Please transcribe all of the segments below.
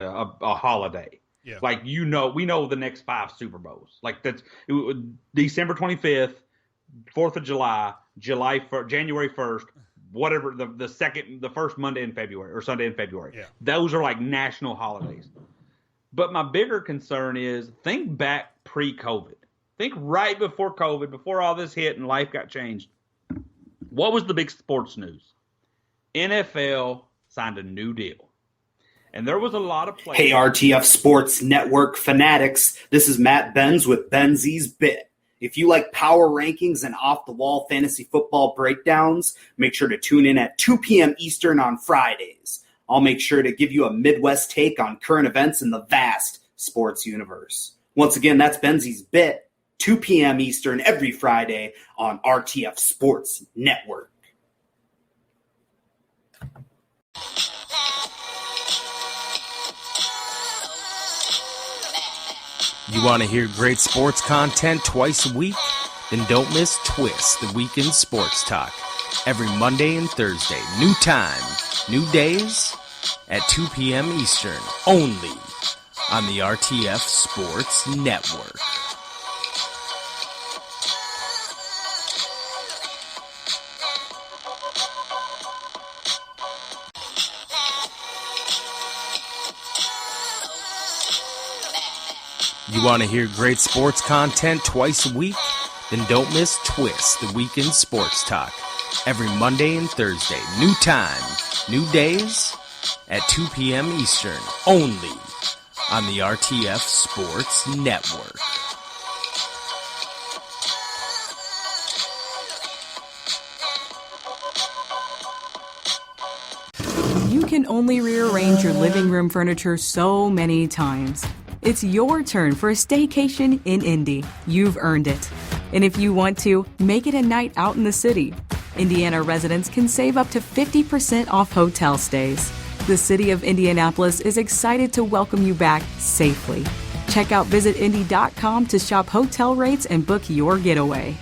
a holiday. Yeah. Like, we know the next 5 Super Bowls. Like, December 25th, 4th of July, January 1st, whatever, the first Monday in February or Sunday in February. Yeah. Those are like national holidays. But my bigger concern is, think back pre-COVID. Think right before COVID, before all this hit and life got changed. What was the big sports news? NFL signed a new deal. And there was a lot of players. Hey, RTF Sports Network fanatics. This is Matt Benz with Benzi's Bit. If you like power rankings and off-the-wall fantasy football breakdowns, make sure to tune in at 2 p.m. Eastern on Fridays. I'll make sure to give you a Midwest take on current events in the vast sports universe. Once again, that's Benzi's Bit, 2 p.m. Eastern every Friday on RTF Sports Network. You want to hear great sports content twice a week? Then don't miss Twist, the weekend sports talk. Every Monday and Thursday. New time, new days at 2 p.m. Eastern. Only on the RTF Sports Network. You want to hear great sports content twice a week? Then don't miss Twist, the weekend sports talk. Every Monday and Thursday. New time, new days at 2 p.m. Eastern. Only on the RTF Sports Network. You can only rearrange your living room furniture so many times. It's your turn for a staycation in Indy. You've earned it. And if you want to, make it a night out in the city. Indiana residents can save up to 50% off hotel stays. The city of Indianapolis is excited to welcome you back safely. Check out visitindy.com to shop hotel rates and book your getaway.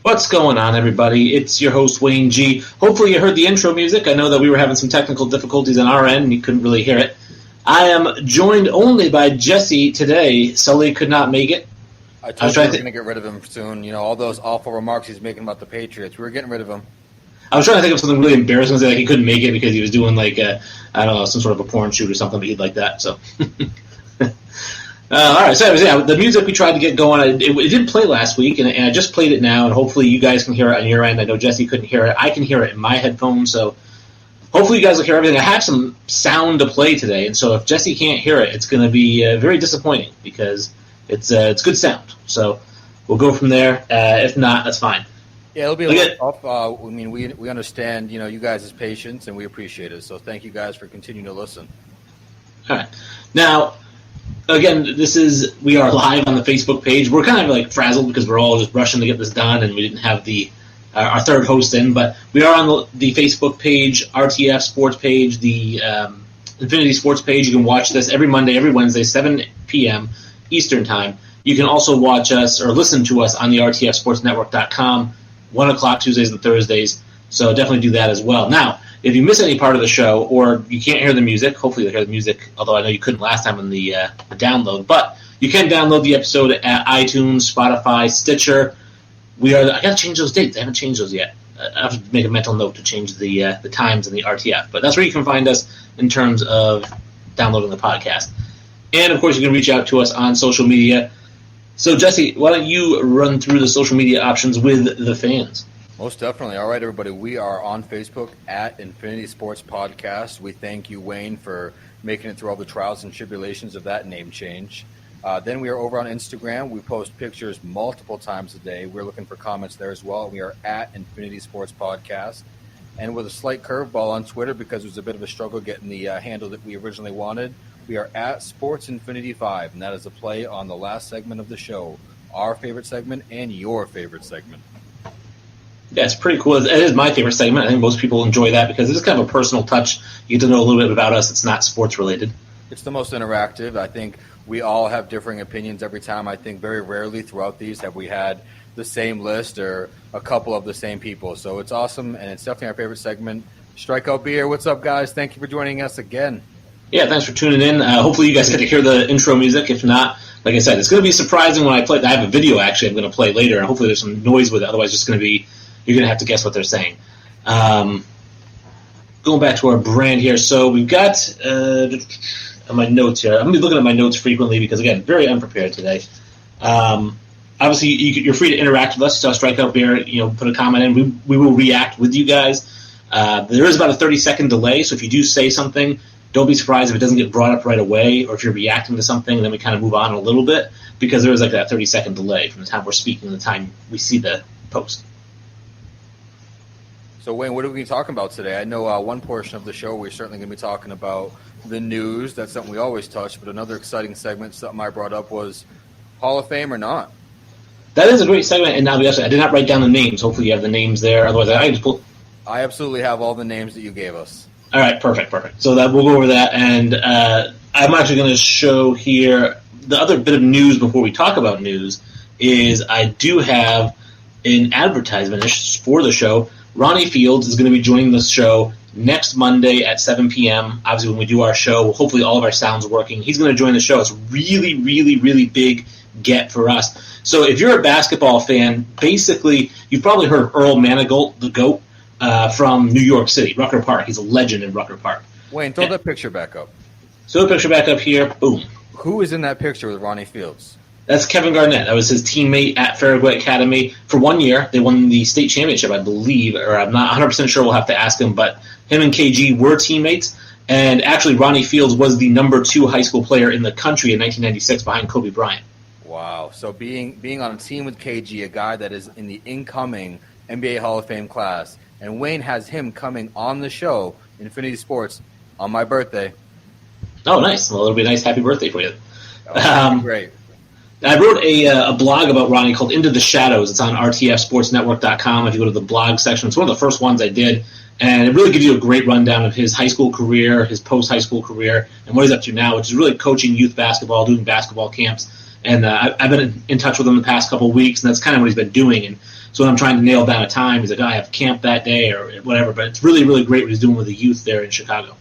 What's going on, everybody? It's your host, Wayne G. Hopefully you heard the intro music. I know that we were having some technical difficulties on our end, and you couldn't really hear it. I am joined only by Jesse today. Sully could not make it. I told you we were going to get rid of him soon. You know, all those awful remarks he's making about the Patriots. We were getting rid of him. I was trying to think of something really embarrassing, like he couldn't make it because he was doing, like, I don't know, some sort of a porn shoot or something, but he'd like that, so... all right, so yeah, the music we tried to get going, it didn't play last week, and I just played it now, and hopefully you guys can hear it on your end. I know Jesse couldn't hear it. I can hear it in my headphones, so hopefully you guys will hear everything. I have some sound to play today, and so if Jesse can't hear it, it's going to be very disappointing because it's good sound. So we'll go from there. If not, that's fine. Yeah, it'll be a little tough. I mean, we understand, you know, you guys' patience, and we appreciate it. So thank you guys for continuing to listen. All right. Now, again, we are live on the Facebook page. We're kind of like frazzled because we're all just rushing to get this done, and we didn't have our third host in. But we are on the Facebook page, RTF Sports page, the Infinity Sports page. You can watch this every Monday, every Wednesday, 7 p.m. Eastern Time. You can also watch us or listen to us on the RTFSportsNetwork.com, 1 o'clock Tuesdays and Thursdays. So definitely do that as well. Now, if you miss any part of the show or you can't hear the music, hopefully you'll hear the music, although I know you couldn't last time in the download. But you can download the episode at iTunes, Spotify, Stitcher. I got to change those dates. I haven't changed those yet. I have to make a mental note to change the times in the RTF. But that's where you can find us in terms of downloading the podcast. And, of course, you can reach out to us on social media. So, Jesse, why don't you run through the social media options with the fans? Most definitely. All right, everybody. We are on Facebook at Infinity Sports Podcast. We thank you, Wayne, for making it through all the trials and tribulations of that name change. Then we are over on Instagram. We post pictures multiple times a day. We're looking for comments there as well. We are at Infinity Sports Podcast. And with a slight curveball on Twitter, because it was a bit of a struggle getting the handle that we originally wanted, we are at Sports Infinity 5, and that is a play on the last segment of the show, our favorite segment and your favorite segment. Yeah, it's pretty cool. It is my favorite segment. I think most people enjoy that because it's kind of a personal touch. You get to know a little bit about us. It's not sports related. It's the most interactive. I think we all have differing opinions every time. I think very rarely throughout these have we had the same list or a couple of the same people. So it's awesome, and it's definitely our favorite segment. Strikeout Beer, what's up, guys? Thank you for joining us again. Yeah, thanks for tuning in. Hopefully you guys get to hear the intro music. If not, like I said, it's going to be surprising when I play. I have a video, actually, I'm going to play later, and hopefully there's some noise with it. Otherwise, it's going to be you're going to have to guess what they're saying. Going back to our brand here. So we've got my notes here. I'm going to be looking at my notes frequently because, again, very unprepared today. Obviously, you're free to interact with us. So Strikeout Bear, put a comment in. We will react with you guys. There is about a 30-second delay, so if you do say something, don't be surprised if it doesn't get brought up right away, or if you're reacting to something, then we kind of move on a little bit, because there is like that 30-second delay from the time we're speaking to the time we see the post. So, Wayne, what are we going to be talking about today? I know one portion of the show we're certainly going to be talking about the news. That's something we always touch, but another exciting segment, something I brought up, was Hall of Fame or not. That is a great segment, and now I did not write down the names. Hopefully you have the names there. Otherwise, I just pull. I absolutely have all the names that you gave us. All right, perfect. So that we'll go over that, and I'm actually going to show here the other bit of news before we talk about news is I do have an advertisement for the show. Ronnie Fields is going to be joining the show next Monday at 7 p.m. Obviously, when we do our show, hopefully all of our sound's working. He's going to join the show. It's really, really, really big get for us. So if you're a basketball fan, basically, you've probably heard of Earl Manigault, the GOAT, from New York City, Rucker Park. He's a legend in Rucker Park. Wayne, throw that picture back up. So the picture back up here. Boom. Who is in that picture with Ronnie Fields? That's Kevin Garnett. That was his teammate at Farragut Academy for 1 year. They won the state championship, I believe, or I'm not 100% sure. We'll have to ask him. But him and KG were teammates. And actually, Ronnie Fields was the number 2 high school player in the country in 1996 behind Kobe Bryant. Wow. So being on a team with KG, a guy that is in the incoming NBA Hall of Fame class, and Wayne has him coming on the show, Infinity Sports, on my birthday. Oh, nice. Well, it'll be a nice happy birthday for you. Great. I wrote a blog about Ronnie called Into the Shadows. It's on RTFSportsNetwork.com. If you go to the blog section, it's one of the first ones I did. And it really gives you a great rundown of his high school career, his post-high school career, and what he's up to now, which is really coaching youth basketball, doing basketball camps. And I've been in touch with him the past couple of weeks, and that's kind of what he's been doing. And so when I'm trying to nail down a time, he's like, I have camp that day or whatever. But it's really, really great what he's doing with the youth there in Chicago.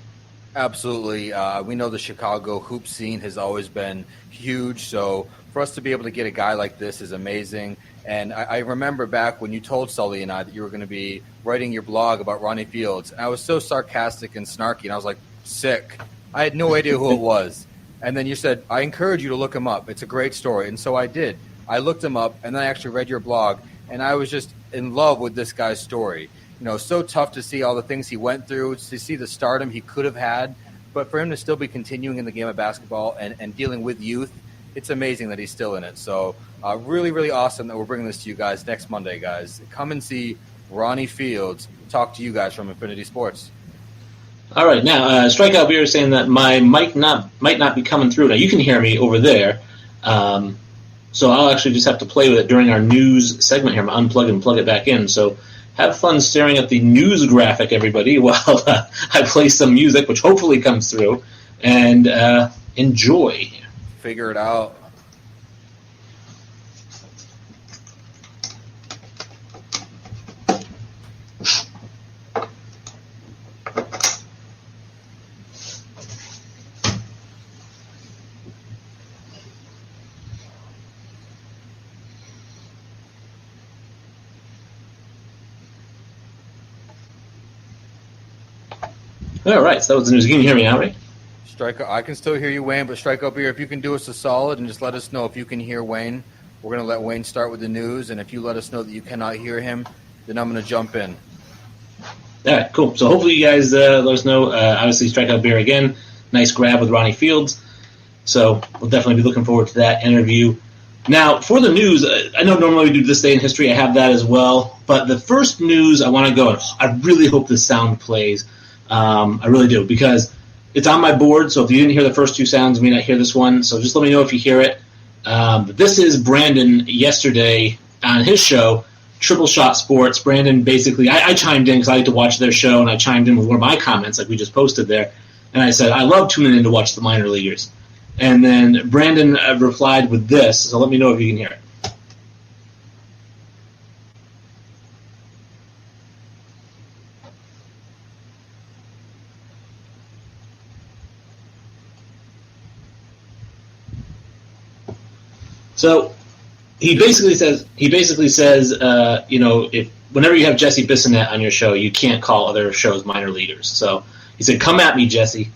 Absolutely. We know the Chicago hoop scene has always been huge, so for us to be able to get a guy like this is amazing. And I remember back when you told Sully and I that you were going to be writing your blog about Ronnie Fields, and I was so sarcastic and snarky, and I was like, sick. I had no idea who it was. And then you said, I encourage you to look him up. It's a great story. And so I did. I looked him up, and then I actually read your blog, and I was just in love with this guy's story. So tough to see all the things he went through, to see the stardom he could have had, but for him to still be continuing in the game of basketball and dealing with youth, it's amazing that he's still in it. So really, really awesome that we're bringing this to you guys next Monday, guys. Come and see Ronnie Fields talk to you guys from Infinity Sports. All right, now Strikeout Beer is saying that my mic might not be coming through. Now you can hear me over there, so I'll actually just have to play with it during our news segment here. I'm gonna unplug and plug it back in. So have fun staring at the news graphic, everybody, while I play some music, which hopefully comes through, and enjoy. Figure it out. All right, so that was the news. You can hear me now, right? I can still hear you, Wayne, but Strikeout Beer, if you can do us a solid and just let us know if you can hear Wayne. We're going to let Wayne start with the news, and if you let us know that you cannot hear him, then I'm going to jump in. All right, cool. So hopefully you guys let us know. Obviously, Strikeout Beer again. Nice grab with Ronnie Fields. So we'll definitely be looking forward to that interview. Now, for the news, I know normally we do This Day in History. I have that as well. But the first news I want to go, I really hope this sound plays. I really do, because it's on my board. So if you didn't hear the first two sounds, you may not hear this one. So just let me know if you hear it. But this is Brandon yesterday on his show, Triple Shot Sports. Brandon basically, I chimed in because I like to watch their show, and I chimed in with one of my comments like we just posted there. And I said, I love tuning in to watch the minor leaguers. And then Brandon replied with this, so let me know if you can hear it. So he basically says, if whenever you have Jesse Bissonnette on your show, you can't call other shows minor leaguers. So he said, "Come at me, Jesse."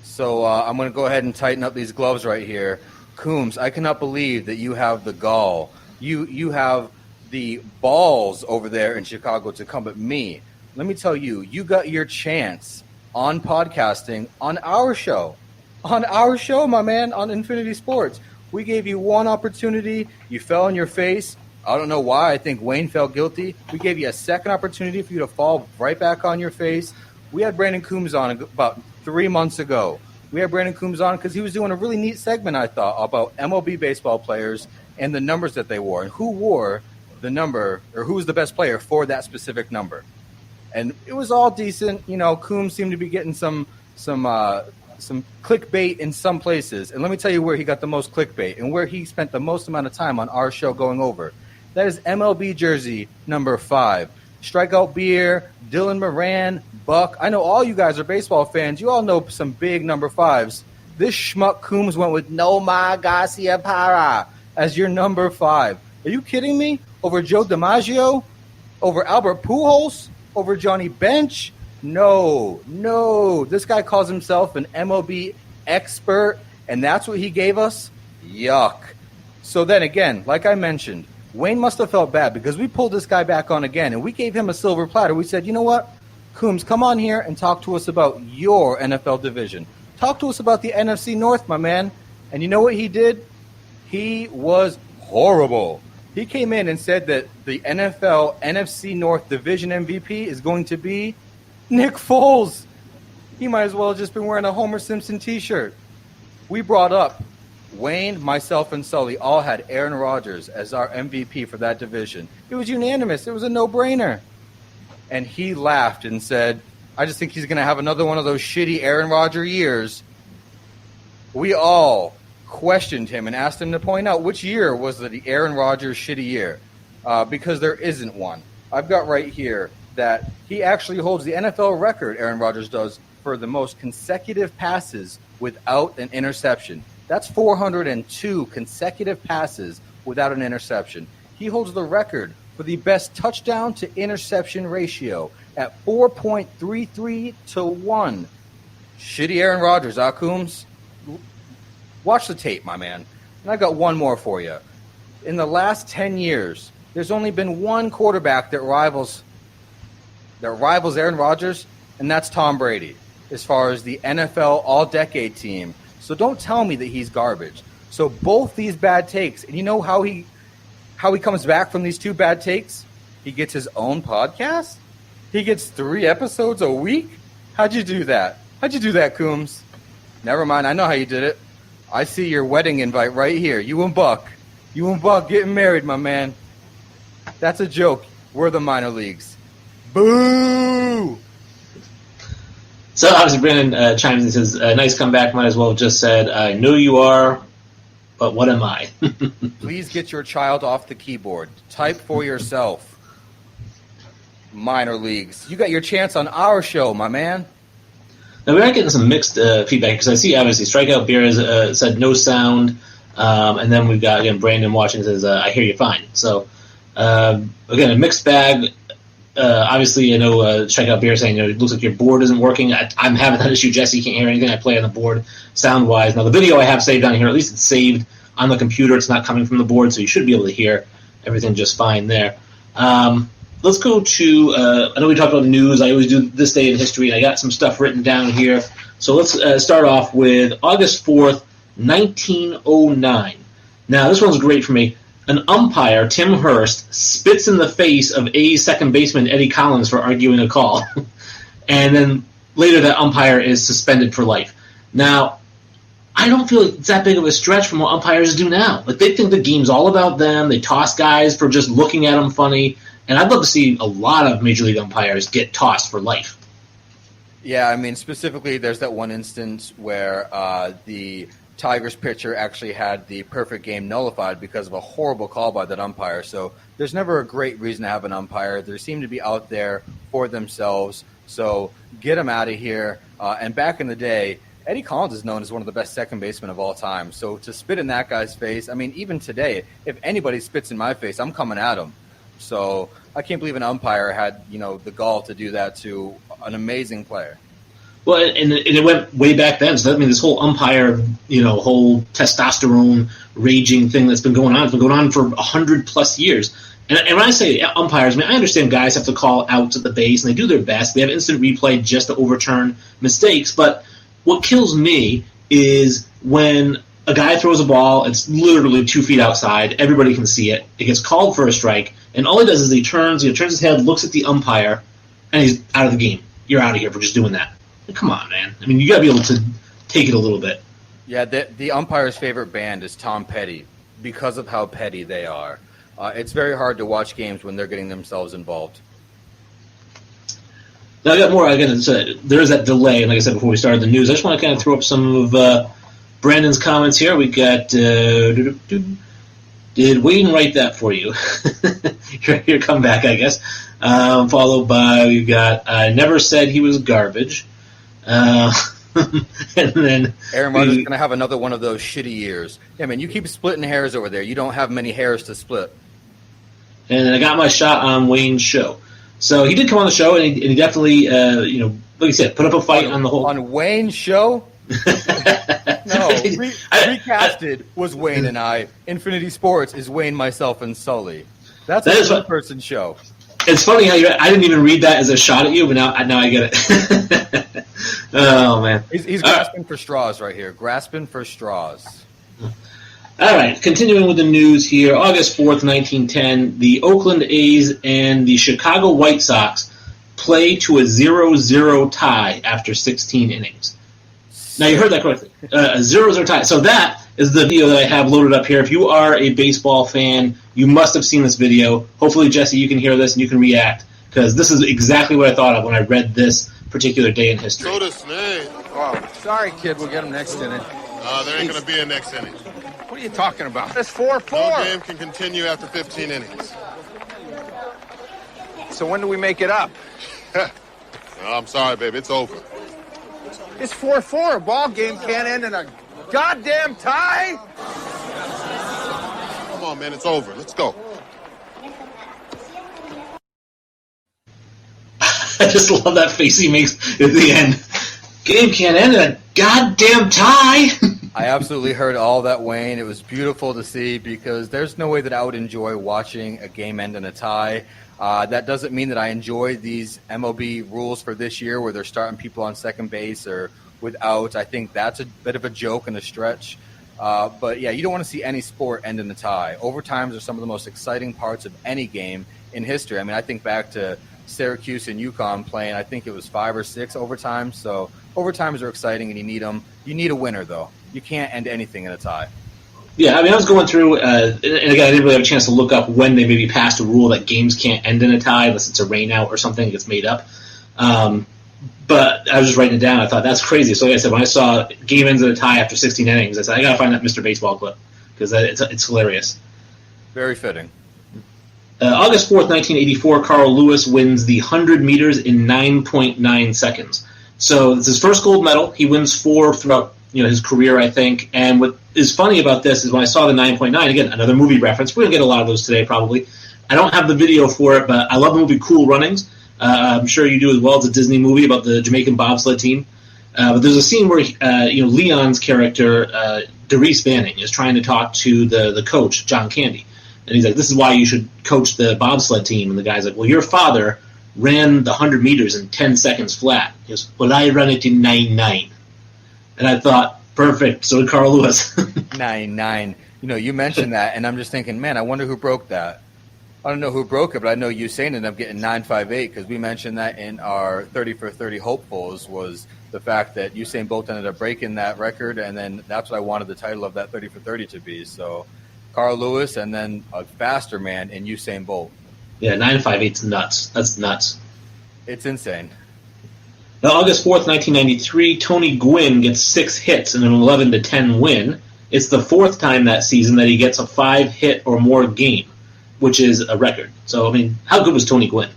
So I'm going to go ahead and tighten up these gloves right here. Coombs, I cannot believe that you have the gall. You have the balls over there in Chicago to come at me. Let me tell you, you got your chance on podcasting on our show. On our show, my man, on Infinity Sports. We gave you one opportunity. You fell on your face. I don't know why. I think Wayne felt guilty. We gave you a second opportunity for you to fall right back on your face. We had Brandon Coombs on about 3 months ago. We had Brandon Coombs on because he was doing a really neat segment, I thought, about MLB baseball players and the numbers that they wore and who wore the number or who was the best player for that specific number. And it was all decent. Coombs seemed to be getting some clickbait in some places. And let me tell you where he got the most clickbait and where he spent the most amount of time on our show going over. That is MLB jersey number 5. Strikeout Beer, Dylan Moran, Buck. I know all you guys are baseball fans. You all know some big number 5s. This schmuck Coombs went with Nomar Garcia Parra as your number 5. Are you kidding me? Over Joe DiMaggio? Over Albert Pujols? Over Johnny Bench? No. This guy calls himself an MLB expert, and that's what he gave us? Yuck. So then again, like I mentioned, Wayne must have felt bad because we pulled this guy back on again, and we gave him a silver platter. We said, you know what? Coombs, come on here and talk to us about your NFL division. Talk to us about the NFC North, my man. And you know what he did? He was horrible. He came in and said that the NFL NFC North division MVP is going to be Nick Foles. He might as well have just been wearing a Homer Simpson t-shirt. We brought up Wayne, myself, and Sully all had Aaron Rodgers as our MVP for that division. It was unanimous. It was a no-brainer. And he laughed and said, I just think he's going to have another one of those shitty Aaron Rodgers years. We all questioned him and asked him to point out which year was the Aaron Rodgers shitty year, because there isn't one. I've got right here that he actually holds the NFL record, Aaron Rodgers does, for the most consecutive passes without an interception. That's 402 consecutive passes without an interception. He holds the record for the best touchdown to interception ratio at 4.33 to 1. Shitty Aaron Rodgers, Coombs? Watch the tape, my man. And I got one more for you. In the last 10 years, there's only been one quarterback that rivals Aaron Rodgers, and that's Tom Brady, as far as the NFL all-decade team. So don't tell me that he's garbage. So both these bad takes, and you know how he comes back from these two bad takes? He gets his own podcast? He gets 3 episodes a week? How'd you do that? How'd you do that, Coombs? Never mind, I know how you did it. I see your wedding invite right here. You and Buck getting married, my man. That's a joke. We're the minor leagues. Boo! So obviously Brandon chimes in and says, nice comeback, might as well have just said, I know you are, but what am I? Please get your child off the keyboard. Type for yourself. Minor leagues. You got your chance on our show, my man. Now we are getting some mixed feedback because I see obviously Strikeout Beer has said no sound, and then we've got, again, Brandon watching says, I hear you fine. So, again, a mixed bag. Obviously, I know Strikeout Beer saying, it looks like your board isn't working. I'm having that issue. Jesse can't hear anything I play on the board sound-wise. Now, the video I have saved on here, at least it's saved on the computer. It's not coming from the board, so you should be able to hear everything just fine there. let's go to, I know we talked about news. I always do this day in history, and I got some stuff written down here. So let's start off with August 4th, 1909. Now, this one's great for me. An umpire, Tim Hurst, spits in the face of A's second baseman Eddie Collins for arguing a call. And then later that umpire is suspended for life. Now, I don't feel like it's that big of a stretch from what umpires do now. Like, they think the game's all about them. They toss guys for just looking at them funny. And I'd love to see a lot of Major League umpires get tossed for life. Yeah, I mean, specifically, there's that one instance where the Tigers pitcher actually had the perfect game nullified because of a horrible call by that umpire. So there's never a great reason to have an umpire. They seem to be out there for themselves. So get them out of here. And back in the day, Eddie Collins is known as one of the best second basemen of all time. So to spit in that guy's face, I mean, even today, if anybody spits in my face, I'm coming at him. So I can't believe an umpire had, the gall to do that to an amazing player. Well, and it went way back then. So, I mean, this whole umpire, whole testosterone raging thing that's been going on, it's been going on for 100+ years. And when I say umpires, I understand guys have to call outs at the base, and they do their best. They have instant replay just to overturn mistakes. But what kills me is when a guy throws a ball, it's literally 2 feet outside, everybody can see it, it gets called for a strike, and all he does is he turns his head, looks at the umpire, and he's out of the game. You're out of here for just doing that. Come on, man. I mean, you got to be able to take it a little bit. Yeah, the umpire's favorite band is Tom Petty because of how petty they are. It's very hard to watch games when they're getting themselves involved. Now, I got more. Again, there is that delay, and like I said before we started the news, I just want to kind of throw up some of Brandon's comments here. We got, did Wayne write that for you? Your comeback, I guess. Followed by, we've got, I never said he was garbage. And then Aaron Rodgers is going to have another one of those shitty years. Yeah, man, you keep splitting hairs over there. You don't have many hairs to split. And I got my shot on Wayne's show. So he did come on the show, and he definitely, like you said, put up a fight on the whole. On Wayne's show? No, recasted was Wayne and I. Infinity Sports is Wayne, myself, and Sully. That's a two-person show. It's funny how I didn't even read that as a shot at you, but now I get it. Oh, man. He's grasping for straws right here. Grasping for straws. All right, continuing with the news here. August 4th, 1910, the Oakland A's and the Chicago White Sox play to a 0-0 tie after 16 innings. Now, you heard that correctly. A 0-0 tie. So that is the video that I have loaded up here. If you are a baseball fan, you must have seen this video. Hopefully, Jesse, you can hear this and you can react, because this is exactly what I thought of when I read this particular day in history. Oh, sorry, kid. We'll get him next inning. There ain't going to be a next inning. What are you talking about? It's 4-4. No game can continue after 15 innings. So when do we make it up? I'm sorry, baby. It's over. It's 4-4. A ball game can't end in a goddamn tie. Come on, man. It's over. Let's go. I just love that face he makes at the end. Game can't end in a goddamn tie. I absolutely heard all that, Wayne. It was beautiful to see, because there's no way that I would enjoy watching a game end in a tie. That doesn't mean that I enjoy these MLB rules for this year where they're starting people on second base or with outs. I think that's a bit of a joke and a stretch. But, yeah, you don't want to see any sport end in a tie. Overtimes are some of the most exciting parts of any game in history. I mean, I think back to Syracuse and UConn playing, I think it was 5 or 6 overtimes. So overtimes are exciting, and you need them. You need a winner, though. You can't end anything in a tie. Yeah, I mean, I was going through, and again, I didn't really have a chance to look up when they maybe passed a rule that games can't end in a tie unless it's a rain out or something that gets made up. But I was just writing it down. I thought, that's crazy. So like I said, when I saw game ends in a tie after 16 innings, I said, I got to find that Mr. Baseball clip, because it's hilarious. Very fitting. August 4th, 1984, Carl Lewis wins the 100 meters in 9.9 seconds. So it's his first gold medal. He wins 4 throughout his career, I think. And what is funny about this is when I saw the 9.9, again, another movie reference. We're going to get a lot of those today, probably. I don't have the video for it, but I love the movie Cool Runnings. I'm sure you do as well. It's a Disney movie about the Jamaican bobsled team. But there's a scene where Leon's character, Derice Banning, is trying to talk to the coach, John Candy. And he's like, this is why you should coach the bobsled team. And the guy's like, well, your father ran the 100 meters in 10 seconds flat. He goes, well, I run it in 9.9. And I thought, perfect. So did Carl Lewis. 9.9. You mentioned that, and I'm just thinking, man, I wonder who broke that. I don't know who broke it, but I know Usain ended up getting 9.58 because we mentioned that in our 30 for 30 hopefuls was the fact that Usain Bolt ended up breaking that record, and then that's what I wanted the title of that 30 for 30 to be. So Carl Lewis and then a faster man in Usain Bolt. Yeah, 9.58's nuts. That's nuts. It's insane. Now, August 4th, 1993, Tony Gwynn gets 6 hits in an 11-10 win. It's the 4th time that season that he gets a 5-hit or more game, which is a record. So, I mean, how good was Tony Gwynn?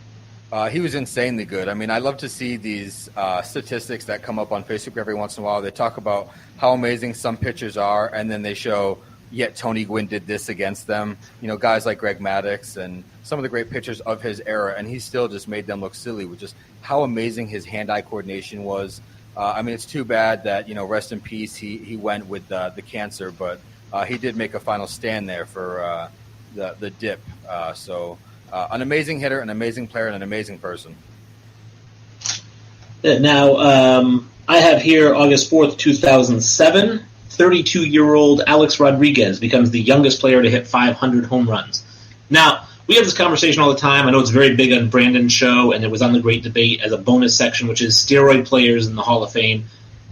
He was insanely good. I mean, I love to see these statistics that come up on Facebook every once in a while. They talk about how amazing some pitchers are, and then they show, yet Tony Gwynn did this against them. Guys like Greg Maddux and some of the great pitchers of his era, and he still just made them look silly with just how amazing his hand-eye coordination was. I mean, it's too bad that, rest in peace, he went with the cancer, but he did make a final stand there for the dip. So an amazing hitter, an amazing player, and an amazing person. Now, I have here August 4th, 2007, 32-year-old Alex Rodriguez becomes the youngest player to hit 500 home runs. Now, we have this conversation all the time. I know it's very big on Brandon's show, and it was on the Great Debate as a bonus section, which is steroid players in the Hall of Fame.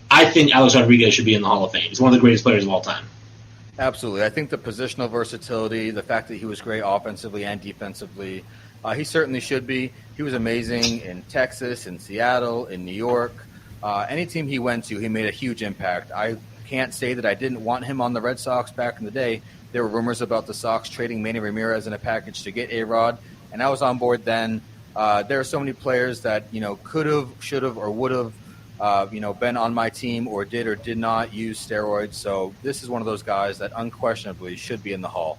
I think Alex Rodriguez should be in the Hall of Fame. He's one of the greatest players of all time. Absolutely. I think the positional versatility, the fact that he was great offensively and defensively, he certainly should be. He was amazing in Texas, in Seattle, in New York. Any team he went to, he made a huge impact. I can't say that I didn't want him on the Red Sox back in the day. There were rumors about the Sox trading Manny Ramirez in a package to get A-Rod, and I was on board then. There are so many players that, could have, should have, or would have, been on my team or did not use steroids. So this is one of those guys that unquestionably should be in the Hall.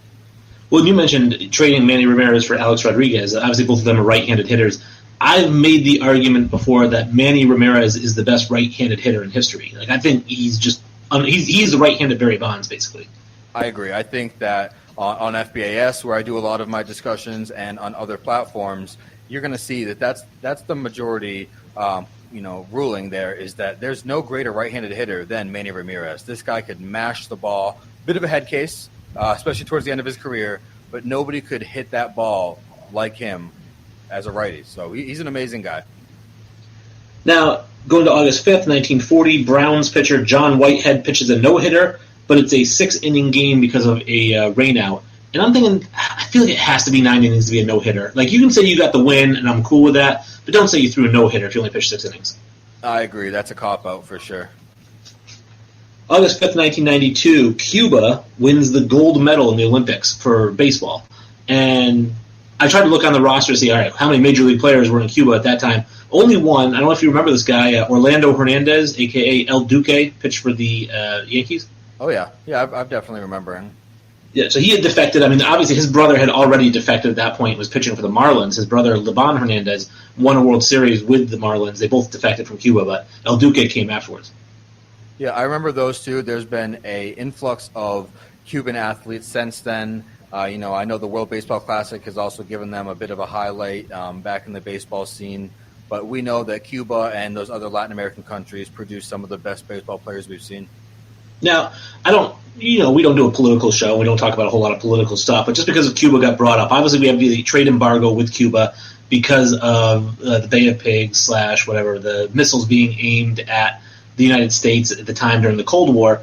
Well, you mentioned trading Manny Ramirez for Alex Rodriguez. Obviously, both of them are right-handed hitters. I've made the argument before that Manny Ramirez is the best right-handed hitter in history. Like, I think he's the right-handed Barry Bonds, basically. I agree. I think that on FBAS, where I do a lot of my discussions, and on other platforms, you're going to see that that's the majority ruling there, is that there's no greater right-handed hitter than Manny Ramirez. This guy could mash the ball. Bit of a head case, especially towards the end of his career, but nobody could hit that ball like him as a righty. So he's an amazing guy. Now, going to August 5th, 1940, Browns pitcher John Whitehead pitches a no-hitter, but it's a 6-inning game because of a rainout. And I'm thinking, I feel like it has to be 9 innings to be a no-hitter. Like, you can say you got the win, and I'm cool with that, but don't say you threw a no-hitter if you only pitched 6 innings. I agree. That's a cop-out for sure. August 5th, 1992, Cuba wins the gold medal in the Olympics for baseball. And I tried to look on the roster to see, all right, how many Major League players were in Cuba at that time. Only one. I don't know if you remember this guy, Orlando Hernandez, a.k.a. El Duque, pitched for the Yankees. Oh, yeah. Yeah, I've definitely remember him. Yeah, so he had defected. I mean, obviously his brother had already defected at that point, was pitching for the Marlins. His brother, Liban Hernandez, won a World Series with the Marlins. They both defected from Cuba, but El Duque came afterwards. Yeah, I remember those two. There's been a influx of Cuban athletes since then. I know the World Baseball Classic has also given them a bit of a highlight back in the baseball scene. But we know that Cuba and those other Latin American countries produce some of the best baseball players we've seen. Now, we don't do a political show. We don't talk about a whole lot of political stuff. But just because of Cuba got brought up, obviously we have the trade embargo with Cuba because of the Bay of Pigs / whatever, the missiles being aimed at the United States at the time during the Cold War.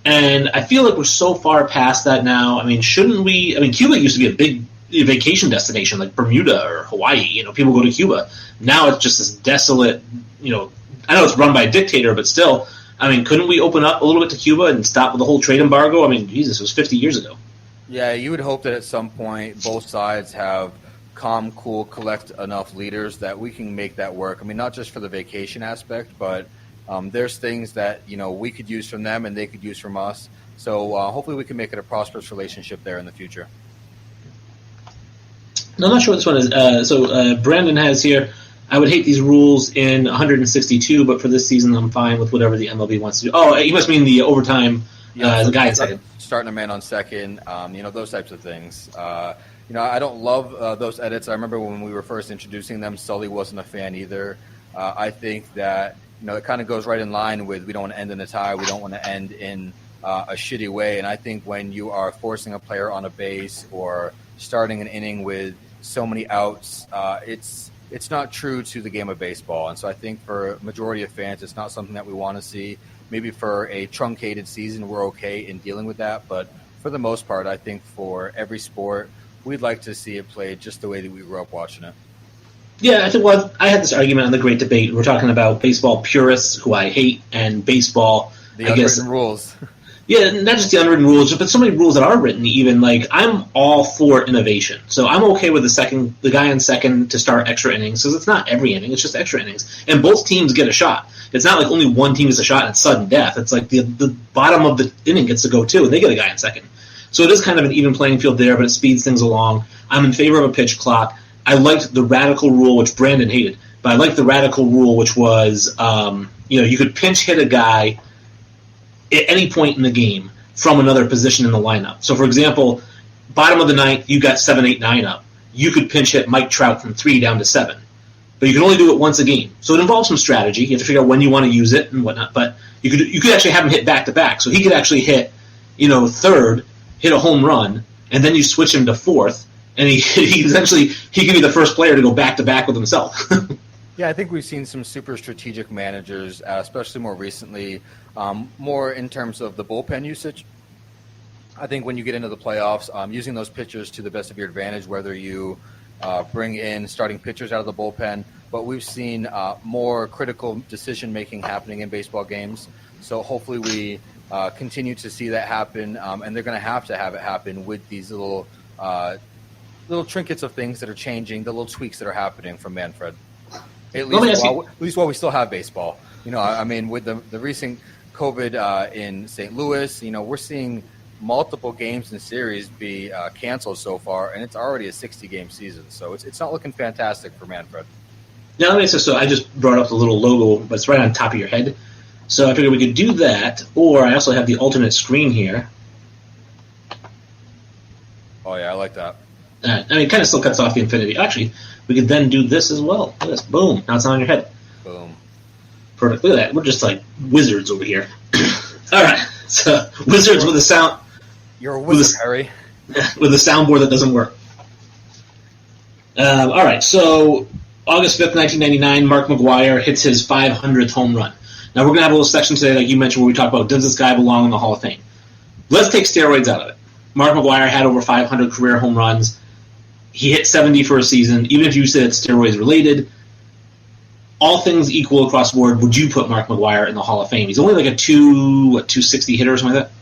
And I feel like we're so far past that now. I mean, shouldn't we? I mean, Cuba used to be a big vacation destination like Bermuda or Hawaii. People go to Cuba. Now it's just this desolate, I know it's run by a dictator, but still, I mean, couldn't we open up a little bit to Cuba and stop the whole trade embargo? I mean, Jesus, it was 50 years ago. Yeah, you would hope that at some point both sides have calm, cool, collect enough leaders that we can make that work. I mean, not just for the vacation aspect, but there's things that, we could use from them and they could use from us. So hopefully we can make it a prosperous relationship there in the future. No, I'm not sure what this one is. So Brandon has here, I would hate these rules in 162, but for this season I'm fine with whatever the MLB wants to do. Oh, he must mean the overtime as a guy in second. Starting a man on second, those types of things. I don't love those edits. I remember when we were first introducing them, Sully wasn't a fan either. I think that it kind of goes right in line with we don't want to end in a tie. We don't want to end in a shitty way. And I think when you are forcing a player on a base or starting an inning with so many outs, it's not true to the game of baseball. And so I think for a majority of fans, it's not something that we want to see. Maybe for a truncated season, we're okay in dealing with that. But for the most part, I think for every sport, we'd like to see it played just the way that we grew up watching it. Yeah, I think I had this argument on the Great Debate. We're talking about baseball purists, who I hate, and baseball, the unwritten rules. Yeah, not just the unwritten rules, but so many rules that are written. Even I'm all for innovation, so I'm okay with the guy in second to start extra innings, because it's not every inning; it's just extra innings, and both teams get a shot. It's not like only one team gets a shot and it's sudden death. It's like the bottom of the inning gets to go too, and they get a guy in second. So it is kind of an even playing field there, but it speeds things along. I'm in favor of a pitch clock. I liked the radical rule, which Brandon hated, but I liked the radical rule, which was you could pinch hit a guy at any point in the game from another position in the lineup. So, for example, bottom of the ninth, you got 7, 8, 9 up. You could pinch hit Mike Trout from 3 down to 7. But you can only do it once a game. So it involves some strategy. You have to figure out when you want to use it and whatnot. But you could actually have him hit back-to-back. So he could actually hit, third, hit a home run, and then you switch him to fourth, and he essentially he can be the first player to go back-to-back with himself. Yeah, I think we've seen some super strategic managers, especially more recently, more in terms of the bullpen usage. I think when you get into the playoffs, using those pitchers to the best of your advantage, whether you bring in starting pitchers out of the bullpen, but we've seen more critical decision-making happening in baseball games. So hopefully we continue to see that happen, and they're going to have it happen with these little trinkets of things that are changing, the little tweaks that are happening from Manfred. At least while we still have baseball. With the recent COVID in St. Louis, we're seeing multiple games in the series be canceled so far, and it's already a 60-game season. So it's not looking fantastic for Manfred. Now, so I just brought up the little logo, but it's right on top of your head. So I figured we could do that, or I also have the alternate screen here. Oh, yeah, I like that. It kind of still cuts off the infinity. Actually, we could then do this as well. Look at this. Boom. Now it's on your head. Boom. Perfect. Look at that. We're just like wizards over here. All right. So, wizards with a sound. You're a wizard, Harry. With a soundboard that doesn't work. All right. So, August 5th, 1999, Mark McGwire hits his 500th home run. Now, we're going to have a little section today, like you mentioned, where we talk about, does this guy belong in the Hall of Fame? Let's take steroids out of it. Mark McGwire had over 500 career home runs. He hit 70 for a season. Even if you said it's steroids related, all things equal across the board, would you put Mark McGwire in the Hall of Fame? He's only like a 260 hitter or something like that?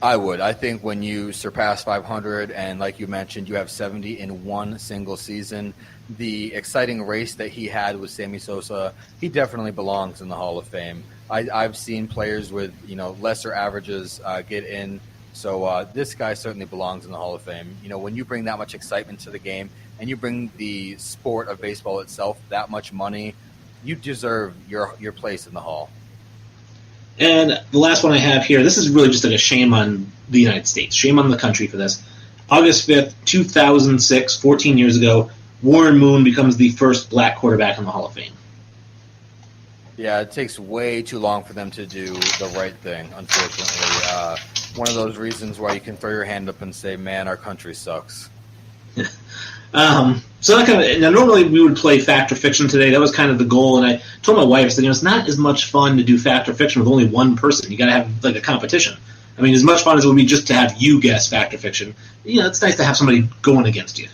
I would. I think when you surpass 500 and, like you mentioned, you have 70 in one single season, the exciting race that he had with Sammy Sosa, he definitely belongs in the Hall of Fame. I've seen players with lesser averages get in. So this guy certainly belongs in the Hall of Fame. When you bring that much excitement to the game and you bring the sport of baseball itself that much money, you deserve your place in the Hall. And the last one I have here, this is really just like a shame on the United States, shame on the country for this. August 5th, 2006, 14 years ago, Warren Moon becomes the first black quarterback in the Hall of Fame. Yeah, it takes way too long for them to do the right thing, unfortunately. One of those reasons why you can throw your hand up and say, man, our country sucks. So that now normally we would play fact or fiction today. That was kind of the goal, and I told my wife, I said, it's not as much fun to do fact or fiction with only one person. You got to have like a competition. As much fun as it would be just to have you guess fact or fiction, it's nice to have somebody going against you,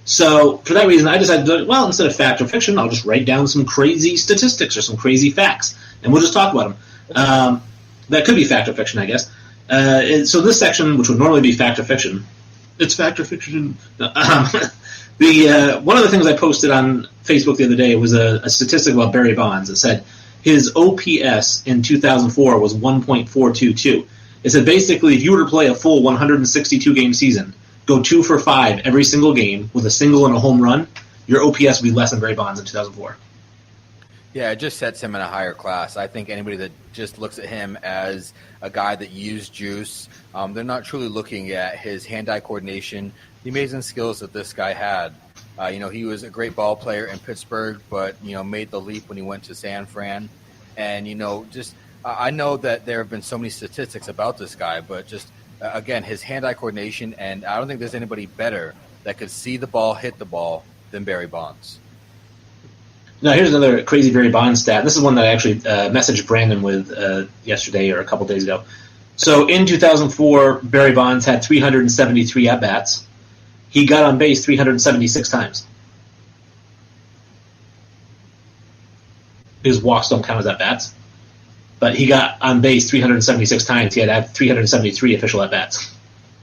So for that reason, I decided, instead of fact or fiction, I'll just write down some crazy statistics or some crazy facts, and we'll just talk about them. That could be fact or fiction, I guess. So this section, which would normally be fact or fiction, it's fact or fiction. One of the things I posted on Facebook the other day was a statistic about Barry Bonds. It said his OPS in 2004 was 1.422. It said basically if you were to play a full 162-game season, go 2 for 5 every single game with a single and a home run, your OPS would be less than Barry Bonds in 2004. Yeah, it just sets him in a higher class. I think anybody that just looks at him as a guy that used juice, they're not truly looking at his hand-eye coordination, the amazing skills that this guy had. He was a great ball player in Pittsburgh, but, made the leap when he went to San Fran. And, I know that there have been so many statistics about this guy, but just, again, his hand-eye coordination, and I don't think there's anybody better that could see the ball, hit the ball than Barry Bonds. Now, here's another crazy Barry Bonds stat. This is one that I actually messaged Brandon with yesterday or a couple days ago. So in 2004, Barry Bonds had 373 at-bats. He got on base 376 times. His walks don't count as at-bats. But he got on base 376 times. He had 373 official at-bats.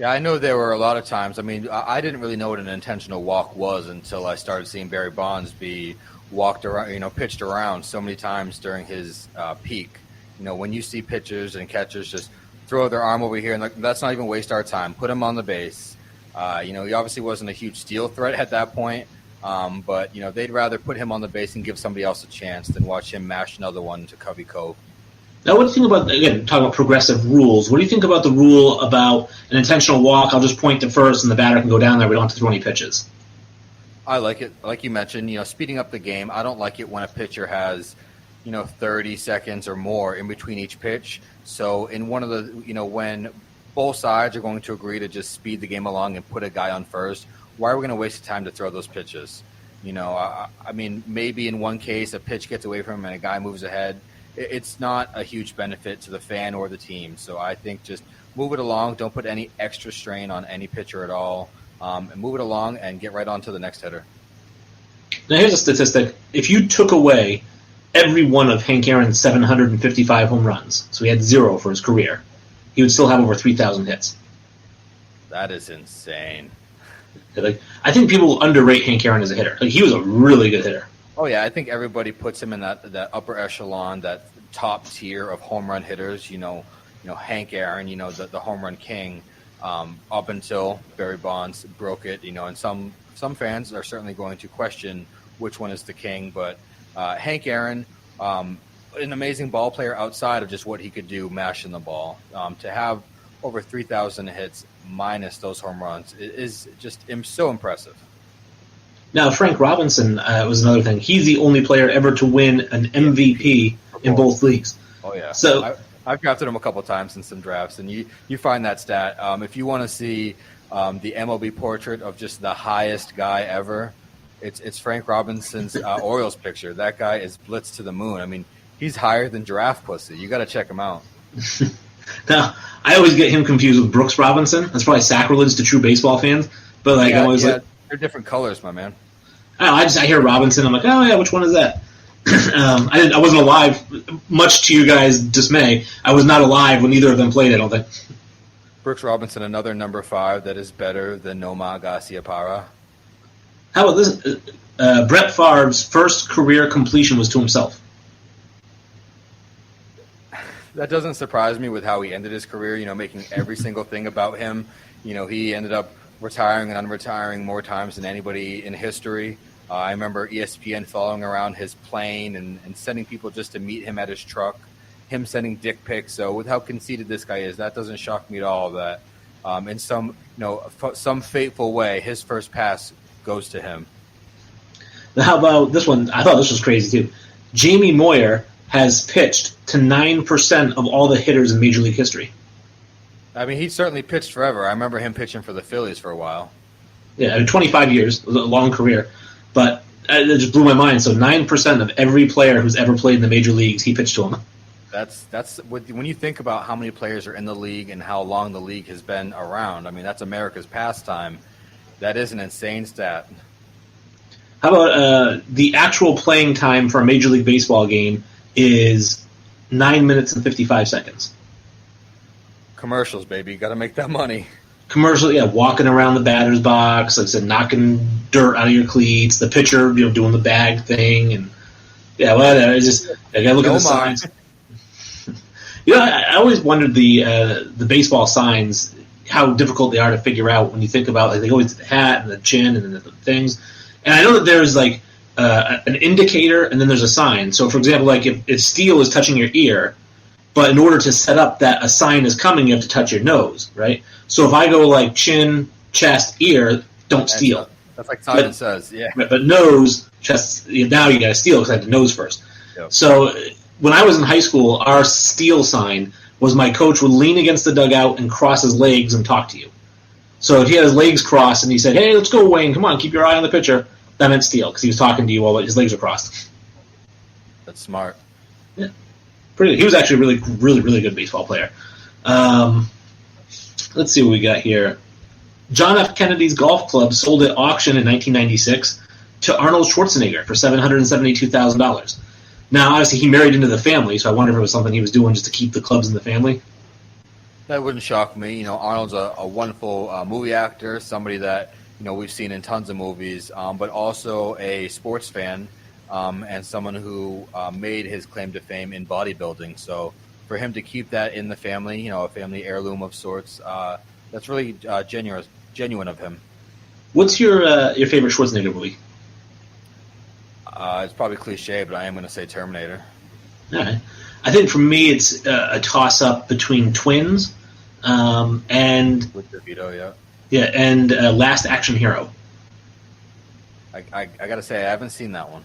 Yeah, I know there were a lot of times. I mean, I didn't really know what an intentional walk was until I started seeing Barry Bonds be walked around, pitched around so many times during his peak. When you see pitchers and catchers just throw their arm over here, and that's not even waste our time. Put him on the base. He obviously wasn't a huge steal threat at that point, but they'd rather put him on the base and give somebody else a chance than watch him mash another one to Covey Cove. Now, what do you think about, again, talking about progressive rules, what do you think about the rule about an intentional walk? I'll just point to first and the batter can go down there. We don't have to throw any pitches. I like it. Like you mentioned, speeding up the game. I don't like it when a pitcher has, 30 seconds or more in between each pitch. So in one of the, when both sides are going to agree to just speed the game along and put a guy on first, why are we going to waste time to throw those pitches? I mean, maybe in one case a pitch gets away from him and a guy moves ahead. It's not a huge benefit to the fan or the team. So I think just move it along. Don't put any extra strain on any pitcher at all. And move it along and get right on to the next hitter. Now, here's a statistic. If you took away every one of Hank Aaron's 755 home runs, so he had 0 for his career, he would still have over 3,000 hits. That is insane. I think people underrate Hank Aaron as a hitter. He was a really good hitter. Oh, yeah, I think everybody puts him in that upper echelon, that top tier of home run hitters. Hank Aaron, the home run king. Up until Barry Bonds broke it, and some fans are certainly going to question which one is the king. But Hank Aaron, an amazing ball player outside of just what he could do mashing the ball. To have over 3,000 hits minus those home runs is just so impressive. Now, Frank Robinson was another thing. He's the only player ever to win an MVP in both leagues. Oh, yeah. So I've drafted him a couple times in some drafts, and you find that stat. If you want to see the MLB portrait of just the highest guy ever, it's Frank Robinson's Orioles picture. That guy is blitzed to the moon. I mean, he's higher than Giraffe Pussy. You got to check him out. Now, I always get him confused with Brooks Robinson. That's probably sacrilege to true baseball fans. But I'm always like, they're different colors, my man. I hear Robinson. I'm like, oh yeah, which one is that? I wasn't alive, much to you guys' dismay. I was not alive when either of them played, I don't think. Brooks Robinson, another number 5 that is better than Nomar Garciaparra. How about this? Brett Favre's first career completion was to himself. That doesn't surprise me with how he ended his career, making every single thing about him. He ended up retiring and unretiring more times than anybody in history. I remember ESPN following around his plane and sending people just to meet him at his truck, him sending dick pics. So with how conceited this guy is, that doesn't shock me at all that in some fateful way, his first pass goes to him. Now, how about this one? I thought this was crazy too. Jamie Moyer has pitched to 9% of all the hitters in Major League history. I mean, he certainly pitched forever. I remember him pitching for the Phillies for a while. Yeah, 25 years, a long career. But it just blew my mind. So 9% of every player who's ever played in the major leagues, he pitched to him. That's when you think about how many players are in the league and how long the league has been around. I mean, that's America's pastime. That is an insane stat. How about the actual playing time for a Major League Baseball game is 9 minutes and 55 seconds. Commercials, baby. Got to make that money. Commercial, yeah, walking around the batter's box, like I said, knocking dirt out of your cleats, the pitcher, doing the bag thing, and yeah, whatever. It's just I gotta look at the signs. I always wondered the baseball signs, how difficult they are to figure out when you think about, like, they always the hat and the chin and the things. And I know that there's like an indicator, and then there's a sign. So, for example, like if steel is touching your ear, but in order to set up that a sign is coming, you have to touch your nose, right? So if I go like chin, chest, ear, don't steal. That's like Simon says, yeah. But nose, chest, now you got to steal because I had the nose first. Yep. So when I was in high school, our steal sign was my coach would lean against the dugout and cross his legs and talk to you. So if he had his legs crossed and he said, "Hey, let's go, Wayne, come on, keep your eye on the pitcher," that meant steal because he was talking to you while his legs were crossed. That's smart. Yeah. He was actually a really, really, really good baseball player. Let's see what we got here. John F. Kennedy's Golf Club sold at auction in 1996 to Arnold Schwarzenegger for $772,000. Now, obviously, he married into the family, so I wonder if it was something he was doing just to keep the clubs in the family. That wouldn't shock me. You know, Arnold's a wonderful movie actor, somebody that we've seen in tons of movies, but also a sports fan. And someone who made his claim to fame in bodybuilding. So for him to keep that in the family, a family heirloom of sorts, that's really genuine of him. What's your favorite Schwarzenegger movie? It's probably cliche, but I am going to say Terminator. All right. I think for me it's a toss-up between Twins and... With DeVito, yeah. Yeah, and Last Action Hero. I got to say, I haven't seen that one.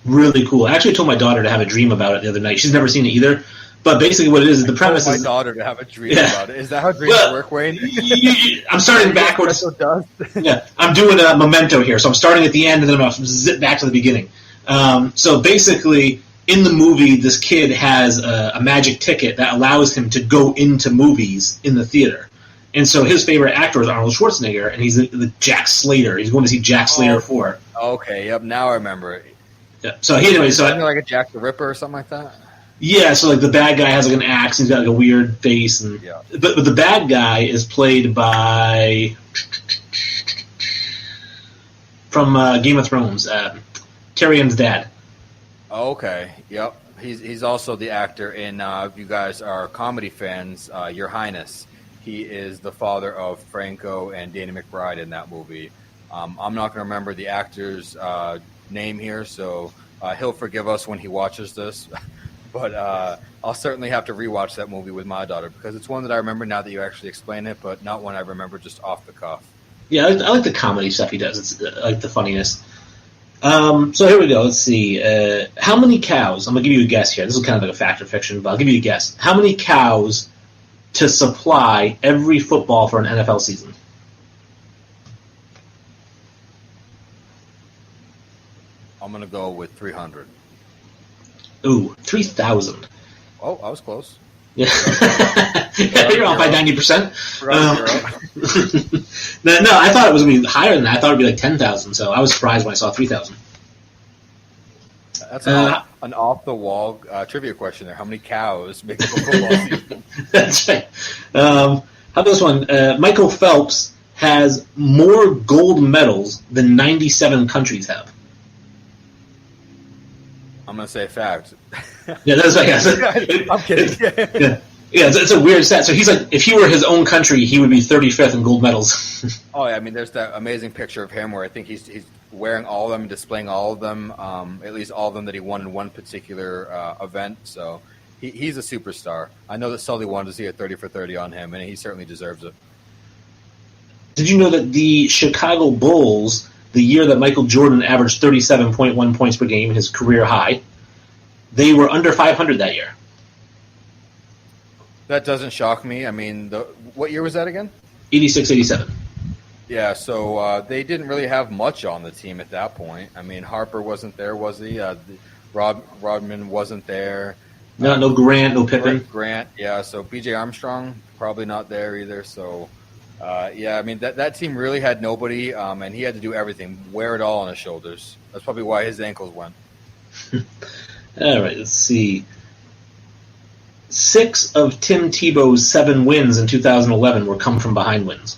Really cool. I actually told my daughter to have a dream about it the other night. She's never seen it either. But basically what it is the premise is... my daughter to have a dream about it. Is that how dreams work, Wayne? I'm starting backwards. Yeah, I'm doing a memento here. So I'm starting at the end, and then I'm going to zip back to the beginning. So basically, in the movie, this kid has a magic ticket that allows him to go into movies in the theater. And so his favorite actor is Arnold Schwarzenegger, and he's the Jack Slater. He's going to see Jack Slater 4. Okay, yep, now I remember it. Yeah. So anyway, like a Jack the Ripper or something like that. Yeah, so like the bad guy has like an axe, and he's got like a weird face, and but the bad guy is played by from Game of Thrones, Tyrion's dad. Okay, yep, he's also the actor in. If you guys are comedy fans, Your Highness, he is the father of Franco and Danny McBride in that movie. I'm not going to remember the actor's name here, so he'll forgive us when he watches this. But I'll certainly have to rewatch that movie with my daughter because it's one that I remember now that you actually explain it, but not one I remember just off the cuff. Yeah, I like the comedy stuff he does. It's like the funniness. So here we go. Let's see. How many cows? I'm going to give you a guess here. This is kind of like a fact or fiction, but I'll give you a guess. How many cows to supply every football for an NFL season? I'm going to go with 300. Ooh, 3,000. Oh, I was close. Yeah. You're off by 90%. No, I thought it was going to be higher than that. I thought it would be like 10,000, so I was surprised when I saw 3,000. That's an off-the-wall trivia question there. How many cows make up a football season? That's right. How about this one? Michael Phelps has more gold medals than 97 countries have. I'm going to say fact. Yeah, that's right. I'm kidding. Yeah, it's a weird stat. So he's like, if he were his own country, he would be 35th in gold medals. Oh, yeah, I mean, there's that amazing picture of him where I think he's wearing all of them, displaying all of them, at least all of them that he won in one particular event. So he's a superstar. I know that Sully wanted to see a 30 for 30 on him, and he certainly deserves it. Did you know that the Chicago Bulls, the year that Michael Jordan averaged 37.1 points per game, his career high, they were under 500 that year? That doesn't shock me. I mean, what year was that again? 86, 87. Yeah, so they didn't really have much on the team at that point. I mean, Harper wasn't there, was he? Rodman wasn't there. No Grant, no Pippen. Grant, yeah. So B.J. Armstrong, probably not there either. So, yeah, I mean, that team really had nobody, and he had to do everything, wear it all on his shoulders. That's probably why his ankles went. All right, let's see. 6 of Tim Tebow's 7 wins in 2011 were come-from-behind wins.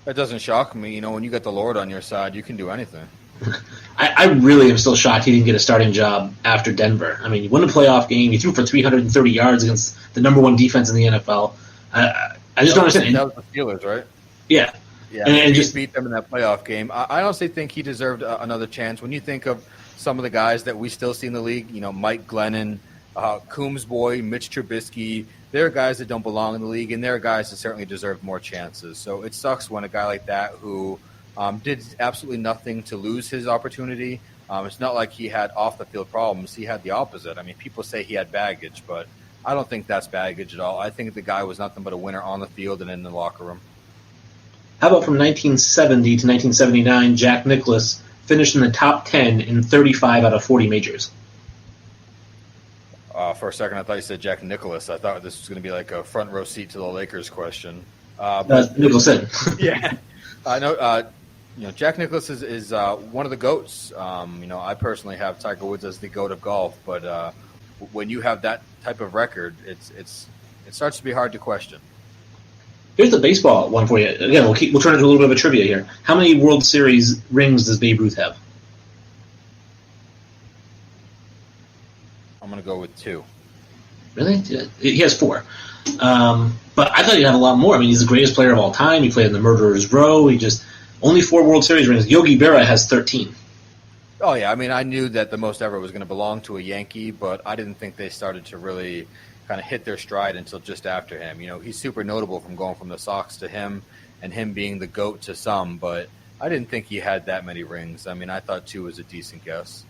That doesn't shock me. You know, when you got the Lord on your side, you can do anything. I really am still shocked he didn't get a starting job after Denver. I mean, he won a playoff game. He threw for 330 yards against the number 1 defense in the NFL. I just don't understand. That was the Steelers, right? Yeah. Yeah, and just beat them in that playoff game. I honestly think he deserved another chance. When you think of some of the guys that we still see in the league, Mike Glennon, Coombs boy, Mitch Trubisky, there are guys that don't belong in the league, and there are guys that certainly deserve more chances. So it sucks when a guy like that who did absolutely nothing to lose his opportunity. It's not like he had off-the-field problems. He had the opposite. I mean, people say he had baggage, but I don't think that's baggage at all. I think the guy was nothing but a winner on the field and in the locker room. How about from 1970 to 1979, Jack Nicklaus finished in the top 10 in 35 out of 40 majors? For a second, I thought you said Jack Nicklaus. I thought this was going to be like a front row seat to the Lakers question. Nicholson. Yeah. I know. Jack Nicklaus is one of the GOATs. I personally have Tiger Woods as the GOAT of golf, but when you have that type of record, it starts to be hard to question. Here's the baseball one for you. Again, we'll turn it to a little bit of a trivia here. How many World Series rings does Babe Ruth have? I'm going to go with 2. Really? He has 4. But I thought he'd have a lot more. I mean, he's the greatest player of all time. He played in the Murderer's Row. Only 4 World Series rings. Yogi Berra has 13. Oh, yeah. I mean, I knew that the most ever was going to belong to a Yankee, but I didn't think they started to really kind of hit their stride until just after him. He's super notable from going from the Sox to him and him being the GOAT to some, but I didn't think he had that many rings. I mean, I thought 2 was a decent guess.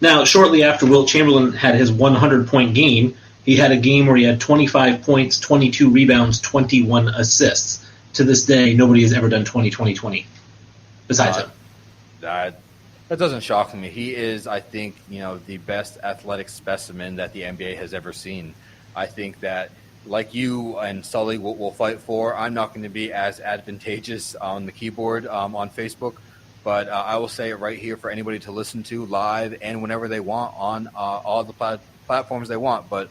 Now, shortly after Wilt Chamberlain had his 100-point game, he had a game where he had 25 points, 22 rebounds, 21 assists. To this day, nobody has ever done 20-20-20 besides him. That doesn't shock me. He is, I think, the best athletic specimen that the NBA has ever seen. I think that, like you and Sully will fight for, I'm not going to be as advantageous on the keyboard on Facebook, but I will say it right here for anybody to listen to live and whenever they want on all the platforms they want. But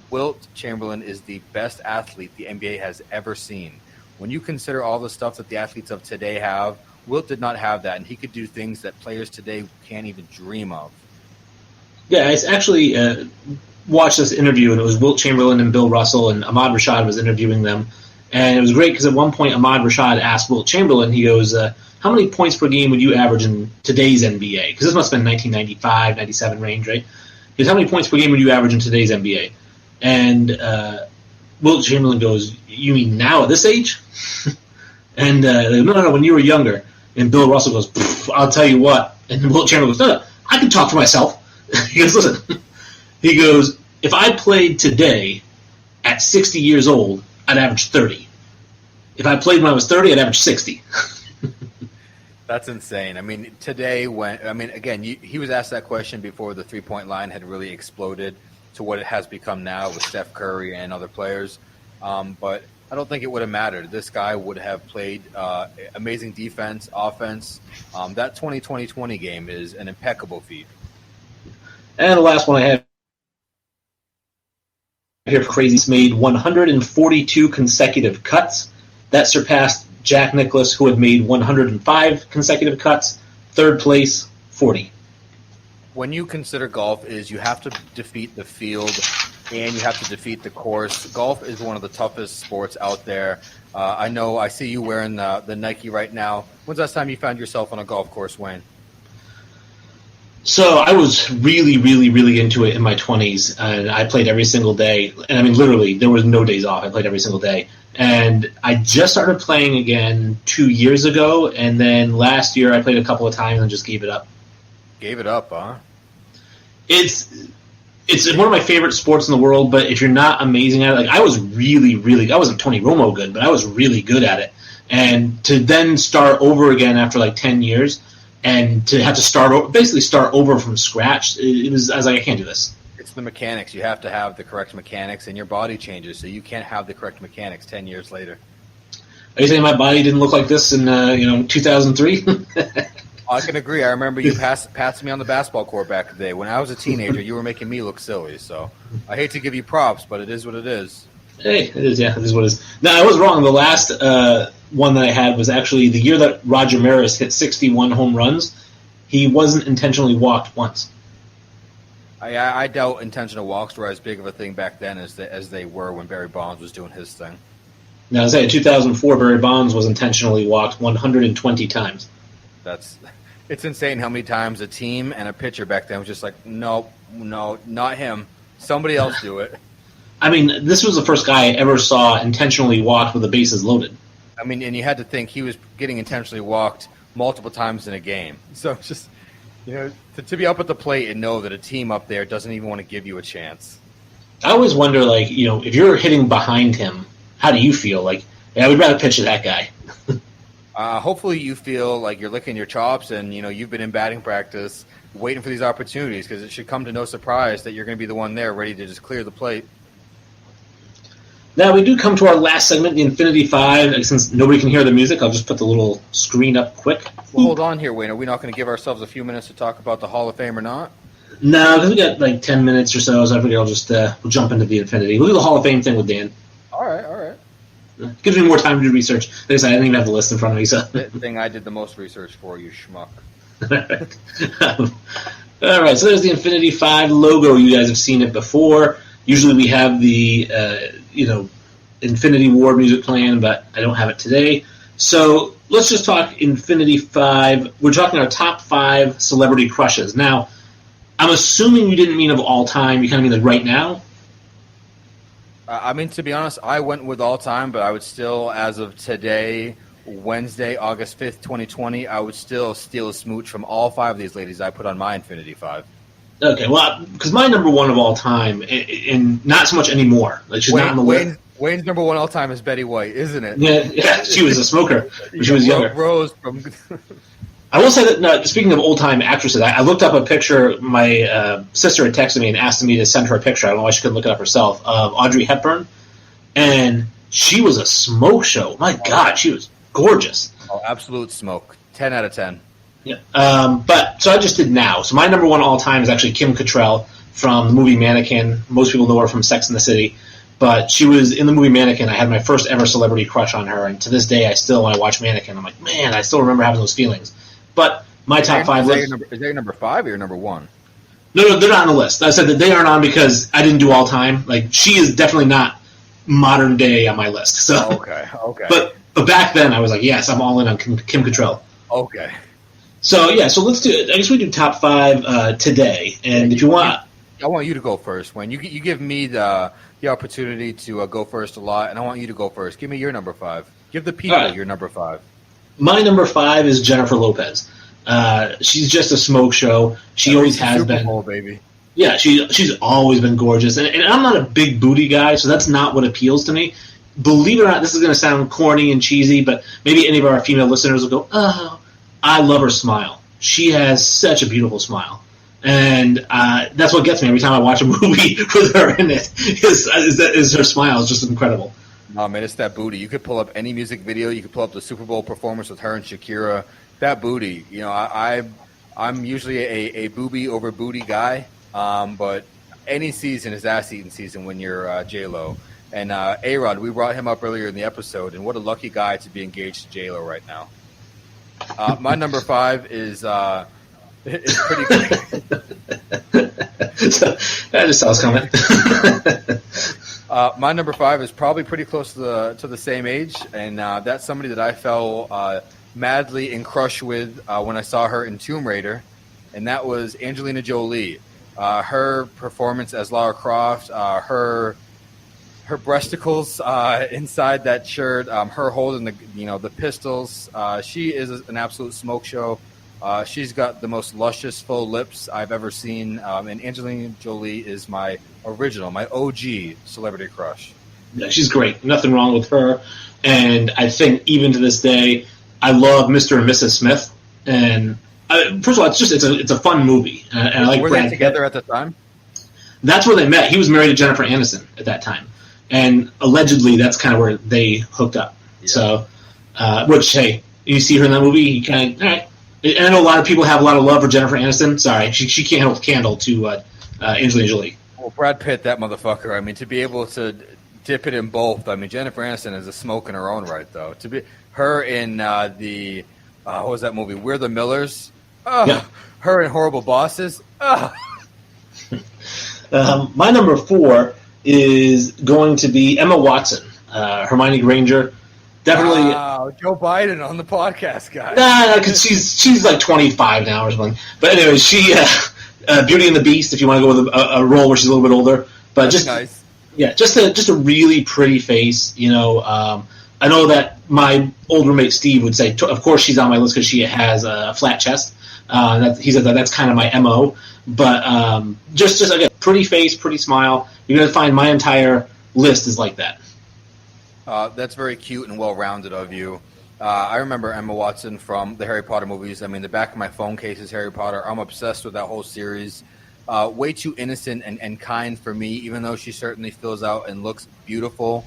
Wilt Chamberlain is the best athlete the NBA has ever seen. When you consider all the stuff that the athletes of today have, Wilt did not have that, and he could do things that players today can't even dream of. Yeah, I actually watched this interview, and it was Wilt Chamberlain and Bill Russell, and Ahmad Rashad was interviewing them. And it was great because at one point Ahmad Rashad asked Wilt Chamberlain, he goes, how many points per game would you average in today's NBA? Because this must have been 1995, 97 range, right? He goes, how many points per game would you average in today's NBA? And Wilt Chamberlain goes, you mean now at this age? And no, when you were younger. And Bill Russell goes, I'll tell you what. And Wilt Chamberlain goes, no, I can talk for myself. He goes, listen. He goes, if I played today at 60 years old, I'd average 30. If I played when I was 30, I'd average 60. That's insane. I mean, today again, he was asked that question before the three-point line had really exploded to what it has become now with Steph Curry and other players. But I don't think it would have mattered. This guy would have played amazing defense, offense. That 20-20-20 game is an impeccable feat. And the last one I have here, Crazy's made 142 consecutive cuts. That surpassed Jack Nicklaus, who had made 105 consecutive cuts. Third place, 40. When you consider golf is you have to defeat the field and you have to defeat the course. Golf is one of the toughest sports out there. I see you wearing the Nike right now. When's the last time you found yourself on a golf course, Wayne? So I was really, really, really into it in my 20s, and I played every single day. And I mean, literally, there was no days off. I played every single day. And I just started playing again 2 years ago, and then last year I played a couple of times and just gave it up. Gave it up, huh? It's one of my favorite sports in the world, but if you're not amazing at it, like I was really, really, I wasn't Tony Romo good, but I was really good at it. And to then start over again after like 10 years and to have to basically start over from scratch, I was like, I can't do this. It's the mechanics. You have to have the correct mechanics, and your body changes, so you can't have the correct mechanics 10 years later. Are you saying my body didn't look like this in 2003? I can agree. I remember you passed me on the basketball court back in the day. When I was a teenager, you were making me look silly. So I hate to give you props, but it is what it is. Hey, it is. Yeah, it is what it is. Now, I was wrong. The last one that I had was actually the year that Roger Maris hit 61 home runs. He wasn't intentionally walked once. I doubt intentional walks were as big of a thing back then as they were when Barry Bonds was doing his thing. Now, I say in 2004, Barry Bonds was intentionally walked 120 times. It's insane how many times a team and a pitcher back then was just like, no, not him. Somebody else do it. I mean, this was the first guy I ever saw intentionally walked with the bases loaded. I mean, and you had to think he was getting intentionally walked multiple times in a game. So it's just, to be up at the plate and know that a team up there doesn't even want to give you a chance. I always wonder, if you're hitting behind him, how do you feel? Like, I would rather pitch to that guy. Hopefully you feel like you're licking your chops and, you've been in batting practice waiting for these opportunities, because it should come to no surprise that you're going to be the one there ready to just clear the plate. Now, we do come to our last segment, the Infinity Five. Since nobody can hear the music, I'll just put the little screen up quick. Well, hold on here, Wayne. Are we not going to give ourselves a few minutes to talk about the Hall of Fame or not? No, because we got like 10 minutes or so I figure I'll just we'll jump into the Infinity. We'll do the Hall of Fame thing with Dan. All right. Gives me more time to do research. Like I said, I didn't even have the list in front of me. So. The thing I did the most research for, you schmuck. All right, so there's the Infinity 5 logo. You guys have seen it before. Usually we have the, Infinity War music playing, but I don't have it today. So let's just talk Infinity 5. We're talking our top 5 celebrity crushes. Now, I'm assuming you didn't mean of all time. You kind of mean like right now? To be honest, I went with all time, but I would still, as of today, Wednesday, August 5th, 2020, I would still steal a smooch from all 5 of these ladies I put on my Infinity 5. Okay, well, because my number 1 of all time, and not so much anymore. Like she's not on the list. Wayne's number 1 all time is Betty White, isn't it? Yeah, she was a smoker when she was younger. Rose from... I will say that, no, speaking of old-time actresses, I looked up a picture. My sister had texted me and asked me to send her a picture. I don't know why she couldn't look it up herself, of Audrey Hepburn. And she was a smoke show. My God, she was gorgeous. Oh, absolute smoke. 10 out of 10. Yeah. So I just did now. So my number 1 all-time is actually Kim Cattrall from the movie Mannequin. Most people know her from Sex and the City. But she was in the movie Mannequin. I had my first ever celebrity crush on her. And to this day, I still, when I watch Mannequin, I'm like, man, I still remember having those feelings. But my top 5 list. Is that your number 5 or your number 1? No, they're not on the list. I said that they aren't on because I didn't do all time. Like, she is definitely not modern day on my list. So okay. But back then, I was like, yes, I'm all in on Kim Cattrall. Okay. So let's do it. I guess we do top 5 today. And if you want, I want you to go first. When you give me the opportunity to go first a lot, and I want you to go first. Give me your number 5. Give the people your number 5. My number 5 is Jennifer Lopez. She's just a smoke show. She always has Super been. Bowl, baby. Yeah, she's always been gorgeous. And I'm not a big booty guy, so that's not what appeals to me. Believe it or not, this is going to sound corny and cheesy, but maybe any of our female listeners will go, oh, I love her smile. She has such a beautiful smile. And that's what gets me every time I watch a movie with her in it, is her smile is just incredible. Oh, man, it's that booty. You could pull up any music video. You could pull up the Super Bowl performance with her and Shakira. That booty, I'm usually a booby over booty guy, but any season is ass-eating season when you're J-Lo. And A-Rod, we brought him up earlier in the episode, and what a lucky guy to be engaged to J-Lo right now. My number 5 is pretty good. That just sounds coming. My number 5 is probably pretty close to the same age, and that's somebody that I fell madly in crush with when I saw her in Tomb Raider, and that was Angelina Jolie. Her performance as Lara Croft, her breasticles inside that shirt, her holding the pistols. She is an absolute smoke show. She's got the most luscious, full lips I've ever seen, and Angelina Jolie is my OG celebrity crush. Yeah, she's great. Nothing wrong with her. And I think even to this day, I love Mr. and Mrs. Smith. And first of all, it's a fun movie. And I like Were Brad they together Pitt. at the time? That's where they met. He was married to Jennifer Aniston at that time. And allegedly, that's kind of where they hooked up. Yeah. So, which, hey, you see her in that movie, you kind of, all right. And I know a lot of people have a lot of love for Jennifer Aniston. Sorry, she can't hold a candle to Angelina Jolie. Well, Brad Pitt, that motherfucker. I mean, to be able to dip it in both. I mean, Jennifer Aniston is a smoke in her own right, though. To be her in what was that movie? We're the Millers. Oh, yeah. Her in Horrible Bosses. Oh. My number 4 is going to be Emma Watson. Hermione Granger. Definitely. Wow, Joe Biden on the podcast, guys. Nah, because she's like 25 now or something. But anyway, she Beauty and the Beast. If you want to go with a role where she's a little bit older, but That's just nice. Yeah, just a really pretty face. I know that my old roommate Steve would say, of course she's on my list because she has a flat chest. He said that's kind of my MO. But just again, pretty face, pretty smile. You're gonna find my entire list is like that. That's very cute and well-rounded of you. I remember Emma Watson from the Harry Potter movies. I mean, the back of my phone case is Harry Potter. I'm obsessed with that whole series. Way too innocent and kind for me, even though she certainly fills out and looks beautiful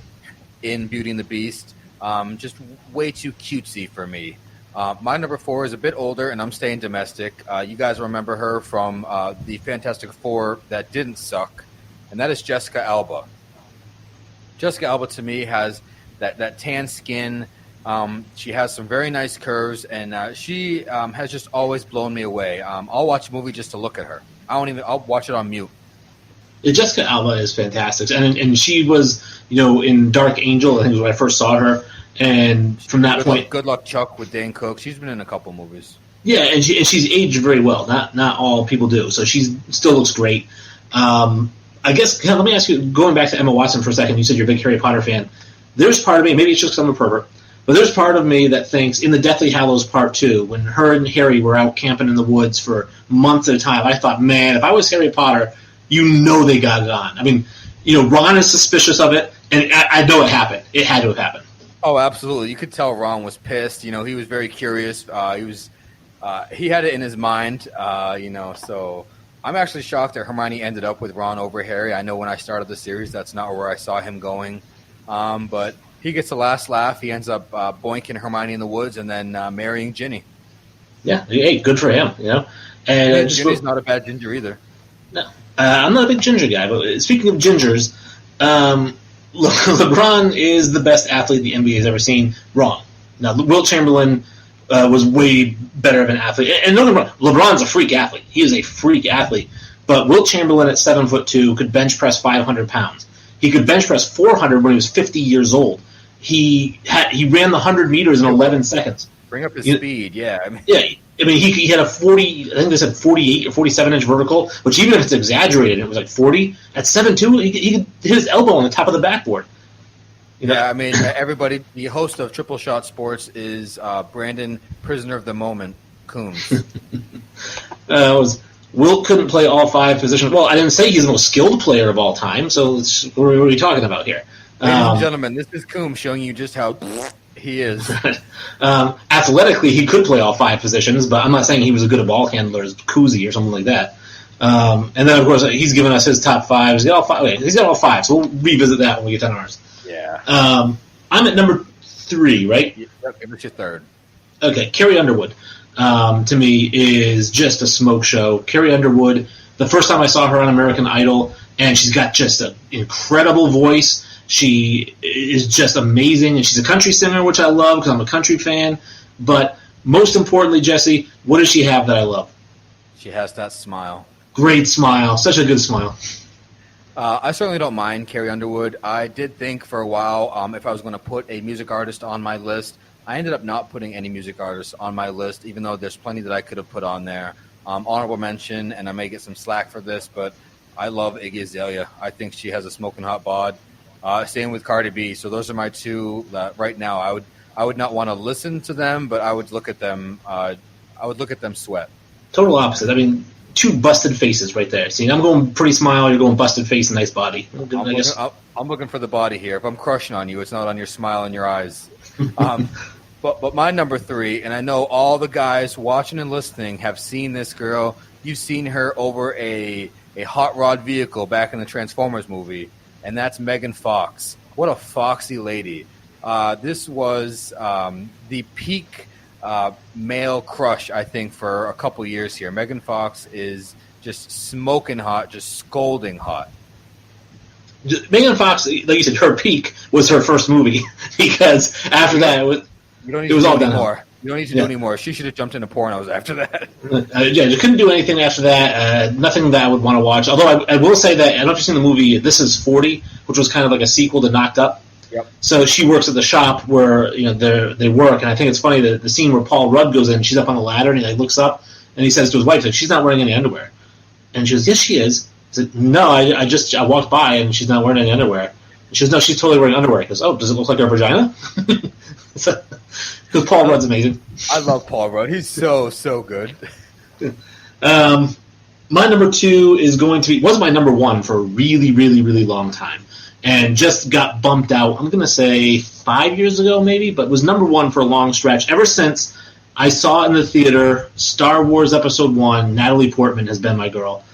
in Beauty and the Beast. Just way too cutesy for me. My number 4 is a bit older, and I'm staying domestic. You guys remember her from the Fantastic Four that didn't suck, and that is Jessica Alba. Jessica Alba, to me, has that tan skin. She has some very nice curves, and she has just always blown me away. I'll watch a movie just to look at her. I'll watch it on mute. Yeah, Jessica Alba is fantastic, and she was, in Dark Angel. I think was when I first saw her, and from that point, Good Luck Chuck with Dane Cook. She's been in a couple movies. Yeah, and she's aged very well. Not all people do, so she still looks great. I guess let me ask you, going back to Emma Watson for a second. You said you're a big Harry Potter fan. There's part of me, maybe it's just because I'm a pervert, but there's part of me that thinks in the Deathly Hallows Part 2, when her and Harry were out camping in the woods for months at a time, I thought, man, if I was Harry Potter, they got it on. I mean, Ron is suspicious of it, and I know it happened. It had to have happened. Oh, absolutely. You could tell Ron was pissed. He was very curious. He had it in his mind, so I'm actually shocked that Hermione ended up with Ron over Harry. I know when I started the series, that's not where I saw him going. But he gets the last laugh. He ends up boinking Hermione in the woods and then marrying Ginny. Yeah, hey, good for him, And Ginny's not a bad ginger either. No, I'm not a big ginger guy, but speaking of gingers, LeBron is the best athlete the NBA has ever seen. Wrong. Now, Wilt Chamberlain was way better of an athlete. And no, LeBron's a freak athlete. He is a freak athlete. But Wilt Chamberlain at 7'2" could bench press 500 pounds. He could bench press 400 when he was 50 years old. He ran the 100 meters in 11 seconds. Bring up his speed, yeah. He had a 40, I think they said 48 or 47-inch vertical, which even if it's exaggerated, it was like 40. At 7'2", he could hit his elbow on the top of the backboard. Yeah, everybody, the host of Triple Shot Sports is Brandon, prisoner of the moment, Coombs. Wilt couldn't play all 5 positions. Well, I didn't say he's the most skilled player of all time, so what are we talking about here? Ladies and gentlemen, this is Coombs showing you just how he is. Athletically, he could play all 5 positions, but I'm not saying he was as good a ball handler as Kuzi or something like that. And then, of course, he's given us his top 5. He's got all 5. Okay, he's got all 5, so we'll revisit that when we get to ours. Yeah. I'm at number 3, right? Yep, it's your third. Okay, Carrie Underwood, to me, is just a smoke show. Carrie Underwood, the first time I saw her on American Idol, and she's got just an incredible voice. She is just amazing, and she's a country singer, which I love because I'm a country fan. But most importantly, Jesse, what does she have that I love? She has that smile. Great smile. Such a good smile. I certainly don't mind Carrie Underwood. I did think for a while if I was going to put a music artist on my list. I ended up not putting any music artists on my list, even though there's plenty that I could have put on there. Honorable mention, and I may get some slack for this, but I love Iggy Azalea. I think she has a smoking hot bod. Same with Cardi B. So those are my 2 that right now I would not want to listen to them, but I would look at them. I would look at them sweat. Total opposite. 2 busted faces right there. See, I'm going pretty smile. You're going busted face and nice body. I'm looking for the body here. If I'm crushing on you, it's not on your smile and your eyes. But my number 3, and I know all the guys watching and listening have seen this girl. You've seen her over a hot rod vehicle back in the Transformers movie, and that's Megan Fox. What a foxy lady. This was the peak male crush, I think, for a couple years here. Megan Fox is just smoking hot, just scolding hot. Megan Fox, like you said, her peak was her first movie because after that it was all done. You don't need to do any more. She should have jumped into pornos after that. You couldn't do anything after that. Nothing that I would want to watch. Although I will say that I don't know if you've seen the movie This Is 40, which was kind of like a sequel to Knocked Up. Yep. So she works at the shop where they work, and I think it's funny that the scene where Paul Rudd goes in, she's up on the ladder, and he looks up, and he says to his wife, like, she's not wearing any underwear. And she goes, yes, she is. He said, no, I walked by, and she's not wearing any underwear. And she goes, no, she's totally wearing underwear. He goes, oh, does it look like her vagina? Because Paul Rudd's amazing. I love Paul Rudd. He's so good. My number 2 is going to be, was my number 1 for a really, really, really long time. And just got bumped out, I'm going to say 5 years ago maybe, but was number 1 for a long stretch. Ever since I saw in the theater Star Wars Episode 1, Natalie Portman has been my girl.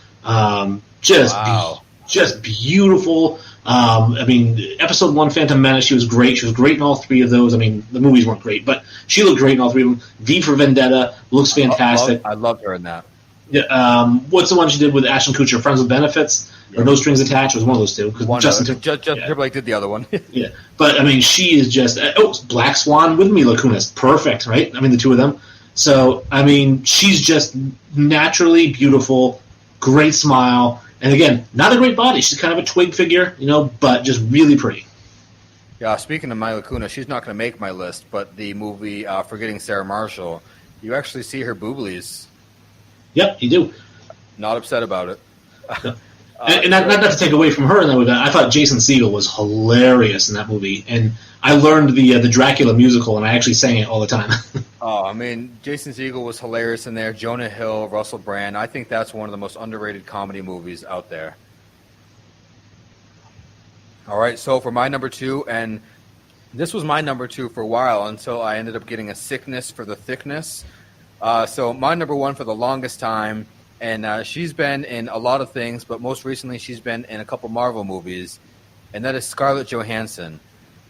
Just beautiful. Episode 1, Phantom Menace, she was great. She was great in all 3 of those. I mean, the movies weren't great, but she looked great in all 3 of them. V for Vendetta looks fantastic. I loved her in that. Yeah, what's the one she did with Ashton Kutcher? Friends with Benefits? Or No Strings Attached? It was one of those two. Justin Timberlake did the other one. Yeah. But, I mean, she is just... Black Swan with Mila Kunis. Perfect, right? I mean, the two of them. So, I mean, she's just naturally beautiful, great smile, and again, not a great body. She's kind of a twig figure, but just really pretty. Yeah, speaking of Mila Kunis, she's not going to make my list, but the movie Forgetting Sarah Marshall, you actually see her booblies. Yep, you do. Not upset about it. And not to take away from her in that movie, I thought Jason Segel was hilarious in that movie, and I learned the Dracula musical, and I actually sang it all the time. Oh, I mean, Jason Segel was hilarious in there. Jonah Hill, Russell Brand. I think that's one of the most underrated comedy movies out there. All right, so for my number 2, and this was my number 2 for a while until I ended up getting a sickness for the thickness. So my number 1 for the longest time, and she's been in a lot of things, but most recently she's been in a couple Marvel movies, and that is Scarlett Johansson.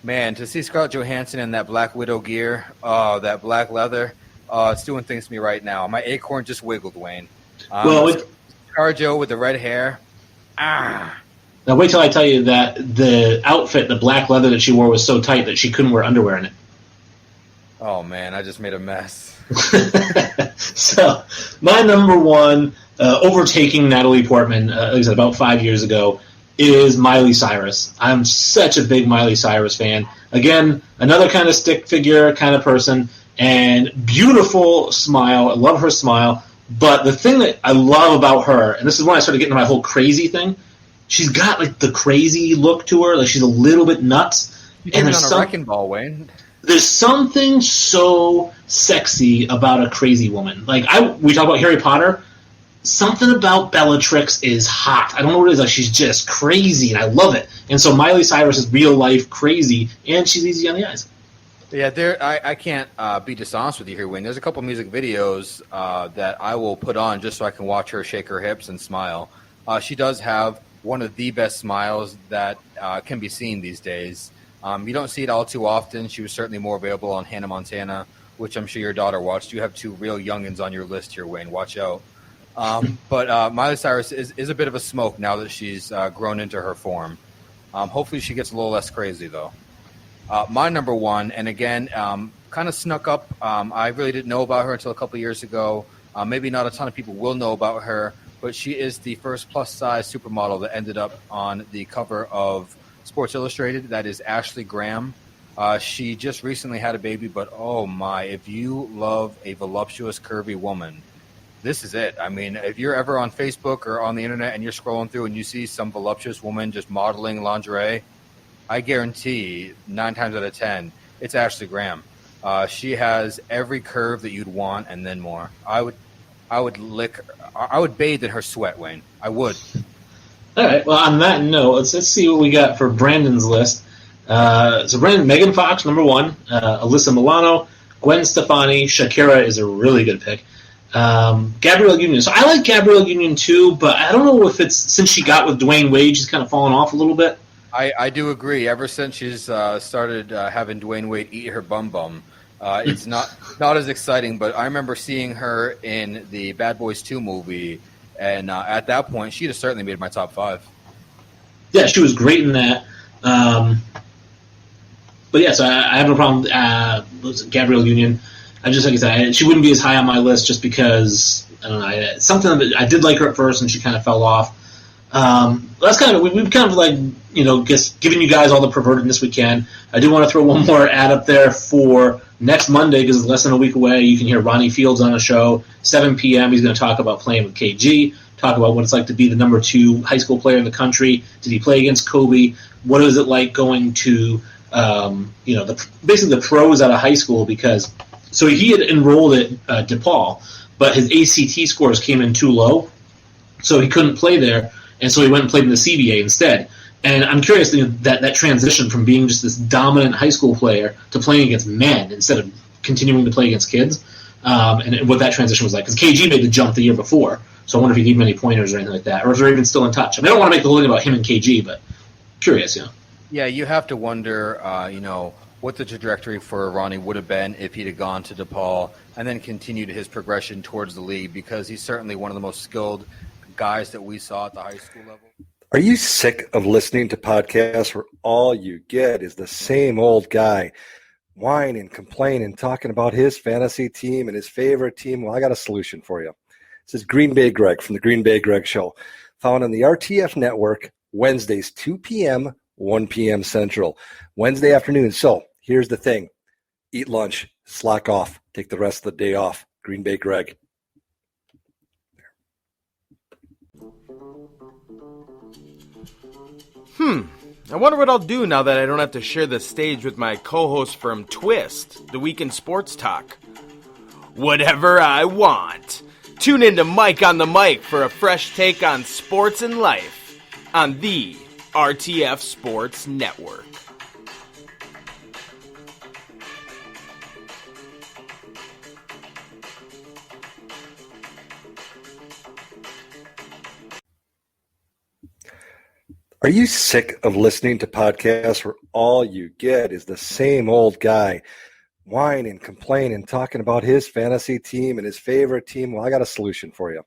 Man, to see Scarlett Johansson in that Black Widow gear, that black leather, it's doing things to me right now. My acorn just wiggled, Wayne. ScarJo with the red hair. Ah. Now wait till I tell you that the outfit, the black leather that she wore was so tight that she couldn't wear underwear in it. Oh, man, I just made a mess. So, my number 1, overtaking Natalie Portman, like I said, about 5 years ago, is Miley Cyrus. I'm such a big Miley Cyrus fan. Again, another kind of stick figure kind of person, and beautiful smile. I love her smile. But the thing that I love about her, and this is when I started getting to my whole crazy thing, she's got like the crazy look to her. Like she's a little bit nuts. You came in on a wrecking ball, Wayne. There's something so sexy about a crazy woman. Like we talk about Harry Potter. Something about Bellatrix is hot. I don't know what it is. Like she's just crazy, and I love it. And so Miley Cyrus is real life crazy, and she's easy on the eyes. Yeah, I can't be dishonest with you here, Wayne. There's a couple music videos that I will put on just so I can watch her shake her hips and smile. She does have one of the best smiles that can be seen these days. You don't see it all too often. She was certainly more available on Hannah Montana, which I'm sure your daughter watched. You have 2 real youngins on your list here, Wayne. Watch out. But Miley Cyrus is a bit of a smoke now that she's grown into her form. Hopefully she gets a little less crazy, though. My number 1, and again, kind of snuck up. I really didn't know about her until a couple years ago. Maybe not a ton of people will know about her, but she is the first plus-size supermodel that ended up on the cover of Sports Illustrated. That is Ashley Graham. She just recently had a baby, but oh my, if you love a voluptuous, curvy woman, this is it. I mean, if you're ever on Facebook or on the internet and you're scrolling through and you see some voluptuous woman just modeling lingerie, I guarantee 9 times out of 10, it's Ashley Graham. She has every curve that you'd want and then more. I would bathe in her sweat, Wayne. I would. All right. Well, on that note, let's see what we got for Brandon's list. So Brandon, Megan Fox, number 1. Alyssa Milano, Gwen Stefani, Shakira is a really good pick. Gabrielle Union. So I like Gabrielle Union too, but I don't know if it's since she got with Dwayne Wade, she's kind of fallen off a little bit. I do agree. Ever since she's started having Dwayne Wade eat her bum, it's not as exciting. But I remember seeing her in the Bad Boys 2 movie, and at that point, she'd have certainly made my top 5. Yeah, she was great in that. But yes, I have no problem. Gabrielle Union. I just like I said, she wouldn't be as high on my list just because I don't know. Something that I did like her at first, and she kind of fell off. That's kind of we've kind of like just giving you guys all the pervertedness we can. I do want to throw one more ad up there for next Monday because it's less than a week away. You can hear Ronnie Fields on a show 7 p.m. He's going to talk about playing with KG, talk about what it's like to be the number 2 high school player in the country. Did he play against Kobe? What is it like going to basically the pros out of high school? Because so he had enrolled at DePaul, but his ACT scores came in too low, so he couldn't play there. And so he went and played in the CBA instead. And I'm curious that transition from being just this dominant high school player to playing against men instead of continuing to play against kids, and what that transition was like. Because KG made the jump the year before, so I wonder if he gave him any pointers or anything like that, or if they're even still in touch. I mean, I don't want to make the whole thing about him and KG, but curious, Yeah, you have to wonder, what the trajectory for Ronnie would have been if he'd have gone to DePaul and then continued his progression towards the league, because he's certainly one of the most skilled guys that we saw at the high school level. Are you sick of listening to podcasts where all you get is the same old guy whining, complaining, talking about his fantasy team and his favorite team? Well, I got a solution for you. This is Green Bay Greg from the Green Bay Greg Show, found on the RTF Network, Wednesdays, 2 p.m., 1 p.m. Central, Wednesday afternoon. So here's the thing. Eat lunch, slack off, take the rest of the day off. Green Bay Greg. I wonder what I'll do now that I don't have to share the stage with my co-host from Twist, the Week in Sports Talk. Whatever I want. Tune in to Mike on the Mic for a fresh take on sports and life on the RTF Sports Network. Are you sick of listening to podcasts where all you get is the same old guy whining, complaining, talking about his fantasy team and his favorite team? Well, I got a solution for you.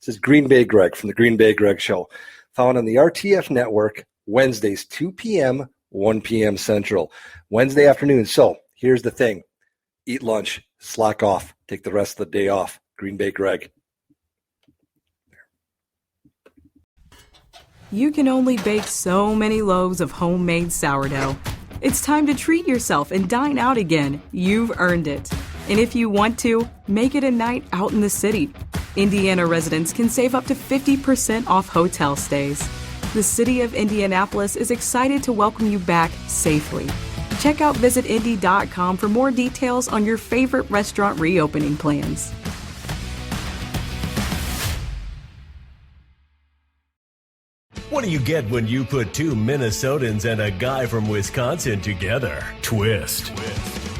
This is Green Bay Greg from the Green Bay Greg Show, found on the RTF Network, Wednesdays, 2 p.m., 1 p.m. Central, Wednesday afternoon. So here's the thing. Eat lunch, slack off, take the rest of the day off. Green Bay Greg. You can only bake so many loaves of homemade sourdough. It's time to treat yourself and dine out again. You've earned it. And if you want to, make it a night out in the city. Indiana residents can save up to 50% off hotel stays. The city of Indianapolis is excited to welcome you back safely. Check out visitindy.com for more details on your favorite restaurant reopening plans. What do you get when you put 2 Minnesotans and a guy from Wisconsin together? Twist.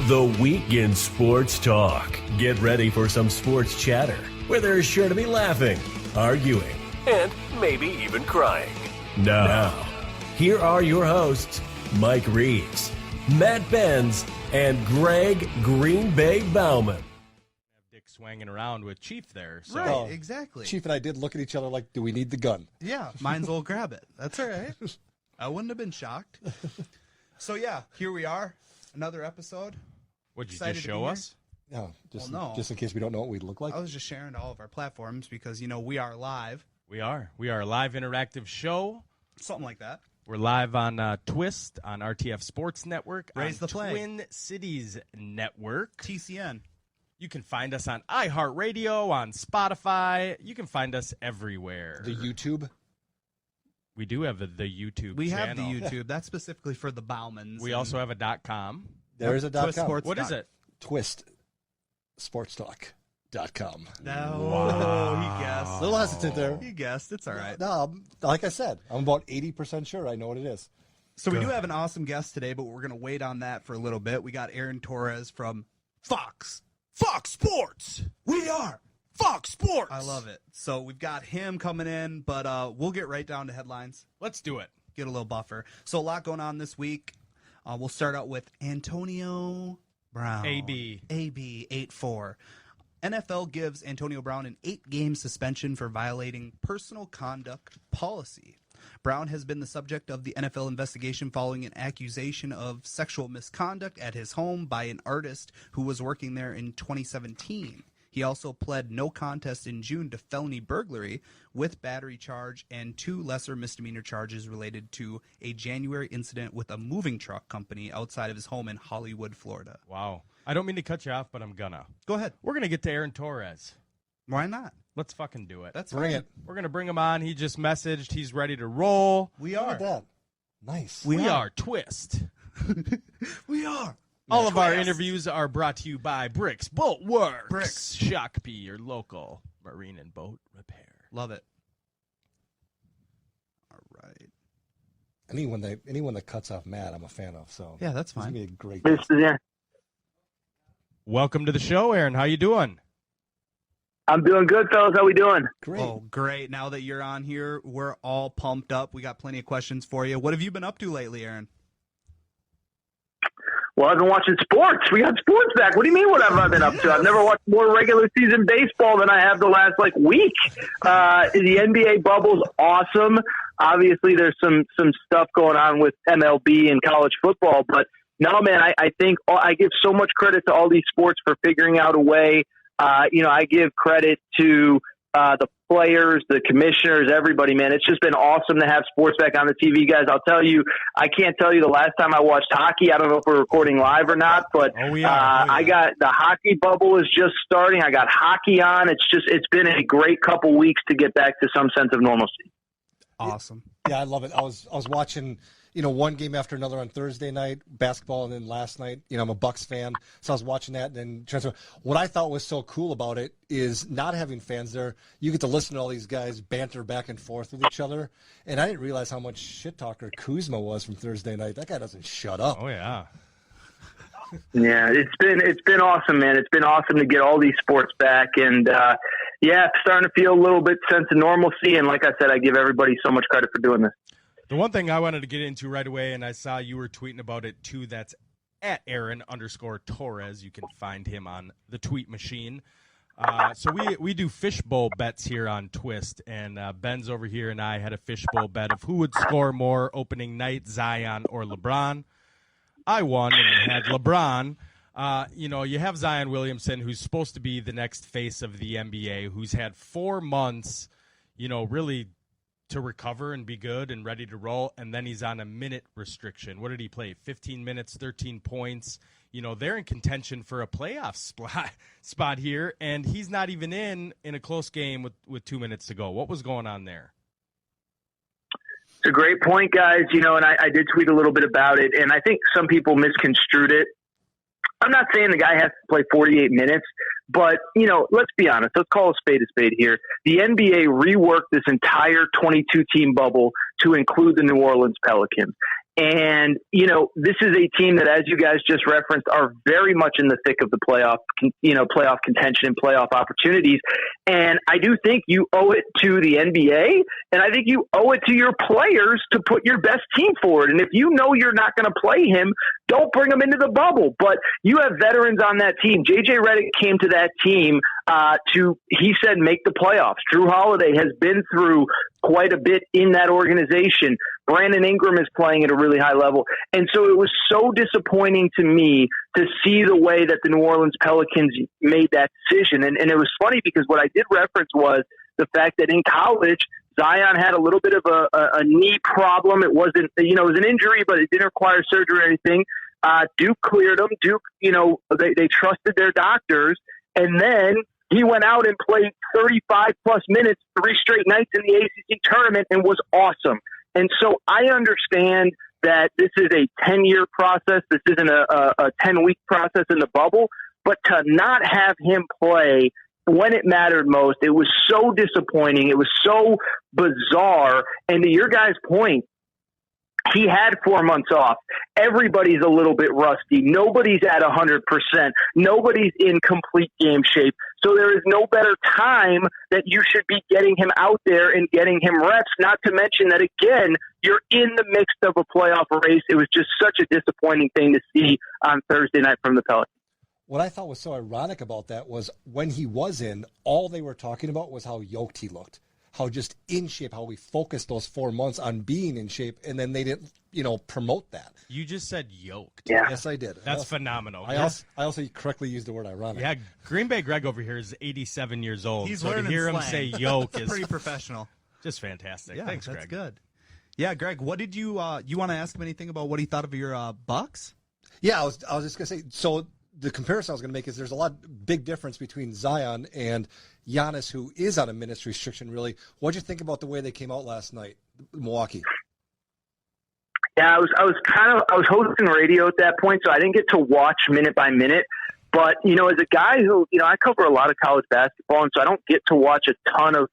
The Week in Sports Talk. Get ready for some sports chatter where there's sure to be laughing, arguing, and maybe even crying. Now, here are your hosts, Mike Reeves, Matt Benz, and Greg Green Bay Bauman. Swanging around with Chief there. So. Right, exactly. Chief and I did look at each other like, do we need the gun? Yeah, mine's will grab it. That's all right. I wouldn't have been shocked. So, yeah, here we are. Another episode. Would you just show us? No, just in case we don't know what we look like. I was just sharing to all of our platforms because, we are live. We are. We are a live interactive show. Something like that. We're live on Twist, on RTF Sports Network, Raise the flag. Twin Cities Network. TCN. You can find us on iHeartRadio, on Spotify. You can find us everywhere. The YouTube? We do have the YouTube We channel. have the YouTube. That's specifically for the Baumans. We also have a .com. There is a .com. What is it? TwistSportsTalk.com. No, Wow. He guessed. A little hesitant there. He guessed. It's all right. No, like I said, I'm about 80% sure I know what it is. So we do have an awesome guest today, but we're going to wait on that for a little bit. We got Aaron Torres from Fox Sports. We are Fox Sports. I love it. So we've got him coming in, but we'll get right down to headlines. Let's do it. Get a little buffer. So a lot going on this week. We'll start out with Antonio Brown. AB 8-4. NFL gives Antonio Brown an 8-game suspension for violating personal conduct policy. Brown has been the subject of the NFL investigation following an accusation of sexual misconduct at his home by an artist who was working there in 2017. He also pled no contest in June to felony burglary with battery charge and 2 lesser misdemeanor charges related to a January incident with a moving truck company outside of his home in Hollywood, Florida. Wow. I don't mean to cut you off, but I'm gonna. Go ahead. We're going to get to Aaron Torres. Why not? Let's fucking do it. That's Bring fine. it. We're going to bring him on. He just messaged. He's ready to roll. We Look are. at that. Nice. We are Twist. We are. All of our interviews are brought to you by Bricks Boat Works. Bricks. Shakopee, your local marine and boat repair. Love it. All right. Anyone that cuts off Matt, I'm a fan of. So Yeah, that's this is fine. gonna be a great. Welcome to the show, Aaron. How you doing? I'm doing good, fellas. How we doing? Great. Oh, great. Now that you're on here, we're all pumped up. We got plenty of questions for you. What have you been up to lately, Aaron? Well, I've been watching sports. We got sports back. What do you mean what have I been up to? I've never watched more regular season baseball than I have the last, week. The NBA bubble's awesome. Obviously, there's some stuff going on with MLB and college football. But, no, man, I think I give so much credit to all these sports for figuring out a way. I give credit to the players, the commissioners, everybody, man. It's just been awesome to have sports back on the TV, guys. I'll tell you, I can't tell you the last time I watched hockey. I don't know if we're recording live or not, but I got the hockey bubble is just starting. I got hockey on. It's been a great couple weeks to get back to some sense of normalcy. Awesome. Yeah, I love it. I was watching, one game after another on Thursday night, basketball, and then last night, I'm a Bucks fan, so I was watching that. And then what I thought was so cool about it is not having fans there. You get to listen to all these guys banter back and forth with each other, and I didn't realize how much shit talker Kuzma was from Thursday night. That guy doesn't shut up. Oh yeah. Yeah, it's been awesome, man. It's been awesome to get all these sports back, and starting to feel a little bit sense of normalcy. And like I said, I give everybody so much credit for doing this. The one thing I wanted to get into right away, and I saw you were tweeting about it too, that's at Aaron_Torres. You can find him on the tweet machine. So we do fishbowl bets here on Twist, and Ben's over here and I had a fishbowl bet of who would score more opening night, Zion or LeBron. I won and had LeBron. You have Zion Williamson, who's supposed to be the next face of the NBA, who's had 4 months, really to recover and be good and ready to roll, and then he's on a minute restriction. What did he play? 15 minutes, 13 points. They're in contention for a playoff spot here, and he's not even in a close game with 2 minutes to go. What was going on there? It's a great point, guys. And I did tweet a little bit about it, and I think some people misconstrued it. I'm not saying the guy has to play 48 minutes, but, let's be honest. Let's call a spade here. The NBA reworked this entire 22-team bubble to include the New Orleans Pelicans. And, this is a team that, as you guys just referenced, are very much in the thick of the playoff contention and playoff opportunities. And I do think you owe it to the NBA, and I think you owe it to your players to put your best team forward. And if you know you're not going to play him, don't bring him into the bubble. But you have veterans on that team. J.J. Redick came to that team he said, make the playoffs. Drew Holiday has been through quite a bit in that organization. Brandon Ingram is playing at a really high level. And so it was so disappointing to me to see the way that the New Orleans Pelicans made that decision. And it was funny because what I did reference was the fact that in college, Zion had a little bit of a knee problem. It wasn't, it was an injury, but it didn't require surgery or anything. Duke cleared him. Duke, they trusted their doctors. And then he went out and played 35-plus minutes, 3 straight nights in the ACC tournament, and was awesome. And so I understand that this is a 10-year process. This isn't a 10-week process in the bubble. But to not have him play when it mattered most, it was so disappointing. It was so bizarre. And to your guys' point, he had 4 months off. Everybody's a little bit rusty. Nobody's at 100%. Nobody's in complete game shape. So there is no better time that you should be getting him out there and getting him reps, not to mention that, again, you're in the mix of a playoff race. It was just such a disappointing thing to see on Thursday night from the Pelicans. What I thought was so ironic about that was when he was in, all they were talking about was how yoked he looked. how just in shape, how we focused those 4 months on being in shape, and then they didn't, promote that. You just said yoked. Yeah. Yes, I did. That's phenomenal. I also correctly used the word ironic. Yeah, Green Bay Greg over here is 87 years old. He's so to learning hear slang. him say yoke is pretty professional. just fantastic. Yeah, Thanks, that's Greg. good. Yeah, Greg, what did you want to ask him anything about what he thought of your Bucks? Yeah, I was just gonna say. So the comparison I was gonna make is there's a big difference between Zion and Giannis, who is on a minutes restriction. Really, what'd you think about the way they came out last night, Milwaukee? Yeah, I was hosting radio at that point, so I didn't get to watch minute by minute. But as a guy who I cover a lot of college basketball, and so I don't get to watch a ton of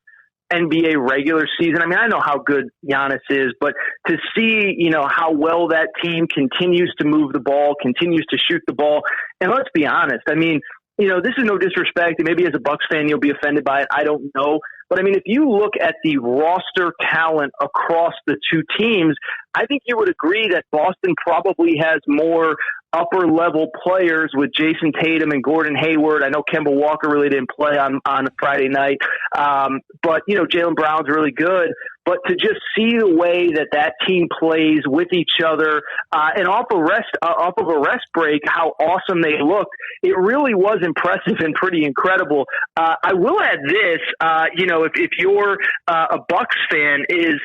NBA regular season. I mean, I know how good Giannis is, but to see, how well that team continues to move the ball, continues to shoot the ball. And let's be honest. I mean, this is no disrespect. And maybe as a Bucks fan, you'll be offended by it. I don't know. But I mean, if you look at the roster talent across the two teams, I think you would agree that Boston probably has more upper level players with Jason Tatum and Gordon Hayward. I know Kemba Walker really didn't play on Friday night. But Jaylen Brown's really good. But to just see the way that team plays with each other, and off of a rest break, how awesome they looked, it really was impressive and pretty incredible. I will add this, if you're a Bucks fan, is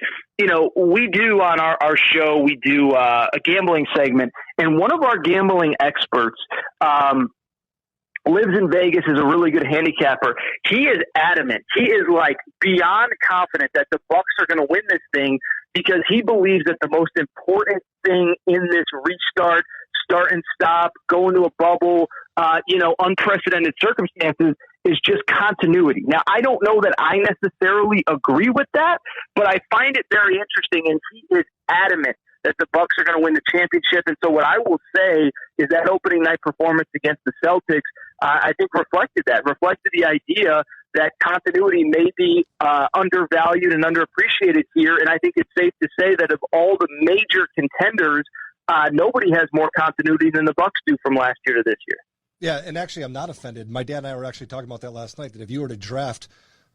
we do on our show, we do a gambling segment, and one of our gambling experts lives in Vegas, is a really good handicapper. He is adamant. He is beyond confident that the Bucks are going to win this thing because he believes that the most important thing in this restart, start and stop, go into a bubble, unprecedented circumstances is just continuity. Now, I don't know that I necessarily agree with that, but I find it very interesting, and he is adamant that the Bucks are going to win the championship. And so what I will say is that opening night performance against the Celtics, I think reflected the idea that continuity may be undervalued and underappreciated here. And I think it's safe to say that of all the major contenders, nobody has more continuity than the Bucks do from last year to this year. Yeah, and actually, I'm not offended. My dad and I were actually talking about that last night, that if you were to draft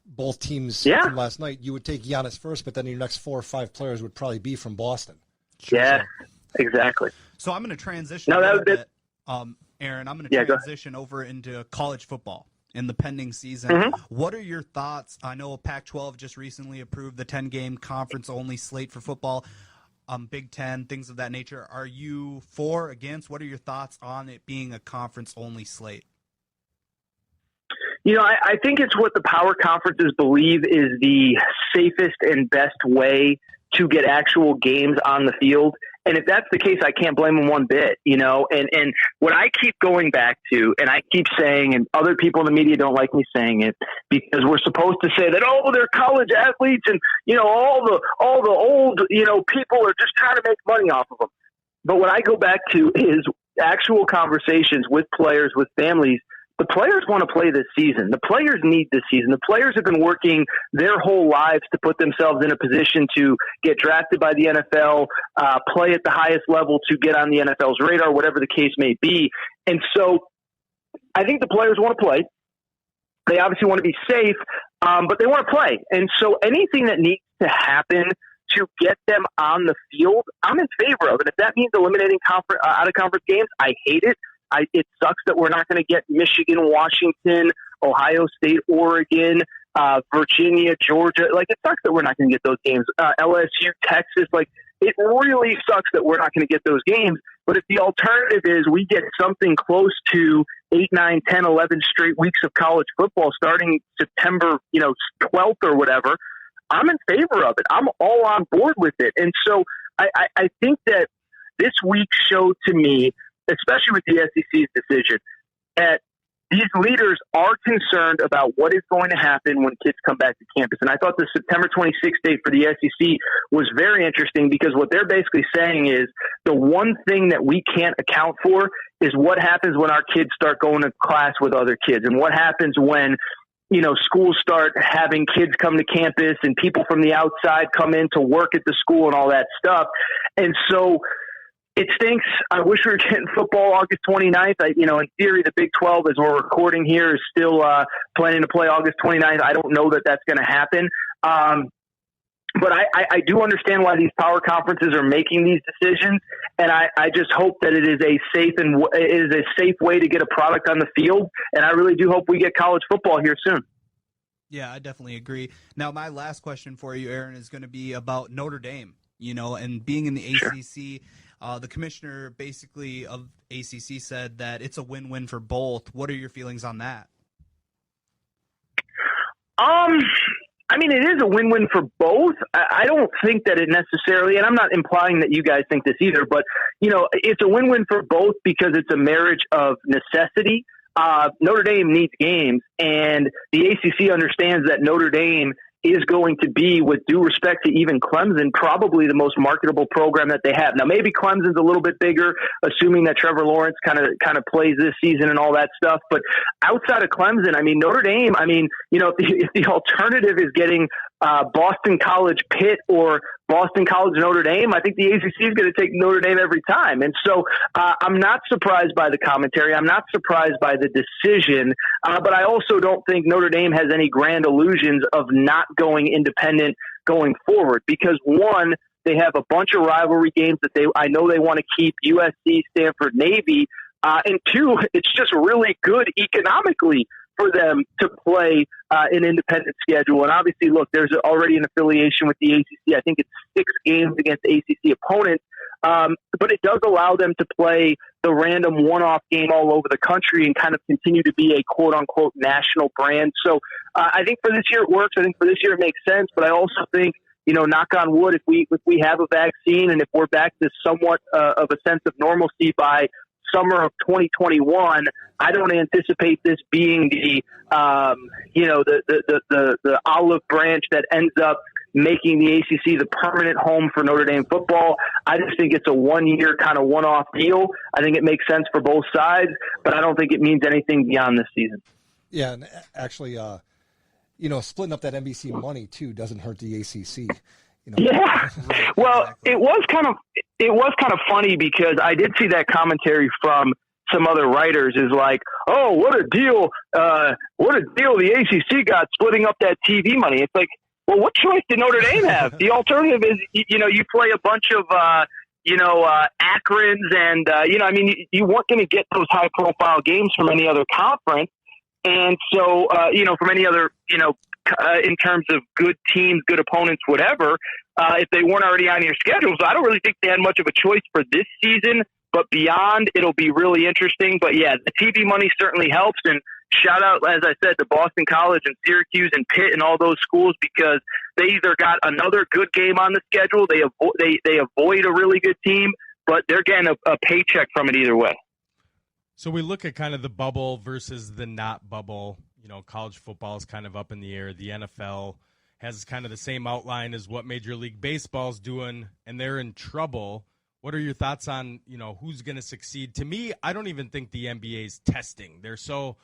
both teams from last night, you would take Giannis first, but then your next 4 or 5 players would probably be from Boston. Yeah, exactly. So I'm going to transition a little bit, Aaron. I'm going to transition over into college football in the pending season. Mm-hmm. What are your thoughts? I know Pac-12 just recently approved the 10-game conference-only slate for football. Big Ten, things of that nature. Are you for, against? What are your thoughts on it being a conference-only slate? I think it's what the power conferences believe is the safest and best way to get actual games on the field. And if that's the case, I can't blame them one bit, and what I keep going back to, and I keep saying, and other people in the media don't like me saying it because we're supposed to say that, they're college athletes and, all the old, people are just trying to make money off of them. But what I go back to is actual conversations with players, with families. The players want to play this season. The players need this season. The players have been working their whole lives to put themselves in a position to get drafted by the NFL, play at the highest level to get on the NFL's radar, whatever the case may be. And so I think the players want to play. They obviously want to be safe, but they want to play. And so anything that needs to happen to get them on the field, I'm in favor of it. If that means eliminating out-of-conference games, I hate it. It sucks that we're not going to get Michigan, Washington, Ohio State, Oregon, Virginia, Georgia. It sucks that we're not going to get those games. LSU, Texas. It really sucks that we're not going to get those games. But if the alternative is we get something close to 8, 9, 10, 11 straight weeks of college football starting September, 12th or whatever, I'm in favor of it. I'm all on board with it. And so I think that this week showed to me, especially with the SEC's decision, that these leaders are concerned about what is going to happen when kids come back to campus. And I thought the September 26th date for the SEC was very interesting because what they're basically saying is the one thing that we can't account for is what happens when our kids start going to class with other kids and what happens when schools start having kids come to campus and people from the outside come in to work at the school and all that stuff. And so it stinks. I wish we were getting football August 29th. In theory, the Big 12, as we're recording here, is still planning to play August 29th. I don't know that that's going to happen. But I do understand why these power conferences are making these decisions, and I just hope that it is a safe way to get a product on the field. And I really do hope we get college football here soon. Yeah, I definitely agree. Now, my last question for you, Aaron, is going to be about Notre Dame. And being in the ACC, the commissioner basically of ACC said that it's a win-win for both. What are your feelings on that? I mean, it is a win-win for both. I don't think that it necessarily, and I'm not implying that you guys think this either, but, it's a win-win for both because it's a marriage of necessity. Notre Dame needs games, and the ACC understands that Notre Dame is going to be, with due respect to even Clemson, probably the most marketable program that they have. Now, maybe Clemson's a little bit bigger, assuming that Trevor Lawrence kind of plays this season and all that stuff. But outside of Clemson, I mean, Notre Dame, if the alternative is getting Boston College Pitt or Boston College Notre Dame, I think the ACC is going to take Notre Dame every time. And so I'm not surprised by the commentary. I'm not surprised by the decision, but I also don't think Notre Dame has any grand illusions of not going independent going forward because, one, they have a bunch of rivalry games that I know they want to keep, USC, Stanford, Navy, and two, it's just really good economically for them to play an independent schedule. And obviously, look, there's already an affiliation with the ACC. I think it's 6 games against ACC opponents, but it does allow them to play the random one-off game all over the country and kind of continue to be a quote-unquote national brand. So I think for this year it works. I think for this year it makes sense, but I also think, knock on wood, if we have a vaccine and if we're back to somewhat of a sense of normalcy by summer of 2021, I don't anticipate this being the olive branch that ends up making the ACC the permanent home for Notre Dame football. I just think it's a one-year kind of one-off deal. I think it makes sense for both sides, but I don't think it means anything beyond this season. Yeah, and actually, splitting up that NBC money too doesn't hurt the ACC. Yeah. Well, it was kind of funny because I did see that commentary from some other writers is like, oh, what a deal the ACC got splitting up that TV money. It's like, well, what choice did Notre Dame have? The alternative is, you play a bunch of, Akrons and, you weren't going to get those high profile games from any other conference. And so, from any other, in terms of good teams, good opponents, whatever, if they weren't already on your schedule. So I don't really think they had much of a choice for this season, but beyond, it'll be really interesting. But yeah, the TV money certainly helps. And shout out, as I said, to Boston College and Syracuse and Pitt and all those schools because they either got another good game on the schedule, they avoid a really good team, but they're getting a paycheck from it either way. So we look at kind of the bubble versus the not bubble. College football is kind of up in the air. The NFL has kind of the same outline as what Major League Baseball is doing, and they're in trouble. What are your thoughts on, who's going to succeed? To me, I don't even think the NBA is testing. They're so,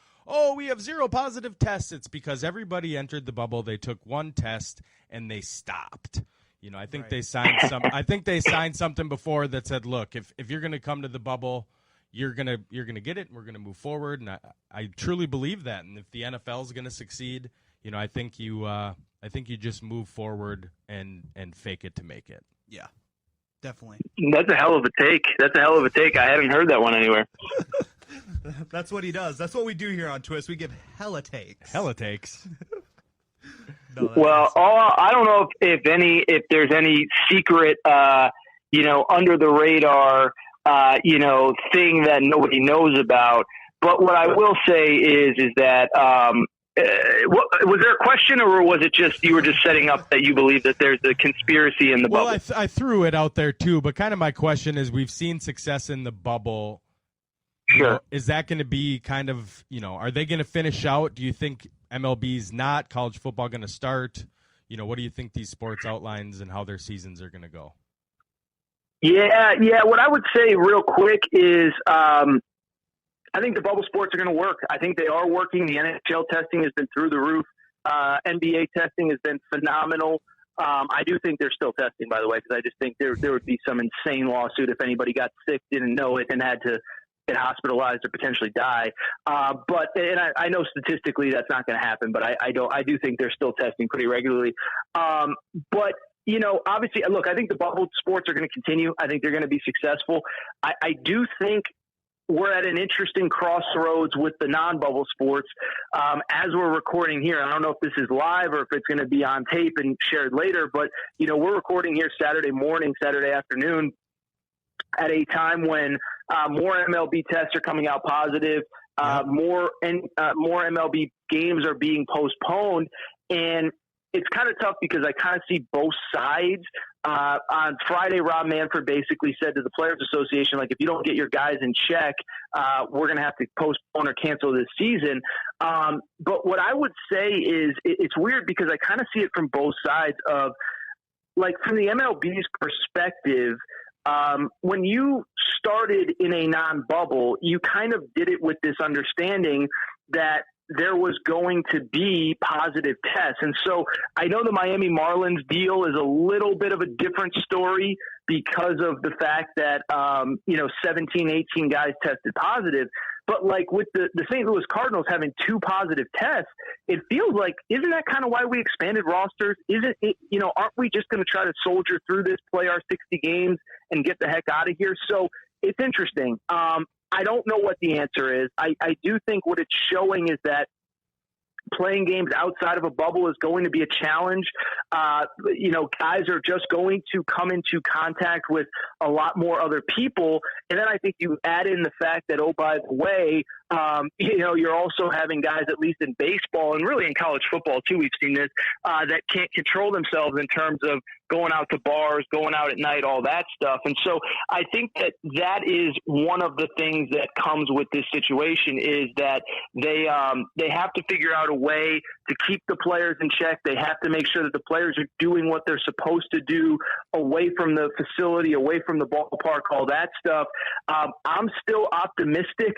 we have 0 positive tests. It's because everybody entered the bubble. They took one test and they stopped. I think they signed I think they signed something before that said, look, if you're going to come to the bubble, you're gonna get it, and we're gonna move forward. And I truly believe that. And if the NFL is gonna succeed, I think you just move forward and fake it to make it. Yeah, definitely. That's a hell of a take. I haven't heard that one anywhere. That's what he does. That's what we do here on Twist. We give hella takes. No, well, I don't know if there's any secret, under the radar. Thing that nobody knows about. But what I will say is that was there a question, or was it just you were just setting up that you believe that there's a conspiracy in the bubble? Well, I threw it out there too, but kind of my question is, we've seen success in the bubble. Sure. Is that going to be kind of, are they going to finish out? Do you think MLB's not, college football going to start? What do you think these sports outlines and how their seasons are going to go? Yeah. What I would say real quick is I think the bubble sports are going to work. I think they are working. The NHL testing has been through the roof. NBA testing has been phenomenal. I do think they're still testing, by the way, because I just think there would be some insane lawsuit if anybody got sick, didn't know it, and had to get hospitalized or potentially die. But I know statistically that's not going to happen, but I do think they're still testing pretty regularly. But obviously, look, I think the bubble sports are going to continue. I think they're going to be successful. I do think we're at an interesting crossroads with the non-bubble sports as we're recording here. I don't know if this is live or if it's going to be on tape and shared later, but, we're recording here Saturday morning, Saturday afternoon at a time when more MLB tests are coming out positive, more MLB games are being postponed, and it's kind of tough because I kind of see both sides. On Friday, Rob Manfred basically said to the Players Association, like, if you don't get your guys in check, we're going to have to postpone or cancel this season. But what I would say is it's weird because I kind of see it from both sides of, like, from the MLB's perspective, when you started in a non-bubble, you kind of did it with this understanding that there was going to be positive tests. And so I know the Miami Marlins deal is a little bit of a different story because of the fact that, 17, 18 guys tested positive. But like with the St. Louis Cardinals having 2 positive tests, it feels like, isn't that kind of why we expanded rosters? Isn't it, aren't we just going to try to soldier through this, play our 60 games and get the heck out of here? So it's interesting. I don't know what the answer is. I do think what it's showing is that playing games outside of a bubble is going to be a challenge. Guys are just going to come into contact with a lot more other people. And then I think you add in the fact that, oh, by the way, you're also having guys, at least in baseball and really in college football too, we've seen this, that can't control themselves in terms of going out to bars, going out at night, all that stuff. And so I think that is one of the things that comes with this situation is that they have to figure out a way to keep the players in check. They have to make sure that the players are doing what they're supposed to do away from the facility, away from the ballpark, all that stuff. I'm still optimistic,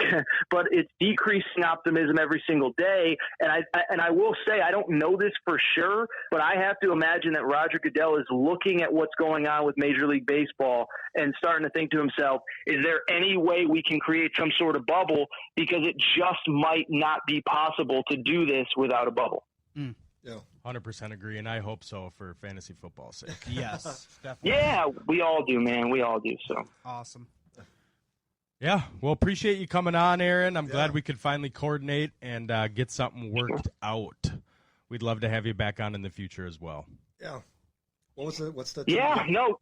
but it's decreasing optimism every single day. And I will say, I don't know this for sure, but I have to imagine that Roger Goodell is looking at what's going on with Major League Baseball and starting to think to himself, is there any way we can create some sort of bubble? Because it just might not be possible to do this without a bubble. Yeah, 100% agree, and I hope so for fantasy football's sake. Yes, definitely. Yeah, we all do, man. We all do. So awesome. Yeah, well, appreciate you coming on, Aaron. I'm glad we could finally coordinate and get something worked out. We'd love to have you back on in the future as well. Yeah. What's the Yeah, no.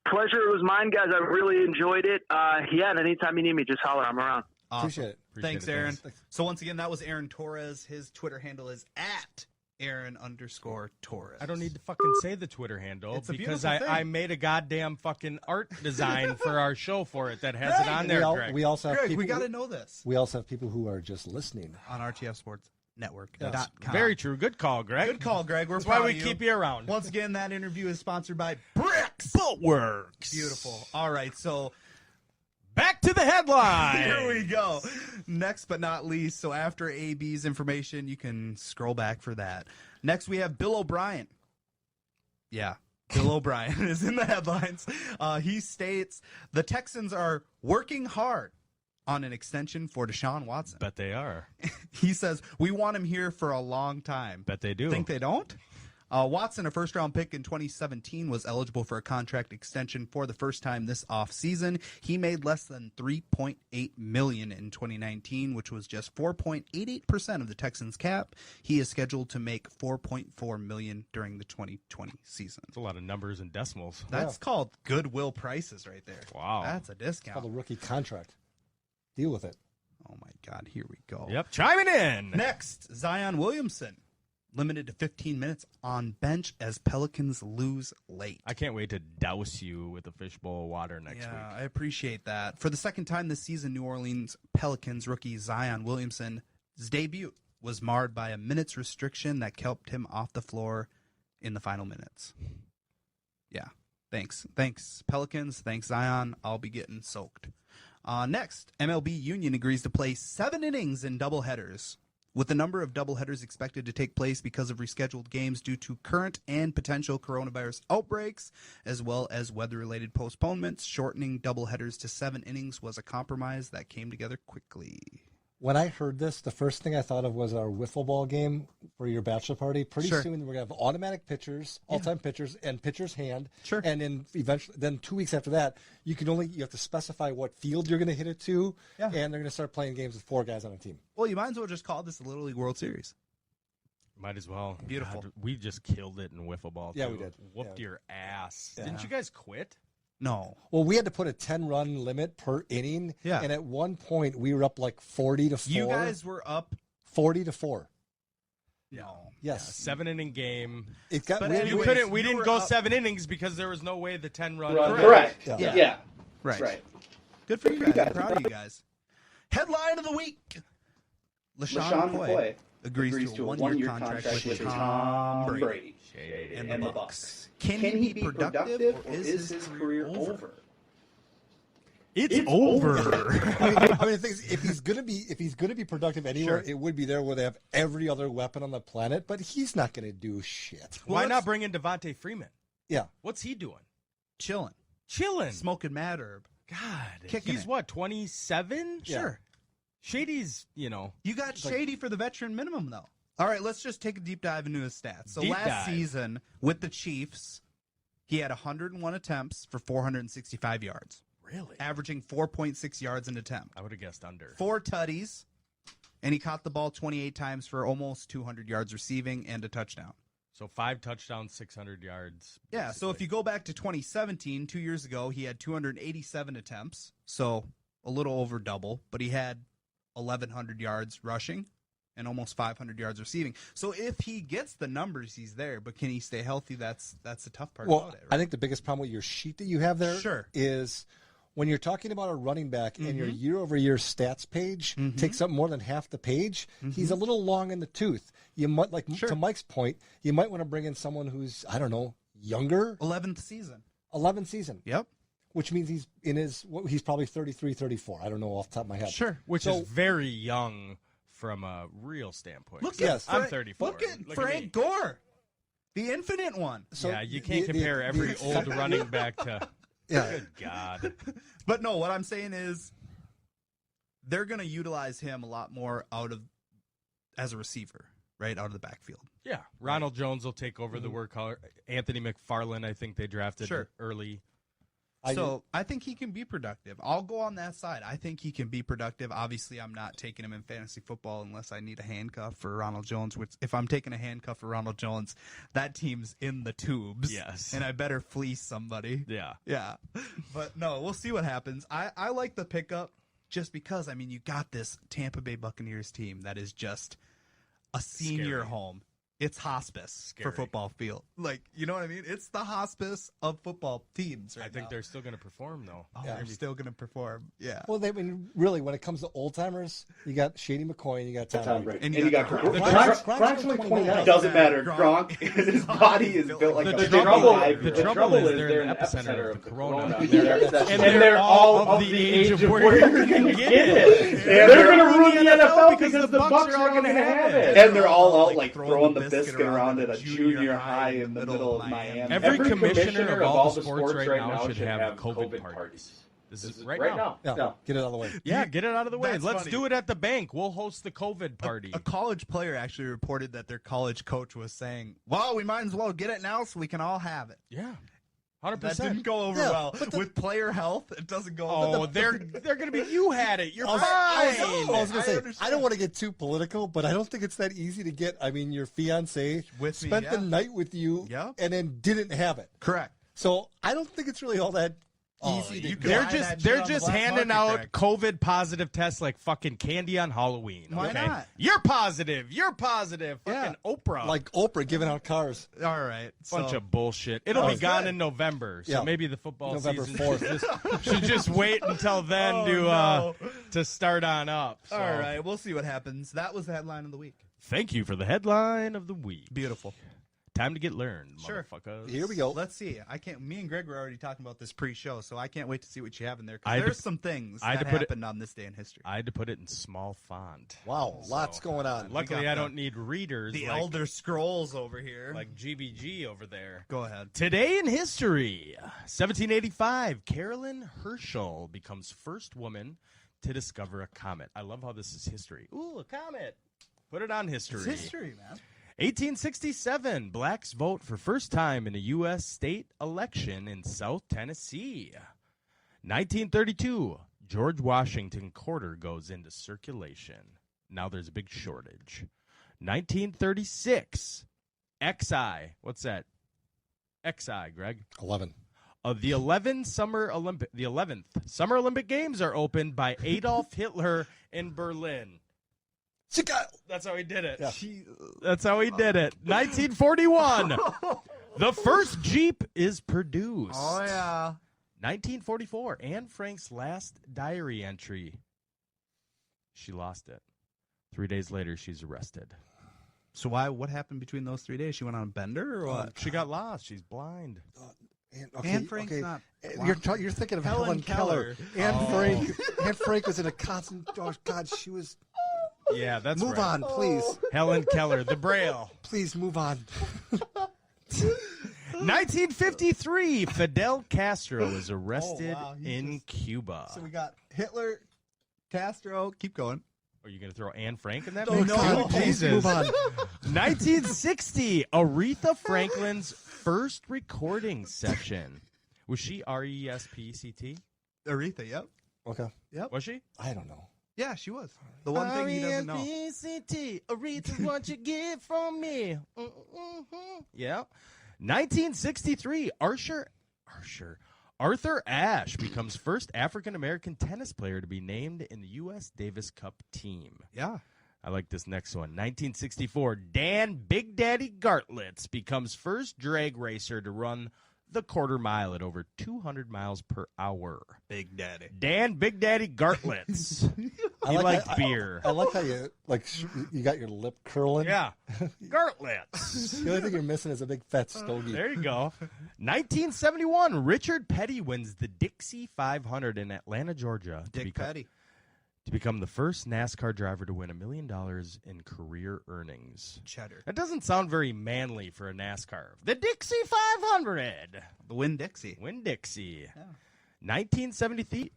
Pleasure. It was mine, guys. I really enjoyed it. And anytime you need me, just holler. I'm around. Awesome. Appreciate it. Thanks, Aaron. So once again, that was Aaron Torres. His Twitter handle is @Aaron_Torres. I don't need to fucking say the Twitter handle because beautiful thing. I made a goddamn fucking art design for our show for it that has it on there, Greg. We also have Greg, people, we got to know this. We also have people who are just listening on RTF Sports Network. Yes. Very true. Good call, Greg. Good call, Greg. That's why we keep you around. Once again, that interview is sponsored by Bricks Footworks. Beautiful. All right, so back to the headline. Here we go. Next but not least, so after AB's information, you can scroll back for that. Next, we have Bill O'Brien. Yeah, Bill O'Brien is in the headlines. He states the Texans are working hard on an extension for Deshaun Watson. Bet they are. He says, we want him here for a long time. Bet they do. Think they don't? Watson, a first-round pick in 2017, was eligible for a contract extension for the first time this offseason. He made less than $3.8 million in 2019, which was just 4.88% of the Texans' cap. He is scheduled to make $4.4 million during the 2020 season. That's a lot of numbers and decimals. That's called goodwill prices right there. Wow. That's a discount. It's called a rookie contract. Deal with it. Oh, my God. Here we go. Yep. Chiming in. Next, Zion Williamson. Limited to 15 minutes on bench as Pelicans lose late. I can't wait to douse you with a fishbowl of water next week. I appreciate that. For the second time this season, New Orleans Pelicans rookie Zion Williamson's debut was marred by a minutes restriction that kept him off the floor in the final minutes. Yeah. Thanks, Pelicans. Thanks, Zion. I'll be getting soaked. Next, MLB Union agrees to play 7 innings in doubleheaders With the number of doubleheaders expected to take place because of rescheduled games due to current and potential coronavirus outbreaks, as well as weather-related postponements, shortening doubleheaders to 7 innings was a compromise that came together quickly. When I heard this, the first thing I thought of was our wiffle ball game for your bachelor party. Pretty soon we're going to have automatic pitchers, all-time pitchers, and pitcher's hand. Sure. And then 2 weeks after that, you have to specify what field you're going to hit it to, and they're going to start playing games with 4 guys on a team. Well, you might as well just call this the Little League World Series. Might as well. Beautiful. God, we just killed it in wiffle ball. Yeah, too. we did. Whooped your ass. Yeah. Didn't you guys quit? No. Well, we had to put a 10-run limit per inning. Yeah. And at one point, we were up like 40-4. You guys were up 40-4 No. Yes. 7-inning game. It got. We didn't go 7 innings because there was no way the 10-run. Correct. Yeah. Right. Right. Good for you guys. I'm proud of you guys. Headline of the week. LaShawn McCoy agrees to a one-year contract with Tom Brady and the Bucs. Can he be productive, or is his career over? It's over. I mean, the thing is, if he's gonna be productive anywhere, it would be there where they have every other weapon on the planet. But he's not gonna do shit. Why not bring in Devontae Freeman? Yeah. What's he doing? Chilling. Smoking mad herb. God. Kicking He's it. what, 27? Sure. Shady's, You got Shady for the veteran minimum, though. All right, let's just take a deep dive into his stats. So last season with the Chiefs, he had 101 attempts for 465 yards. Really? Averaging 4.6 yards an attempt. I would have guessed under. 4 tutties, and he caught the ball 28 times for almost 200 yards receiving and a touchdown. So 5 touchdowns, 600 yards. Yeah, so if you go back to 2017, 2 years ago, he had 287 attempts, so a little over double, but he had 1,100 yards rushing and almost 500 yards receiving. So if he gets the numbers, he's there, but can he stay healthy? That's the tough part about it. Right? I think the biggest problem with your sheet that you have there is when you're talking about a running back and your year-over-year stats page takes up more than half the page, he's a little long in the tooth. You might, to Mike's point, you might want to bring in someone who's, I don't know, younger. 11th season. 11th season. Yep. Which means he's probably 33, 34. I don't know off the top of my head. Sure. Which is very young from a real standpoint. I'm 34. Look at Frank Gore, the infinite one. So yeah, you can't compare every old running back to. Yeah. Good God. But no, what I'm saying is they're going to utilize him a lot more as a receiver, right, out of the backfield. Yeah. Ronald Jones will take over the work color. Anthony McFarland, I think they drafted early. So I think he can be productive. I'll go on that side. I think he can be productive. Obviously, I'm not taking him in fantasy football unless I need a handcuff for Ronald Jones, which if I'm taking a handcuff for Ronald Jones, that team's in the tubes. Yes. And I better fleece somebody. Yeah. Yeah. But no, we'll see what happens. I like the pickup just because, you got this Tampa Bay Buccaneers team that is just a senior home. It's hospice for football field. You know what I mean? It's the hospice of football teams right I think they're still going to perform, though. Oh, they're still going to perform. Yeah. Well, really, when it comes to old timers, you got Shady McCoy and you got Tom Brady. And you got Gronk's only 29. Doesn't matter. Gronk, his body is built like the trouble is they're in the epicenter of the corona. And they're all of the age of where you're going to get it. They're going to ruin the NFL because the Bucs are all going to have it. And they're all out throwing the biscuit around at a junior high in the middle of Miami. Every commissioner of all the sports right now should have COVID parties. This is right now. Yeah, get it out of the way. Yeah, get it out of the way. That's Let's funny. do it at the bank. We'll host the COVID party. A college player actually reported that their college coach was saying, well, we might as well get it now so we can all have it. Yeah. 100%. That didn't go over well. With player health, it doesn't go over. Oh, they're going to be, you had it. You're fine. I was going to say, I don't want to get too political, but I don't think it's that easy to get. Your fiance spent the night with you and then didn't have it. Correct. So I don't think it's really all that easy to get. They're just handing out COVID positive tests like fucking candy on Halloween. Why not? You're positive. Fucking Oprah. Like Oprah giving out cars. All right. Bunch of bullshit. It'll be gone in November, so maybe the football November season 4th. should just wait until then to start on up. So. All right, we'll see what happens. That was the headline of the week. Thank you for the headline of the week. Beautiful. Time to get learned, Sure. motherfuckers. Here we go. Let's see. Me and Greg were already talking about this pre-show, so I can't wait to see what you have in there. Because there's some things that happened on this day in history. I had to put it in small font. Wow, lots going on. Luckily, I don't need readers. The like, Elder Scrolls over here. like GBG over there. Go ahead. Today in history, 1785, Carolyn Herschel becomes first woman to discover a comet. I love how this is history. Ooh, a comet. Put it on history. It's history, man. 1867, blacks vote for first time in a U.S. state election in South Tennessee. 1932, George Washington quarter goes into circulation. Now there's a big shortage. 1936, XI. What's that? XI, Greg. 11. The 11th Summer Olympic Games are opened by Adolf Hitler in Berlin. That's how he did it. Yeah. That's how he did it. 1941. The first Jeep is produced. Oh, yeah. 1944. Anne Frank's last diary entry. She lost it. 3 days later, she's arrested. So what happened between those 3 days? She went on a bender or what? She got lost. She's blind. Anne Frank's not. You're thinking of Helen Keller. Anne Frank was in a constant. Oh God, she was. Yeah, that's Move right. on, please. Helen Keller, the Braille. Please move on. 1953, Fidel Castro is arrested in Cuba. So we got Hitler, Castro. Keep going. Are you going to throw Anne Frank in that? Oh, no. Jesus. Move on. 1960, Aretha Franklin's first recording session. Was she R-E-S-P-C-T? Aretha, yep. Okay. Yep. Was she? I don't know. Yeah, she was. The one thing he doesn't know. R-E-S-P-C-T, Aretha's what you get from me. Mm-hmm. Yeah. 1963, Arthur Ashe becomes first African-American tennis player to be named in the U.S. Davis Cup team. Yeah. I like this next one. 1964, Dan Big Daddy Gartlitz becomes first drag racer to run the quarter mile at over 200 miles per hour. Big Daddy. Dan Big Daddy Gartlitz. He liked beer. I like how you you got your lip curling. Yeah. Gartlitz. The only thing you're missing is a big fat stogie. There you go. 1971, Richard Petty wins the Dixie 500 in Atlanta, Georgia. Petty. To become the first NASCAR driver to win $1 million in career earnings. Cheddar. That doesn't sound very manly for a NASCAR. The Dixie 500. The Winn-Dixie. Winn-Dixie. Yeah. 1973.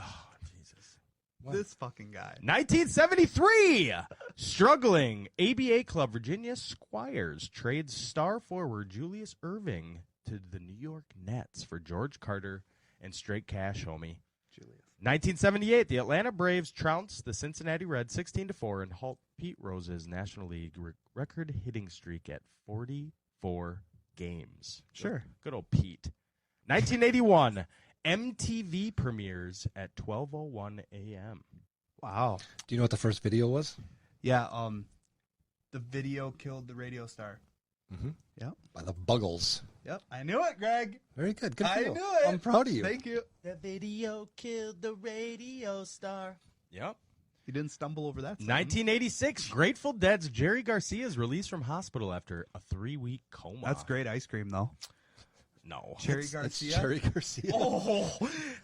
Oh, Jesus. What? This fucking guy. 1973. Struggling ABA club Virginia Squires trades star forward Julius Erving to the New York Nets for George Carter and straight cash, homie. Julius. 1978, the Atlanta Braves trounce the Cincinnati Reds 16-4 and halt Pete Rose's National League record hitting streak at 44 games. Sure. Good old Pete. 1981, MTV premieres at 12:01 a.m. Wow. Do you know what the first video was? Yeah. The video killed the radio star. Mm-hmm. Yep. By the Buggles. Yep. I knew it, Greg. Very good. Good for I you. knew it. I'm proud of you. Thank you. The video killed the radio star. Yep. You didn't stumble over that. 1986, Grateful Dead's Jerry Garcia is released from hospital after a 3-week coma. That's great ice cream, though. No. Cherry Garcia. Jerry Garcia. Oh,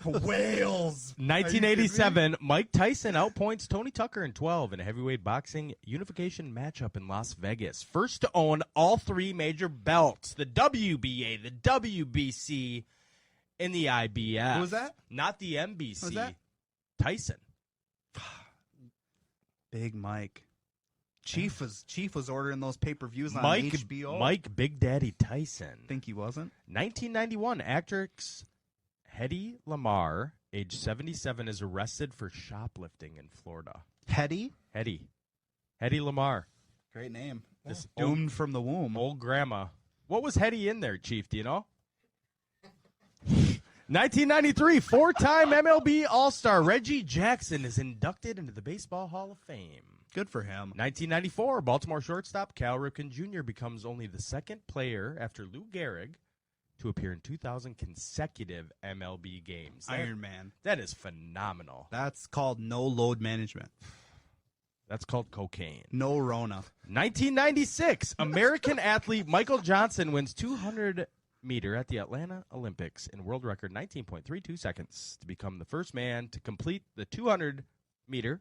Wales. 1987, Mike Tyson outpoints Tony Tucker in 12 in a heavyweight boxing unification matchup in Las Vegas. First to own all three major belts, the WBA, the WBC, and the IBF. Who was that? Not the NBC. Who was that? Tyson. Big Mike. Chief was ordering those pay-per-views on Mike, HBO. Mike Big Daddy Tyson. Think he wasn't? 1991, actress Hedy Lamarr, age 77, is arrested for shoplifting in Florida. Hedy Lamarr. Great name. This Doomed from the womb. Old grandma. What was Hedy in there, Chief? Do you know? 1993, four-time MLB All-Star Reggie Jackson is inducted into the Baseball Hall of Fame. Good for him. 1994, Baltimore shortstop Cal Ripken Jr. becomes only the second player after Lou Gehrig to appear in 2,000 consecutive MLB games. Iron Man. That is phenomenal. That's called no load management. That's called cocaine. No Rona. 1996, American athlete Michael Johnson wins 200 meter at the Atlanta Olympics in world record 19.32 seconds to become the first man to complete the 200 meter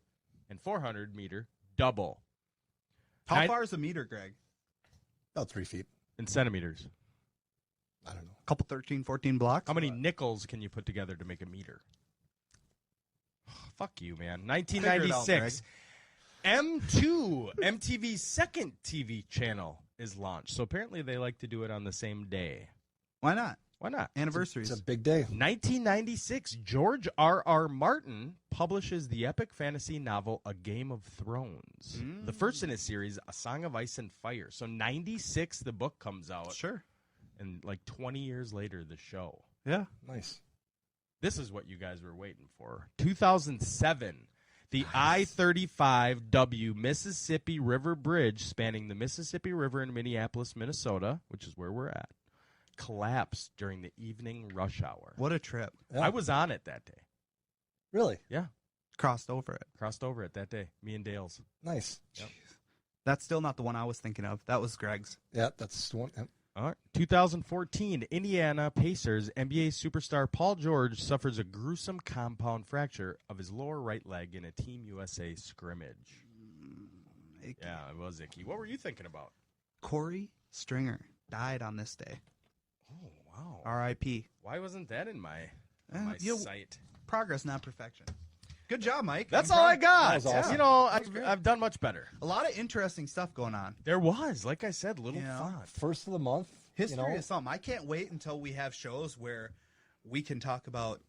and 400 meter double. How far is a meter, Greg? About 3 feet. In centimeters. I don't know. A couple 13, 14 blocks? How many nickels can you put together to make a meter? Fuck you, man. 1996. M2, MTV's second TV channel, is launched. So apparently they like to do it on the same day. Why not? Why not? Anniversaries. It's a big day. 1996, George R.R. Martin publishes the epic fantasy novel A Game of Thrones. The first in his series, A Song of Ice and Fire. So 96, the book comes out. Sure. And like 20 years later, the show. Yeah. Nice. This is what you guys were waiting for. 2007, the I-35W Mississippi River Bridge spanning the Mississippi River in Minneapolis, Minnesota, which is where we're at, collapsed during the evening rush hour. What a trip. Yeah. I was on it that day. Really? Yeah. Crossed over it. Crossed over it that day. Me and Dale's. Nice. Yep. That's still not the one I was thinking of. That was Greg's. Yeah, that's the one. Yep. All right. 2014, Indiana Pacers NBA superstar Paul George suffers a gruesome compound fracture of his lower right leg in a Team USA scrimmage. Yeah, it was icky. What were you thinking about? Corey Stringer died on this day. Oh, wow. R.I.P. Why wasn't that in my sight? Progress, not perfection. Good job, Mike. That's all I got. That was awesome. You know, I've done much better. A lot of interesting stuff going on. There was, like I said, little fun. First of the month. History is something. I can't wait until we have shows where we can talk about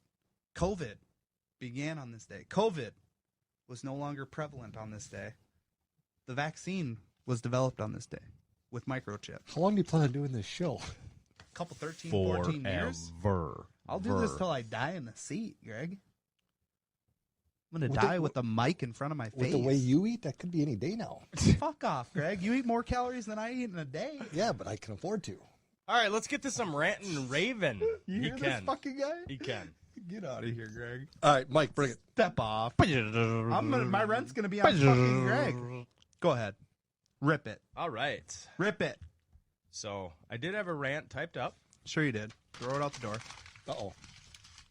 COVID began on this day. COVID was no longer prevalent on this day. The vaccine was developed on this day with microchips. How long do you plan on doing this show? A couple 13, 14 years. I'll do this till I die in the seat, Greg. I'm going to die with the mic in front of my face. With the way you eat, that could be any day now. Fuck off, Greg. You eat more calories than I eat in a day. Yeah, but I can afford to. All right, let's get to some ranting and raving. You hear this fucking guy? He can. Get out of here, Greg. All right, Mike, bring it. Step off. My rent's going to be on fucking Greg. Go ahead. Rip it. All right. Rip it. So I did have a rant typed up. Sure you did. Throw it out the door. Uh-oh.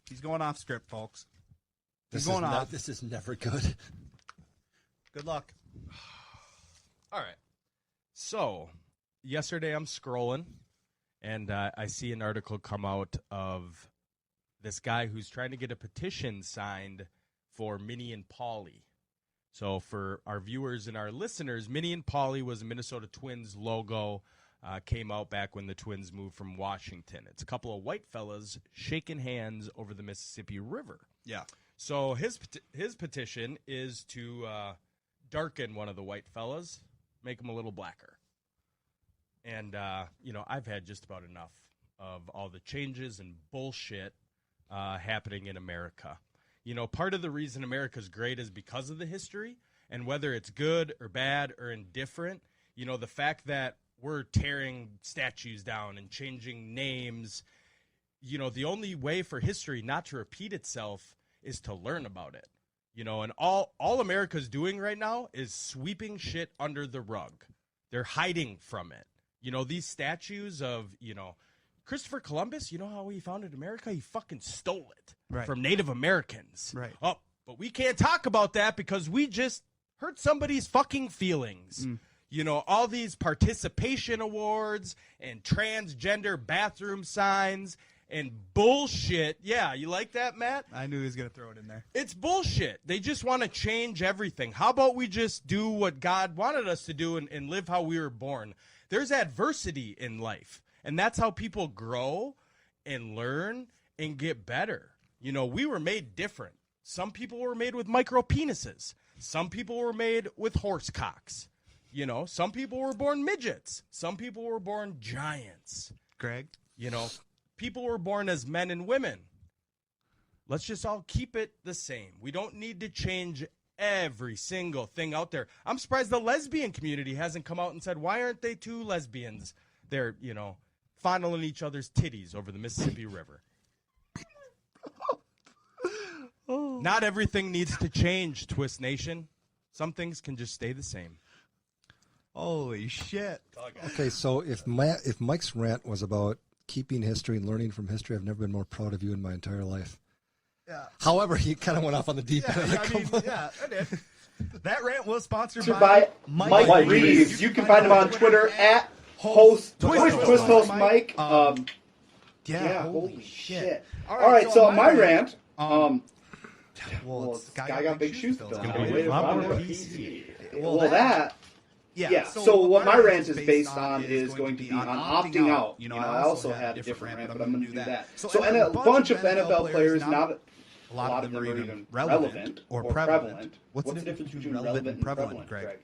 He's going off script, folks. This is never good. Good luck. All right. So yesterday I'm scrolling, and I see an article come out of this guy who's trying to get a petition signed for Minnie and Paulie. So for our viewers and our listeners, Minnie and Paulie was a Minnesota Twins logo. Came out back when the Twins moved from Washington. It's a couple of white fellas shaking hands over the Mississippi River. Yeah. So his petition is to darken one of the white fellas, make him a little blacker. And, I've had just about enough of all the changes and bullshit happening in America. You know, part of the reason America's great is because of the history, and whether it's good or bad or indifferent, you know, the fact that we're tearing statues down and changing names, you know, the only way for history not to repeat itself is to learn about it. You know, and all America's doing right now is sweeping shit under the rug. They're hiding from it. You know, these statues of, you know, Christopher Columbus, you know how he founded America? He fucking stole it from Native Americans. Right. Oh, but we can't talk about that because we just hurt somebody's fucking feelings. You know, all these participation awards and transgender bathroom signs and bullshit. Yeah, you like that, Matt? I knew he was going to throw it in there. It's bullshit. They just want to change everything. How about we just do what God wanted us to do and live how we were born? There's adversity in life, and that's how people grow and learn and get better. You know, we were made different. Some people were made with micro penises. Some people were made with horse cocks. You know, some people were born midgets. Some people were born giants. Greg? You know, people were born as men and women. Let's just all keep it the same. We don't need to change every single thing out there. I'm surprised the lesbian community hasn't come out and said, why aren't they two lesbians? They're, you know, fondling each other's titties over the Mississippi River. Not everything needs to change, Twist Nation. Some things can just stay the same. Holy shit. Okay, so if Mike's rant was about keeping history and learning from history, I've never been more proud of you in my entire life. Yeah. However, he kind of went off on the deep end. I did. That rant was sponsored by Mike Reeves. You can find him on Twitter at Twist Host Mike. Holy shit. All right, so my rant. Well, this guy got big shoes to fill. So what my rant is based on is going to be on opting out. I also had a different rant, but I'm going to do that. So a bunch of NFL players, not a lot of them are even relevant or prevalent. What's the difference between relevant and prevalent, Greg?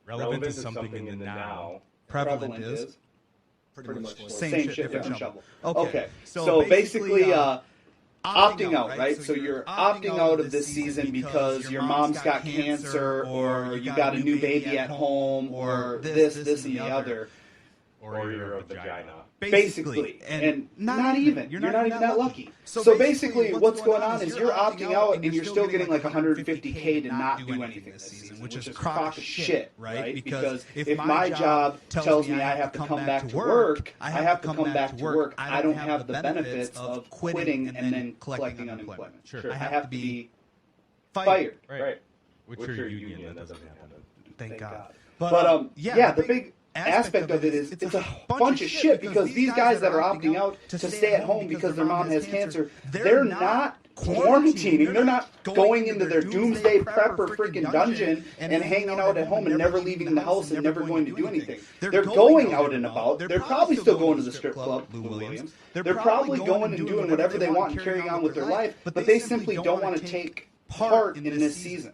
Relevant is something in the now. Prevalent is pretty much same shit, different shovel. Okay. So basically, opting out, right? So you're opting out of this season because your mom's got cancer, or you got a new baby at home, or this, and the other. Or you're a vagina. Basically. And not even. You're not even that lucky. So basically, what's going on is you're opting out and you're still getting like $150K to not do anything this season, which is a crock of shit, right? Because if my job tells me I have to come back to work, I have to come back to work. I don't have the benefits of quitting and then collecting unemployment. Sure. I have to be fired. Right. Which your union, that doesn't happen. Thank God. But the big aspect of it is it's a bunch of shit because these guys that are opting out to stay at home because their mom has cancer, they're not quarantining. They're not going into their doomsday prepper freaking dungeon and hanging out at home and never leaving the house and never going to do anything. They're going out and about. They're probably still going to the strip club, Lou Williams. They're probably going and doing whatever they want and carrying on with their life, but they simply don't want to take part in this season.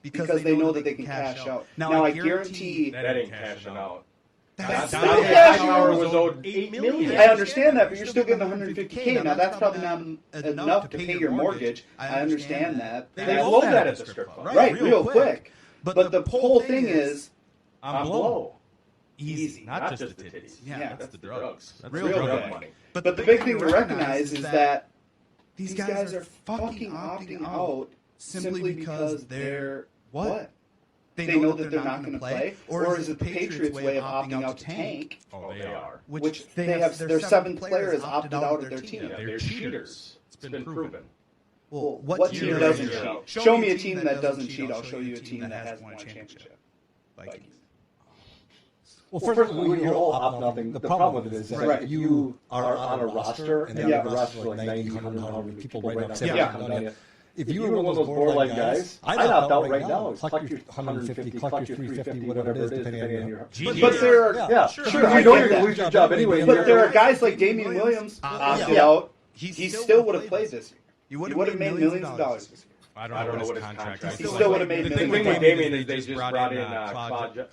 Because they know that they can cash out. Now I guarantee that ain't cashing out. That's not cashing out was owed $8 million. I understand that, but you're still getting $150K. Now that's probably not enough to pay your mortgage. I understand that. They load that at the strip club. Right, real quick. But the whole thing is, I'm blow. Easy. Not just the titties. Yeah, that's the drugs. That's real drug money. But the big thing to recognize is that these guys are fucking opting out simply because they're what? They know that they're not going to play? Or is it the Patriots' way of opting out to tank? Oh, they are. Which they have their 7 players opted out of their team. Yeah, they're cheaters. It's been proven. Well, what team doesn't cheat? Show me a team that doesn't cheat. I'll show you a team that has won a championship. Vikings. Well, first of all, you're all opt nothing. The problem with it is that you are on a roster, and then you have a roster like 90, 100, however many people right now. If you were one of those borderline guys, I'd opt out right now. Collect your 150, collect your 350, whatever it is, depending on your... But there are... Sure, you know you're going to lose your job anyway. But there are guys like Damian Williams opted out. He still would have played this year. He would have made millions of dollars this year. I don't know what his contract is. He still would have made millions. The thing with Damian is they just brought in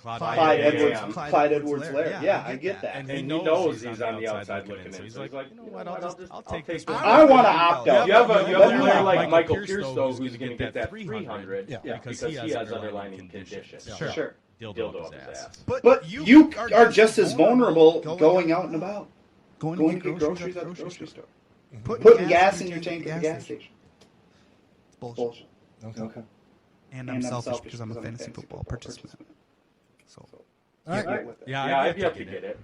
Clyde Edwards-Helaire. Yeah, I get that. And he knows he's on the outside looking in. So he's like, you know what, I'll take this one. I want to opt out. You have a player like Michael Pierce, though, who's going to get that 300 because he has underlying conditions. Sure. Dildo up his ass. But you are just as vulnerable going out and about. Going to get groceries at the grocery store. Putting gas in your tank at the gas station. Bullshit. Okay. And I'm selfish because I'm a fantasy football participant. So, all right. Yeah, I've yet to get it.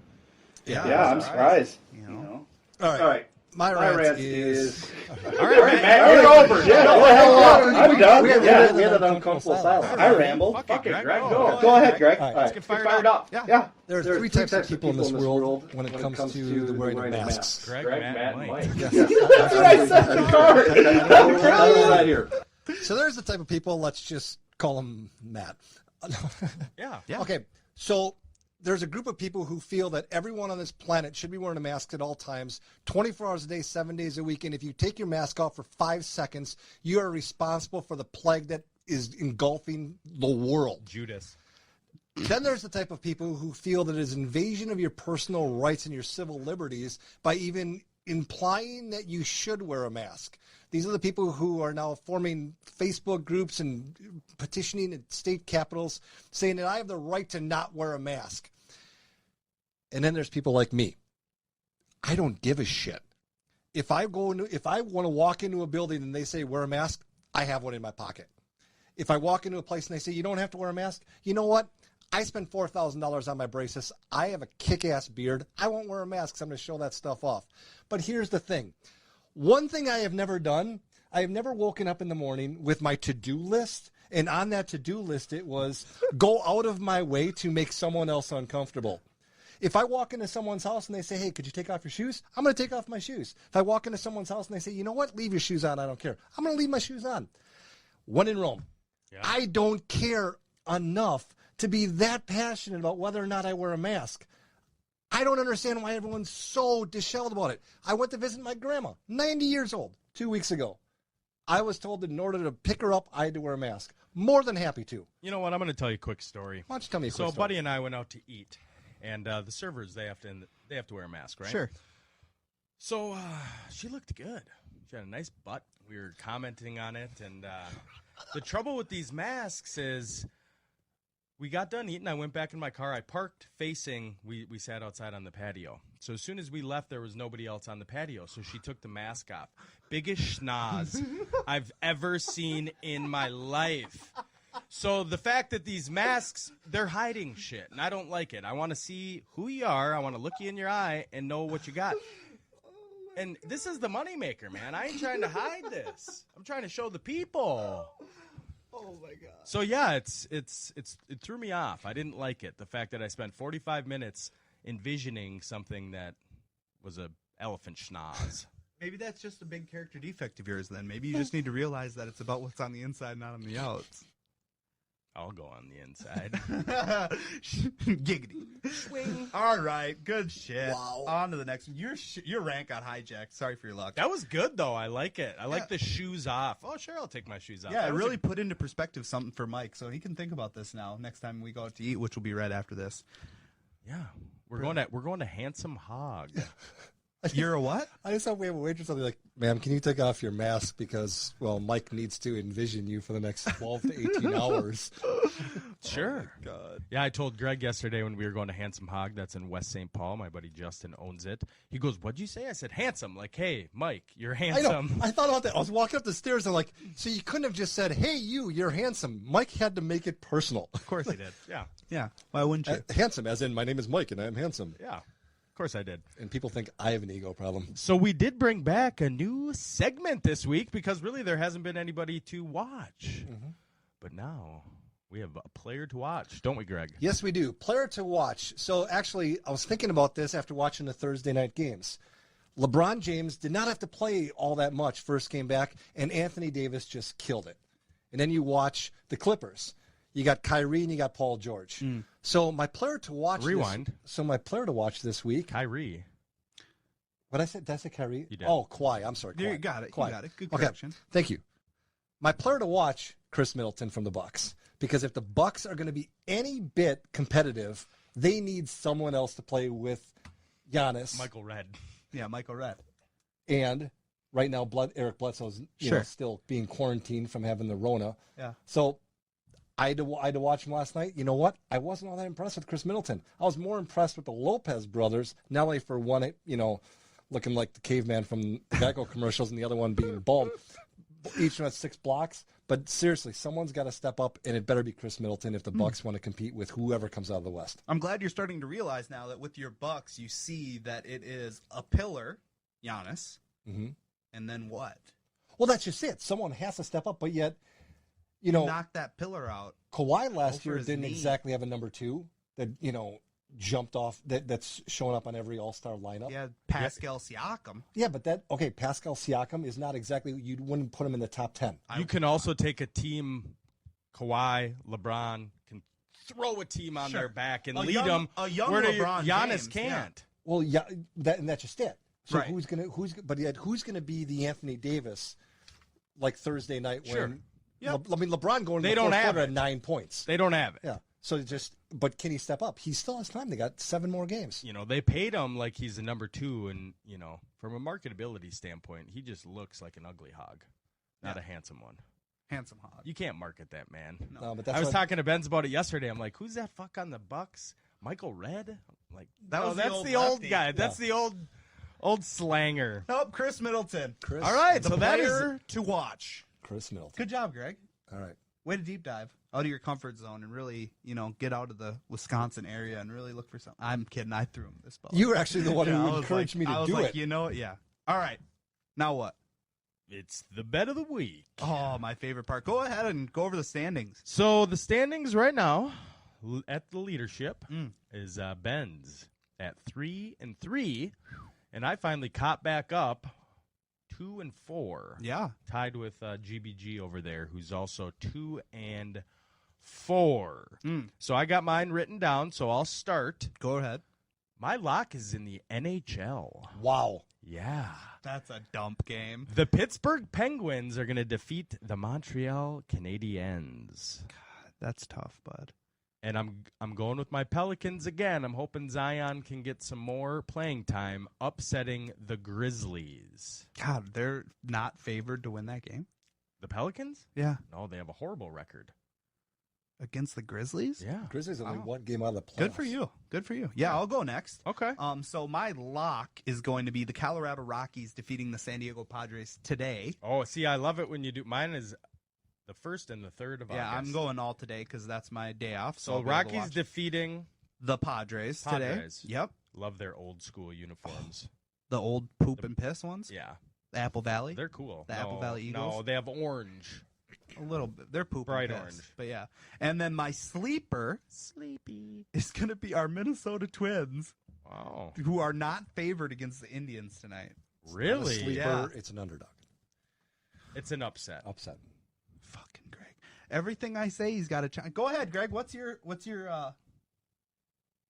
Yeah, I'm surprised. All right. My rant is... All right, Matt, you're over. Yeah, go ahead. I'm done. We had an uncomfortable silence. I ramble. Fuck it, Greg. Go ahead, Greg. All right. Let's get fired up. Yeah. There are three types of people in this world when it comes to the wearing of masks. Greg, Matt, and Mike. That's what I said in the card. Right here. So there's the type of people, let's just call them Matt. Yeah. Okay, so there's a group of people who feel that everyone on this planet should be wearing a mask at all times, 24 hours a day, 7 days a week, and if you take your mask off for 5 seconds, you are responsible for the plague that is engulfing the world. Judas. Then there's the type of people who feel that it is invasion of your personal rights and your civil liberties by even implying that you should wear a mask. These are the people who are now forming Facebook groups and petitioning at state capitals saying that I have the right to not wear a mask. And then there's people like me. I don't give a shit. If I want to walk into a building and they say wear a mask, I have one in my pocket. If I walk into a place and they say, you don't have to wear a mask, you know what? I spent $4,000 on my braces. I have a kick-ass beard. I won't wear a mask because I'm going to show that stuff off. But here's the thing. One thing I have never done, I have never woken up in the morning with my to-do list, and on that to-do list it was go out of my way to make someone else uncomfortable. If I walk into someone's house and they say, hey, could you take off your shoes? I'm going to take off my shoes. If I walk into someone's house and they say, you know what, leave your shoes on, I don't care. I'm going to leave my shoes on. When in Rome, I don't care enough to be that passionate about whether or not I wear a mask. I don't understand why everyone's so disheveled about it. I went to visit my grandma, 90 years old, 2 weeks ago. I was told that in order to pick her up, I had to wear a mask. More than happy to. You know what? I'm going to tell you a quick story. Why don't you tell me a quick story? So, Buddy and I went out to eat, and the servers, they have to wear a mask, right? Sure. So she looked good. She had a nice butt. We were commenting on it, and the trouble with these masks is we got done eating. I went back in my car. I parked facing, we sat outside on the patio. So as soon as we left, there was nobody else on the patio. So she took the mask off. Biggest schnoz I've ever seen in my life. So the fact that these masks, they're hiding shit, and I don't like it. I want to see who you are. I want to look you in your eye and know what you got. And this is the moneymaker, man. I ain't trying to hide this. I'm trying to show the people. Oh my god. So yeah, it threw me off. I didn't like it. The fact that I spent 45 minutes envisioning something that was a elephant schnoz. Maybe that's just a big character defect of yours then. Maybe you just need to realize that it's about what's on the inside, not on the outs. I'll go on the inside. Giggity. Swing. All right, good shit. Wow. On to the next one. Your rank got hijacked. Sorry for your luck. That was good, though. I like it. I like the shoes off. Oh, sure, I'll take my shoes off. Yeah, it really put into perspective something for Mike, so he can think about this now next time we go out to eat, which will be right after this. Yeah, we're going to Handsome Hog. You're a what? I just thought we have a waitress something like, ma'am, can you take off your mask because, well, Mike needs to envision you for the next 12 to 18 hours. Sure. Oh God. Yeah, I told Greg yesterday when we were going to Handsome Hog, that's in West St. Paul. My buddy Justin owns it. He goes, what'd you say? I said, handsome. Like, hey, Mike, you're handsome. I thought about that. I was walking up the stairs and like, so you couldn't have just said, hey, you're handsome. Mike had to make it personal. Of course he did. Yeah. Yeah. Why wouldn't you? Handsome, as in my name is Mike and I'm handsome. Yeah. Of course I did. And people think I have an ego problem. So we did bring back a new segment this week because really there hasn't been anybody to watch. Mm-hmm. But now we have a player to watch, don't we, Greg? Yes, we do. Player to watch. So actually, I was thinking about this after watching the Thursday night games. LeBron James did not have to play all that much first game back, and Anthony Davis just killed it. And then you watch the Clippers. You got Kyrie and you got Paul George. Mm. So my player to watch. Rewind. My player to watch this week. Kyrie. What I said? Did I say Kyrie? You did. Oh, Kawhi. I'm sorry. Kawhi. You got it. Kawhi. You got it. Good correction. Okay. Thank you. My player to watch, Chris Middleton from the Bucks, because if the Bucks are going to be any bit competitive, they need someone else to play with Giannis. Michael Redd. Yeah, Michael Redd. And right now, Eric Bledsoe's still being quarantined from having the Rona. Yeah. So I had to watch him last night. You know what? I wasn't all that impressed with Chris Middleton. I was more impressed with the Lopez brothers, not only for one, looking like the caveman from the Geico commercials and the other one being bald. Each one has 6 blocks. But seriously, someone's got to step up, and it better be Chris Middleton if the Bucks want to compete with whoever comes out of the West. I'm glad you're starting to realize now that with your Bucks, you see that it is a pillar, Giannis, and then what? Well, that's just it. Someone has to step up, but yet, knock that pillar out. Kawhi last year didn't exactly have a number 2 that, jumped off, that's showing up on every All-Star lineup. Yeah, Pascal Siakam. Yeah, but Pascal Siakam is not exactly, you wouldn't put him in the top 10. You can also take a team, Kawhi, LeBron, can throw a team on their back and lead them where LeBron Giannis James, can't. Yeah. Well, yeah, that's just it. So right. who's gonna be the Anthony Davis like Thursday night when LeBron going in the fourth quarter at 9 points. They don't have it. Yeah. So but can he step up? He still has time. They got 7 more games. They paid him like he's the number 2, and from a marketability standpoint, he just looks like an ugly hog, not a handsome one. Handsome hog. You can't market that, man. No, but I was talking to Benz about it yesterday. I'm like, who's that fuck on the Bucks? Michael Redd? I'm like, that's the old guy. Yeah. That's the old slanger. Nope, Chris Middleton. All right, the so player to watch. Chris Middleton. Good job, Greg. All right. Way to deep dive out of your comfort zone and really, get out of the Wisconsin area and really look for something. I'm kidding. I threw him this ball. You were actually the one who encouraged me to do it. You know what? Yeah. All right. Now what? It's the bet of the week. Oh, my favorite part. Go ahead and go over the standings. So the standings right now at the leadership is Ben's at 3-3, and I finally caught back up 2-4. Yeah, tied with GBG over there, who's also 2-4. So I got mine written down. So I'll start. Go ahead. My lock is in the NHL. Wow. Yeah. That's a dump game. The Pittsburgh Penguins are going to defeat the Montreal Canadiens. God, that's tough, bud. And I'm going with my Pelicans again. I'm hoping Zion can get some more playing time, upsetting the Grizzlies. God, they're not favored to win that game. The Pelicans? Yeah. No, they have a horrible record. Against the Grizzlies? Yeah. Grizzlies only one game out of the playoffs. Good for you. Good for you. Yeah, I'll go next. Okay. So my lock is going to be the Colorado Rockies defeating the San Diego Padres today. Oh, see, I love it when you do. Mine is the 1st and the 3rd of August. Yeah, I'm going all today because that's my day off. So Rockies defeating the Padres today. Yep. Love their old school uniforms. The old poop and piss ones? Yeah. The Apple Valley? They're cool. The Apple Valley Eagles? No, they have orange. A little bit. They're poop bright and piss, orange. But yeah. And then my sleeper is going to be our Minnesota Twins. Wow. Who are not favored against the Indians tonight. Really? Sleeper, yeah. It's an underdog. It's an upset. Fucking Greg. Everything I say, he's got to try. Go ahead, Greg. What's your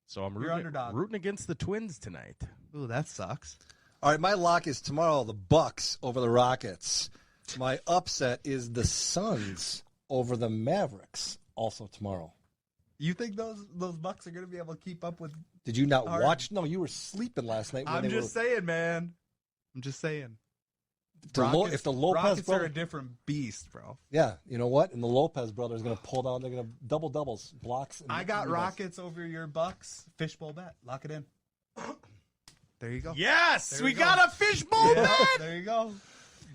So I'm your underdog? rooting against the Twins tonight. Ooh, that sucks. All right, my lock is tomorrow, the Bucks over the Rockets. My upset is the Suns over the Mavericks, also tomorrow. You think those Bucks are going to be able to keep up with? Did you not watch? No, you were sleeping last night. I'm just saying, man. I'm just saying. If the Lopez Rockets brother, are a different beast, bro. yeah, you know what? And the Lopez brothers are going to pull down. They're going to double doubles, blocks. And I got rebounds. Rockets over your Bucks. Fishbowl bet. Lock it in. There you go. Yes, we got a fishbowl bet. There you go.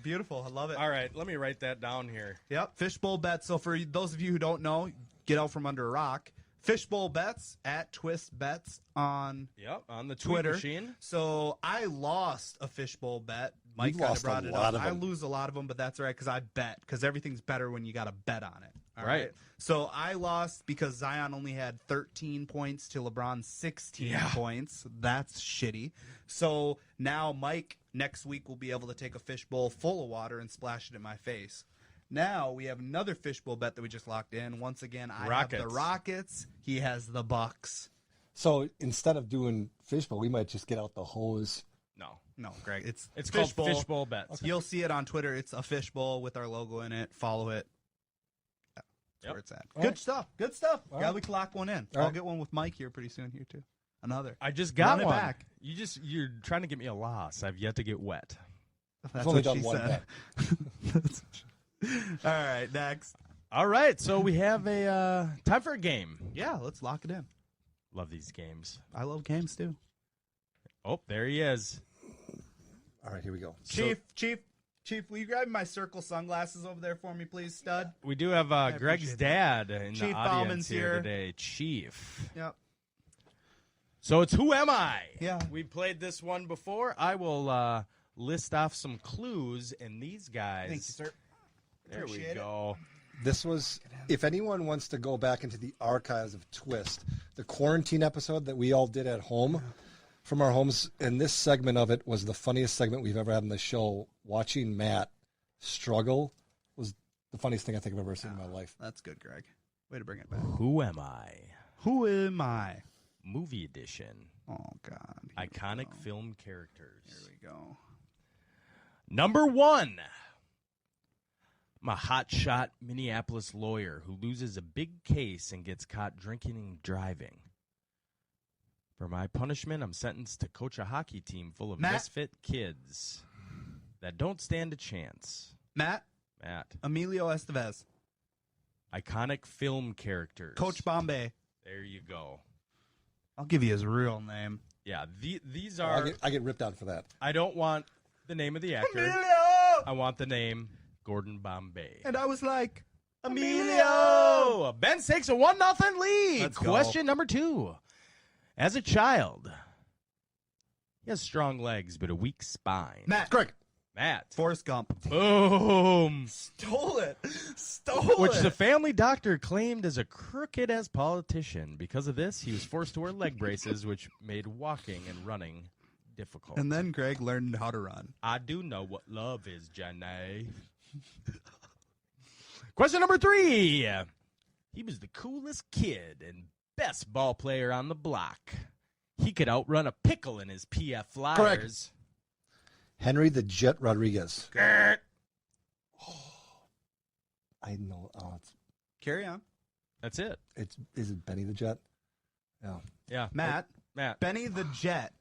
Beautiful. I love it. All right, let me write that down here. Yep, Fishbowl Bet. So for those of you who don't know, get out from under a rock. Fishbowl Bets at Twist Bets on on the Twitter machine. So I lost a Fishbowl Bet. Mike You've kind of lost brought a it lot up. of I them. lose a lot of them, but that's all right because I bet because everything's better when you got to bet on it. All Right. So I lost because Zion only had 13 points to LeBron's 16 points. That's shitty. So now Mike next week will be able to take a fishbowl full of water and splash it in my face. Now we have another fishbowl bet that we just locked in. Once again, I have the Rockets. He has the Bucks. So instead of doing fishbowl, we might just get out the hose. No, Greg. It's called fishbowl. Fishbowl Bets. Okay. You'll see it on Twitter. It's a fishbowl with our logo in it. Follow it. That's where it's at. All Good right. stuff. Good stuff. All Yeah, right. we can lock one in. All I'll right. get one with Mike here pretty soon here too. Another. I just got Run it one. back. You're trying to get me a loss. I've yet to get wet. That's only what done she one said. All right, next. All right, so we have a time for a game. Yeah, let's lock it in. Love these games. I love games too. Oh, there he is. All right, here we go. Chief, will you grab my circle sunglasses over there for me, please, stud? We do have Greg's appreciate dad in Chief the audience Bauman's here here. today. Chief. Yep. So it's Who Am I? Yeah. We played this one before. I will list off some clues, and these guys. Thank you, sir. There we Appreciate it. go. This was, if anyone wants to go back into the archives of Twist, the quarantine episode that we all did at home from our homes, and this segment of it was the funniest segment we've ever had on the show. Watching Matt struggle was the funniest thing I think I've ever seen in my life. That's good, Greg. Way to bring it back. Who Am I? Who am I? Movie edition. Oh, God. Iconic film characters. Here we go. Number 1. I'm a hotshot Minneapolis lawyer who loses a big case and gets caught drinking and driving. For my punishment, I'm sentenced to coach a hockey team full of Matt? misfit kids that don't stand a chance. Matt? Emilio Estevez. Iconic film characters. Coach Bombay. There you go. I'll give you his real name. Yeah, these are... I get ripped on for that. I don't want the name of the actor. Emilio! I want the name Gordon Bombay. And I was like, Emilio! Ben takes a 1-0 lead. Let's go. Question number 2. As a child, he has strong legs but a weak spine. Matt. Greg. Matt. Forrest Gump. Boom. Stole it. Which the family doctor claimed as a crooked as politician. Because of this, he was forced to wear leg braces, which made walking and running difficult. And then Greg learned how to run. I do know what love is, Jenny. Question number 3. He was the coolest kid and best ball player on the block. He could outrun a pickle in his PF Flyers. Correct. Henry the Jet Rodriguez. Grr. I know. Oh, it's Carry on. That's it. Is it Benny the Jet? Yeah. Yeah. Matt. Matt. Benny the Jet.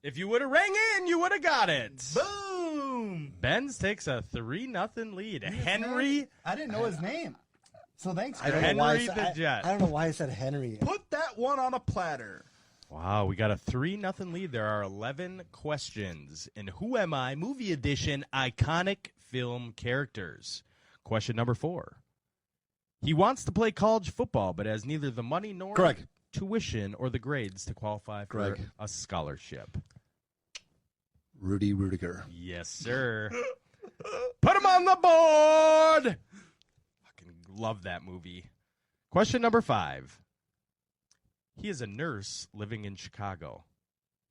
If you would have rang in, you would have got it. Boom. Benz takes a 3-0 lead. Henry. I didn't know his name. So thanks, I Greg. don't know why Henry the Jet. I don't know why I said Henry. Put that one on a platter. Wow, we got a 3-0 lead. There are 11 questions. In Who Am I? Movie Edition, iconic film characters. Question number 4. He wants to play college football, but has neither the money nor Greg. tuition or the grades to qualify for Greg. a scholarship. Rudy Rudiger. Yes, sir. Put him on the board! Fucking love that movie. Question number 5. He is a nurse living in Chicago.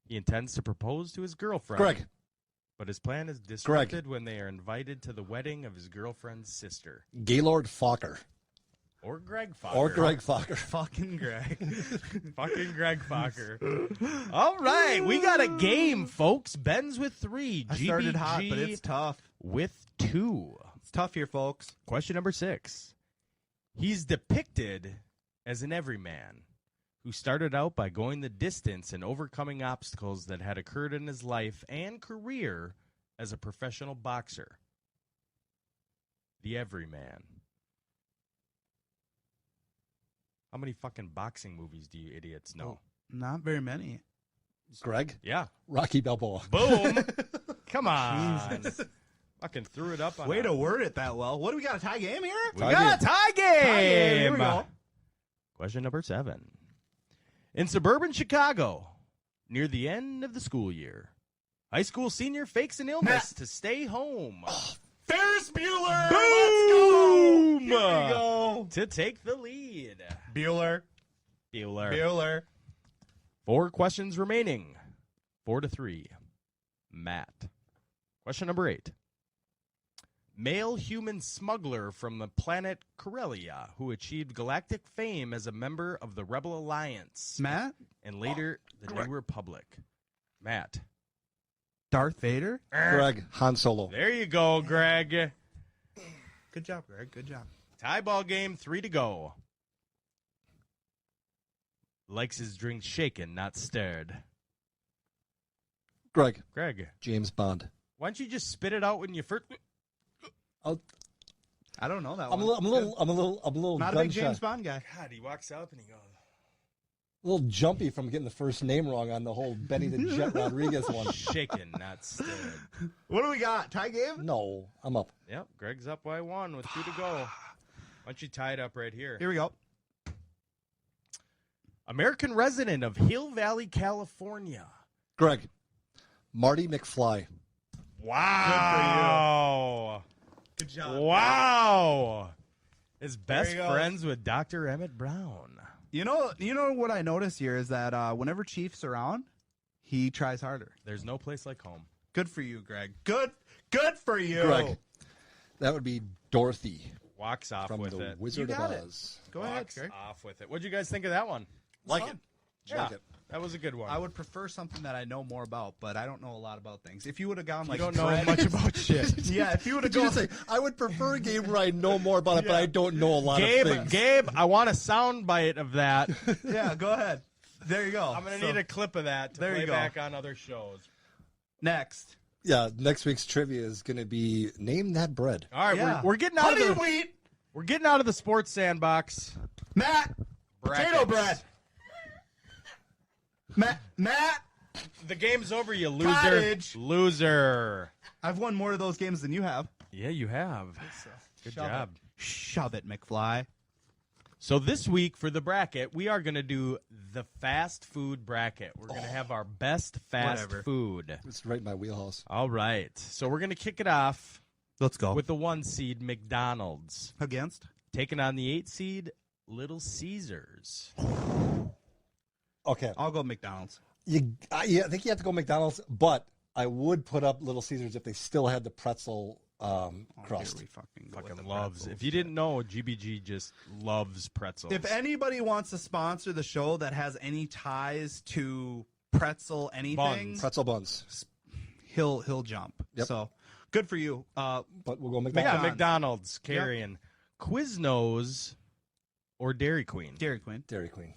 He intends to propose to his girlfriend. Greg. But his plan is disrupted when they are invited to the wedding of his girlfriend's sister. Gaylord Fokker. Or Greg Fokker. Or Greg Fokker. Fucking Greg. Fucking Greg Fokker. All right, we got a game, folks. Ben's with 3. I started hot, but it's tough. With 2. It's tough here, folks. Question number 6. He's depicted as an everyman who started out by going the distance and overcoming obstacles that had occurred in his life and career as a professional boxer. The everyman. How many fucking boxing movies do you idiots know? Not very many. Greg? Yeah. Rocky Balboa. Boom. Come on. Jesus. Fucking threw it up on Way to word it that well. What do we got, a tie game here? We got a tie game. Here we go. Question number 7. In suburban Chicago, near the end of the school year, high school senior fakes an illness to stay home. Ferris Bueller. Boom! Let's go. Here we go. To take the lead. Bueller. 4 questions remaining. 4-3. Matt. Question number 8. Male human smuggler from the planet Corellia who achieved galactic fame as a member of the Rebel Alliance. Matt? And later, the New Republic. Matt. Darth Vader? Greg. Han Solo. There you go, Greg. Good job, Greg. Good job. Tie ball game, 3 to go. Likes his drink shaken, not stirred. Greg. James Bond. Why don't you just spit it out when you first... I don't know that I'm one. a little Not a big James Bond guy. God, he walks up and he goes... A little jumpy from getting the first name wrong on the whole Benny the Jet Rodriguez one. Shaken, not stirred. What do we got? Tie game? No, I'm up. Yep, Greg's up by 1 with 2 to go. Why don't you tie it up right here? Here we go. American resident of Hill Valley, California. Greg. Marty McFly. Wow. Good job. Wow. Is best friends with Dr. Emmett Brown. You know what I noticed here is that whenever Chief's around, he tries harder. There's no place like home. Good for you, Greg. Good for you. Greg. That would be Dorothy. Walks off from with the it. Wizard You of got it. Oz. Go ahead, Walks Greg. off with it. What'd you guys think of that one? Like it. Yeah, Like it. that was a good one. I would prefer something that I know more about, but I don't know a lot about things. If you would have gone You like don't know bread- much about shit. Yeah, if you would have Did you gone just say, I would prefer a game where I know more about it, but I don't know a lot of things. Gabe, I want a sound bite of that. Yeah, go ahead. There you go. I'm going to need a clip of that to there play you go. back on other shows. Next. Yeah, next week's trivia is going to be Name That Bread. All right, Yeah. we're getting out Honey of the wheat. we're getting out of the sports sandbox. Matt. Potato bread. Matt. The game's over, you loser. Cottage. Loser. I've won more of those games than you have. Yeah, you have. Good job. Shove it, McFly. So this week for the bracket, we are going to do the fast food bracket. We're going to have our best fast food. It's right in my wheelhouse. All right. So we're going to kick it off. Let's go. With the 1 seed, McDonald's. Against? Taking on the 8 seed, Little Caesars. Okay. I'll go McDonald's. I think you have to go McDonald's, but I would put up Little Caesars if they still had the pretzel crust. Here we fucking loves. If you didn't know, GBG just loves pretzels. If anybody wants to sponsor the show that has any ties to pretzel anything, Pretzel buns, he'll jump. Yep. So good for you. But we'll go Yeah, McDonald's. McDonald's carrying Quiznos or Dairy Queen. Dairy Queen. Dairy Queen.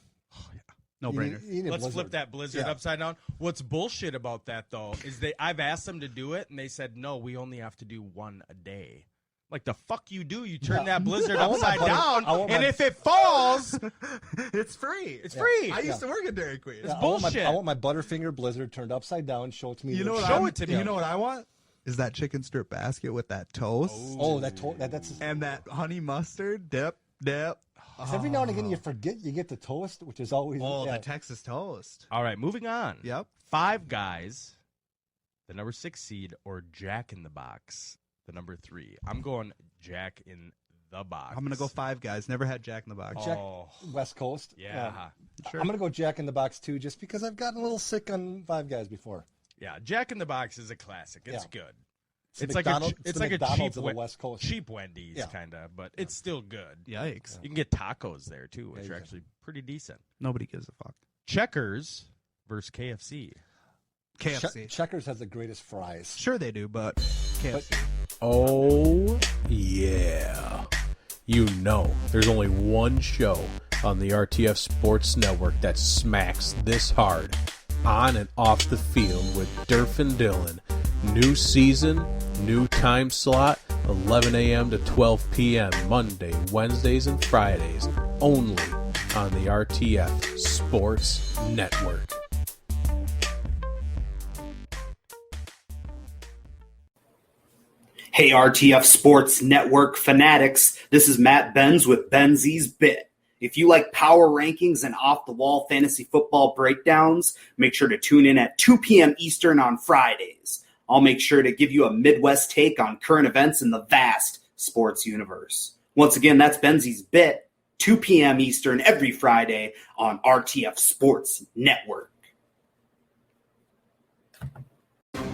No brainer. Let's flip that Blizzard upside down. What's bullshit about that though is I've asked them to do it and they said no, we only have to do one a day. Like the fuck you do? You turn that Blizzard upside down, and if it falls, it's free. It's free. I used to work at Dairy Queen. It's bullshit. I want my Butterfinger Blizzard turned upside down. Show it to me. You know what? Show it to me. You know what I want? Is that chicken strip basket with that toast? Oh, that's and that honey mustard dip. Every now and again you forget you get the toast, which is always the Texas toast. All right, moving on. Yep. Five Guys, the number 6 seed, or Jack in the Box, the number 3. I'm going Jack in the Box. I'm gonna go Five Guys. Never had Jack in the Box. Jack, West Coast. Yeah. Sure. I'm gonna go Jack in the Box too, just because I've gotten a little sick on Five Guys before. Yeah, Jack in the Box is a classic. It's good. It's like McDonald's a of the cheap West Coast. cheap Wendy's kind of, but it's still good. Yikes! You can get tacos there too, which are actually pretty decent. Nobody gives a fuck. Checkers versus KFC. KFC. Checkers has the greatest fries. Sure they do, but KFC. Oh, yeah. You know, there's only one show on the RTF Sports Network that smacks this hard on and off the field with Durf and Dylan. New season, new time slot, 11 a.m. to 12 p.m. Monday, Wednesdays, and Fridays, only on the RTF Sports Network. Hey, RTF Sports Network fanatics, this is Matt Benz with Benzies Bit. If you like power rankings and off-the-wall fantasy football breakdowns, make sure to tune in at 2 p.m. Eastern on Fridays. I'll make sure to give you a Midwest take on current events in the vast sports universe. Once again, that's Benzies Bit, 2 p.m. Eastern every Friday on RTF Sports Network.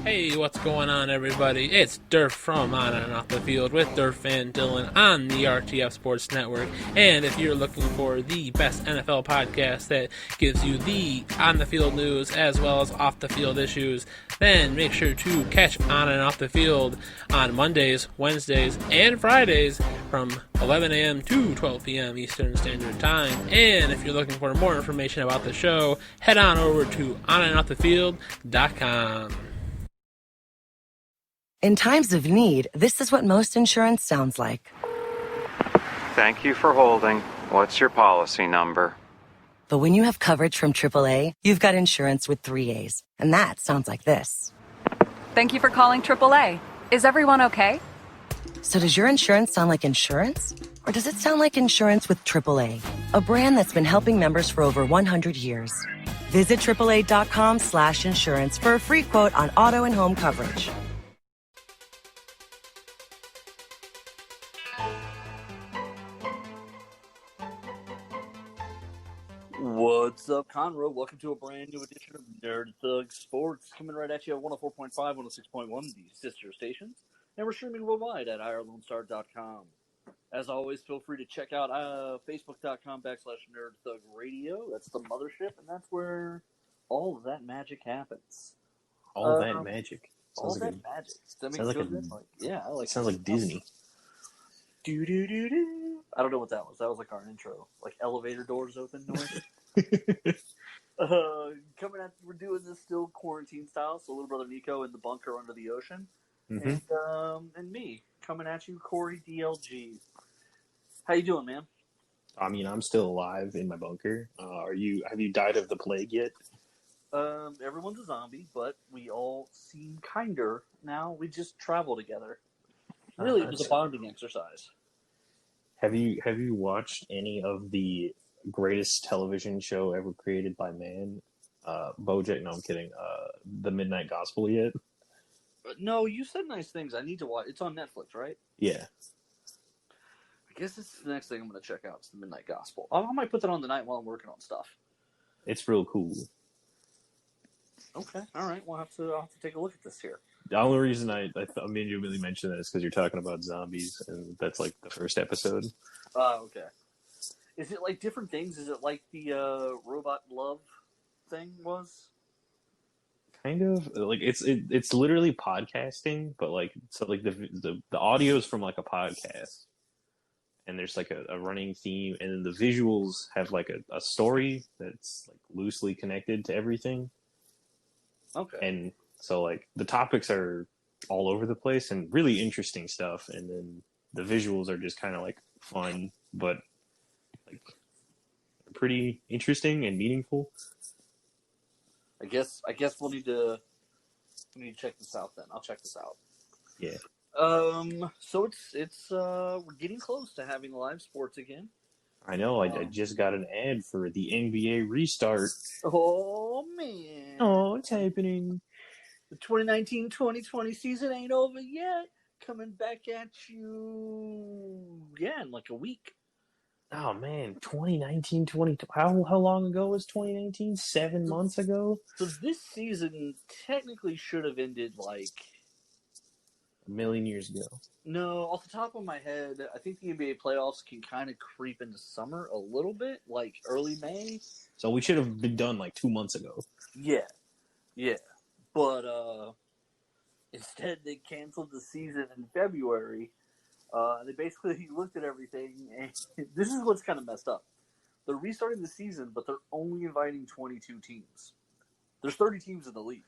Hey, what's going on, everybody? It's Durf from On and Off the Field with Durf and Dylan on the RTF Sports Network. And if you're looking for the best NFL podcast that gives you the on-the-field news as well as off-the-field issues, then make sure to catch On and Off the Field on Mondays, Wednesdays, and Fridays from 11 a.m. to 12 p.m. Eastern Standard Time. And if you're looking for more information about the show, head on over to onandoffthefield.com. In times of need, this is what most insurance sounds like. Thank you for holding. What's your policy number? But when you have coverage from AAA, you've got insurance with 3 A's. And that sounds like this. Thank you for calling AAA. Is everyone okay? So does your insurance sound like insurance? Or does it sound like insurance with AAA? A brand that's been helping members for over 100 years. Visit AAA.com/insurance for a free quote on auto and home coverage. What's up, Conroe? Welcome to a brand new edition of Nerd Thug Sports, coming right at you at 104.5, 106.1, the sister stations, and we're streaming worldwide at IRLoneStar.com. As always, feel free to check out Facebook.com/NerdThugRadio. That's the mothership, and that's where all of that magic happens. All that magic. All that magic. That sounds like yeah, I like. Sounds like Disney. Do do do do. I don't know what that was. That was like our intro, like elevator doors open noise. Coming at, we're doing this still quarantine style. So little brother Nico in the bunker under the ocean, and me coming at you, Corey DLG. How you doing, man? I mean, I'm still alive in my bunker. Have you died of the plague yet? Everyone's a zombie, but we all seem kinder now. We just travel together. Really, it was a bonding exercise. Have you watched any of the greatest television show ever created by man? BoJack? No, I'm kidding. The Midnight Gospel yet? No, you said nice things. I need to watch. It's on Netflix, right? Yeah. I guess it's the next thing I'm going to check out. It's the Midnight Gospel. I might put that on tonight while I'm working on stuff. It's real cool. Okay, all right. I'll have to take a look at this here. The only reason I mean you really mentioned that is because you're talking about zombies, and that's like the first episode. Okay. Is it like different things? Is it like the Robot Love thing was? Kind of like it's literally podcasting, but like so like the audio is from like a podcast, and there's like a running theme, and then the visuals have like a story that's like loosely connected to everything. Okay. And so like the topics are all over the place and really interesting stuff, and then the visuals are just kind of like fun, but like pretty interesting and meaningful. I guess we'll need to check this out then. I'll check this out. Yeah. So it's we're getting close to having live sports again. I know. I just got an ad for the NBA restart. Oh man. Oh, it's happening. The 2019-2020 season ain't over yet. Coming back at you, in like a week. Oh man, 2019, 2020. How long ago was 2019? 7 months ago? So this season technically should have ended like a million years ago. No, off the top of my head, I think the NBA playoffs can kind of creep into summer a little bit, like early May. So we should have been done like 2 months ago. Yeah. But instead they canceled the season in February. They basically looked at everything, and this is what's kind of messed up. They're restarting the season, but they're only inviting 22 teams. There's 30 teams in the league.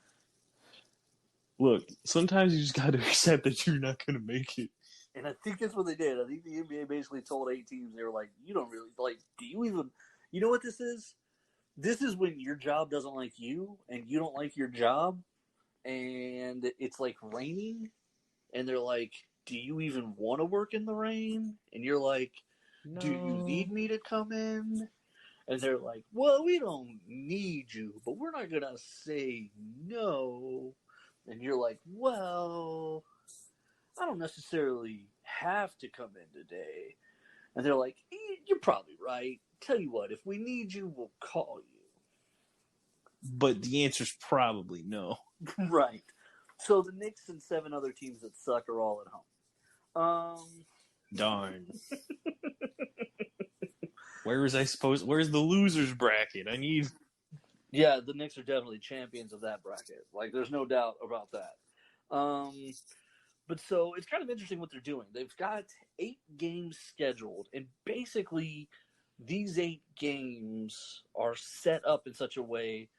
Look, sometimes you just got to accept that you're not going to make it. And I think that's what they did. I think the NBA basically told 8 teams, they were like, you don't really, like, do you even, you know what this is? This is when your job doesn't like you, and you don't like your job, and it's like raining, and they're like, do you even want to work in the rain? And you're like, do you need me to come in? And they're like, well, we don't need you, but we're not going to say no. And you're like, well, I don't necessarily have to come in today. And they're like, you're probably right. Tell you what, if we need you, we'll call you. But the answer's probably no. Right. So the Knicks and 7 other teams that suck are all at home. Darn. Where's the losers bracket? I need... Yeah, the Knicks are definitely champions of that bracket. Like, there's no doubt about that. But so it's kind of interesting what they're doing. They've got 8 games scheduled, and basically these 8 games are set up in such a way.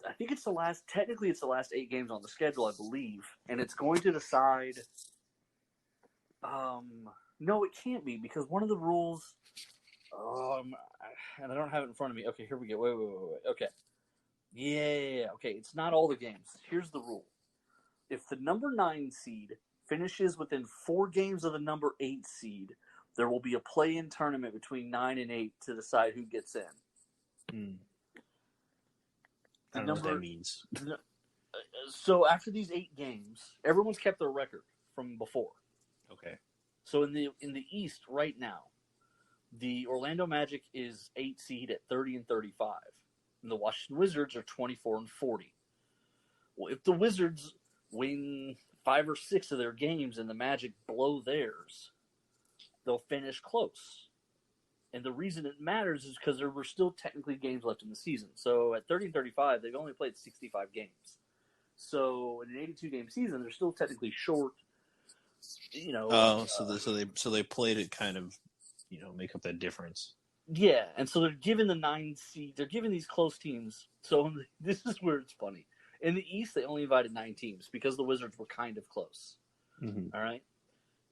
I think it's the last 8 games on the schedule, I believe, and it's going to decide. No, it can't be, because one of the rules. And I don't have it in front of me. Okay, here we go. Wait. Okay. Yeah. Okay, it's not all the games. Here's the rule. If the number 9 seed finishes within 4 games of the number 8 seed, there will be a play-in tournament between 9 and 8 to decide who gets in. I don't know what that means. So after these 8 games, everyone's kept their record from before. Okay. So in the East right now, the Orlando Magic is 8 seed at 30 and 35. And the Washington Wizards are 24 and 40. Well, if the Wizards win 5 or 6 of their games and the Magic blow theirs, they'll finish close. And the reason it matters is because there were still technically games left in the season. So at 30 and 35, they've only played 65 games. So in an 82-game season, they're still technically short. So they played it kind of, make up that difference. Yeah, and so they're giving the 9 seed. They're giving these close teams. So this is where it's funny. In the East, they only invited 9 teams because the Wizards were kind of close. Mm-hmm. All right.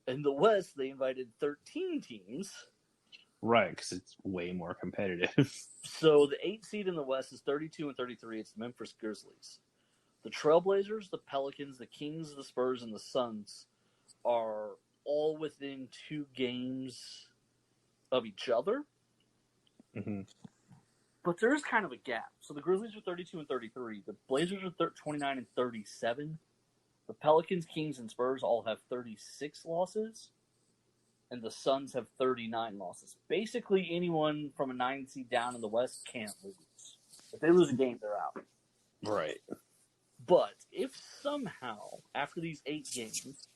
In the West, they invited 13 teams. Right, because it's way more competitive. So the 8 seed in the West is 32 and 33. It's the Memphis Grizzlies. The Trailblazers, the Pelicans, the Kings, the Spurs, and the Suns are all within 2 games of each other. Mm-hmm. But there is kind of a gap. So the Grizzlies are 32 and 33. The Blazers are 29 and 37. The Pelicans, Kings, and Spurs all have 36 losses. And the Suns have 39 losses. Basically, anyone from a 9 seed down in the West can't lose. If they lose a game, they're out. Right. But if somehow, after these 8 games,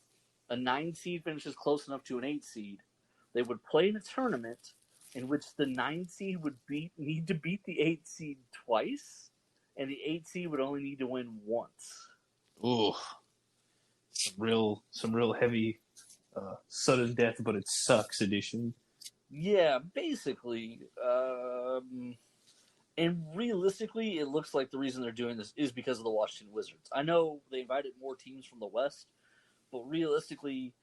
a 9 seed finishes close enough to an 8 seed, they would play in a tournament in which the 9 seed would need to beat the 8 seed twice, and the 8 seed would only need to win once. Ooh, some real heavy sudden death, but it sucks edition. Yeah, basically. And realistically, it looks like the reason they're doing this is because of the Washington Wizards. I know they invited more teams from the West, but realistically,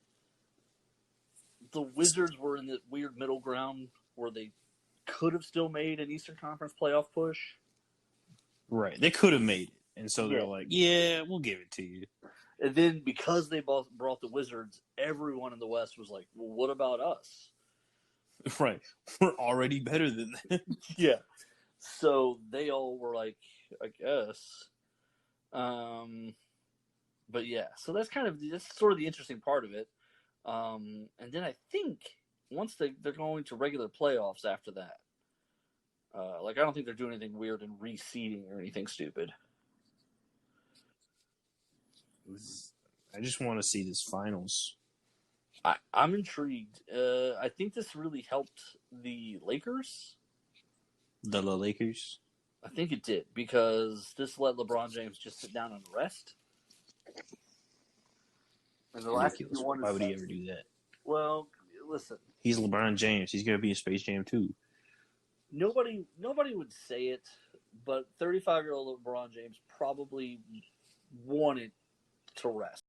the Wizards were in the weird middle ground where they could have still made an Eastern Conference playoff push. Right. They could have made it. And so they're like, yeah, we'll give it to you. And then because they both brought the Wizards, everyone in the West was like, well, what about us? Right. We're already better than them. Yeah. So they all were like, I guess. But yeah, so that's sort of the interesting part of it. And then I think once they're going to regular playoffs after that. I don't think they're doing anything weird and reseeding or anything stupid. I just want to see this finals. I'm intrigued. I think this really helped the Lakers. The Lakers? I think it did, because this let LeBron James just sit down and rest. And the last Ridiculous. Why would he ever do that? Well, listen. He's LeBron James. He's going to be in Space Jam too. Nobody would say it, but 35-year-old LeBron James probably wanted to rest.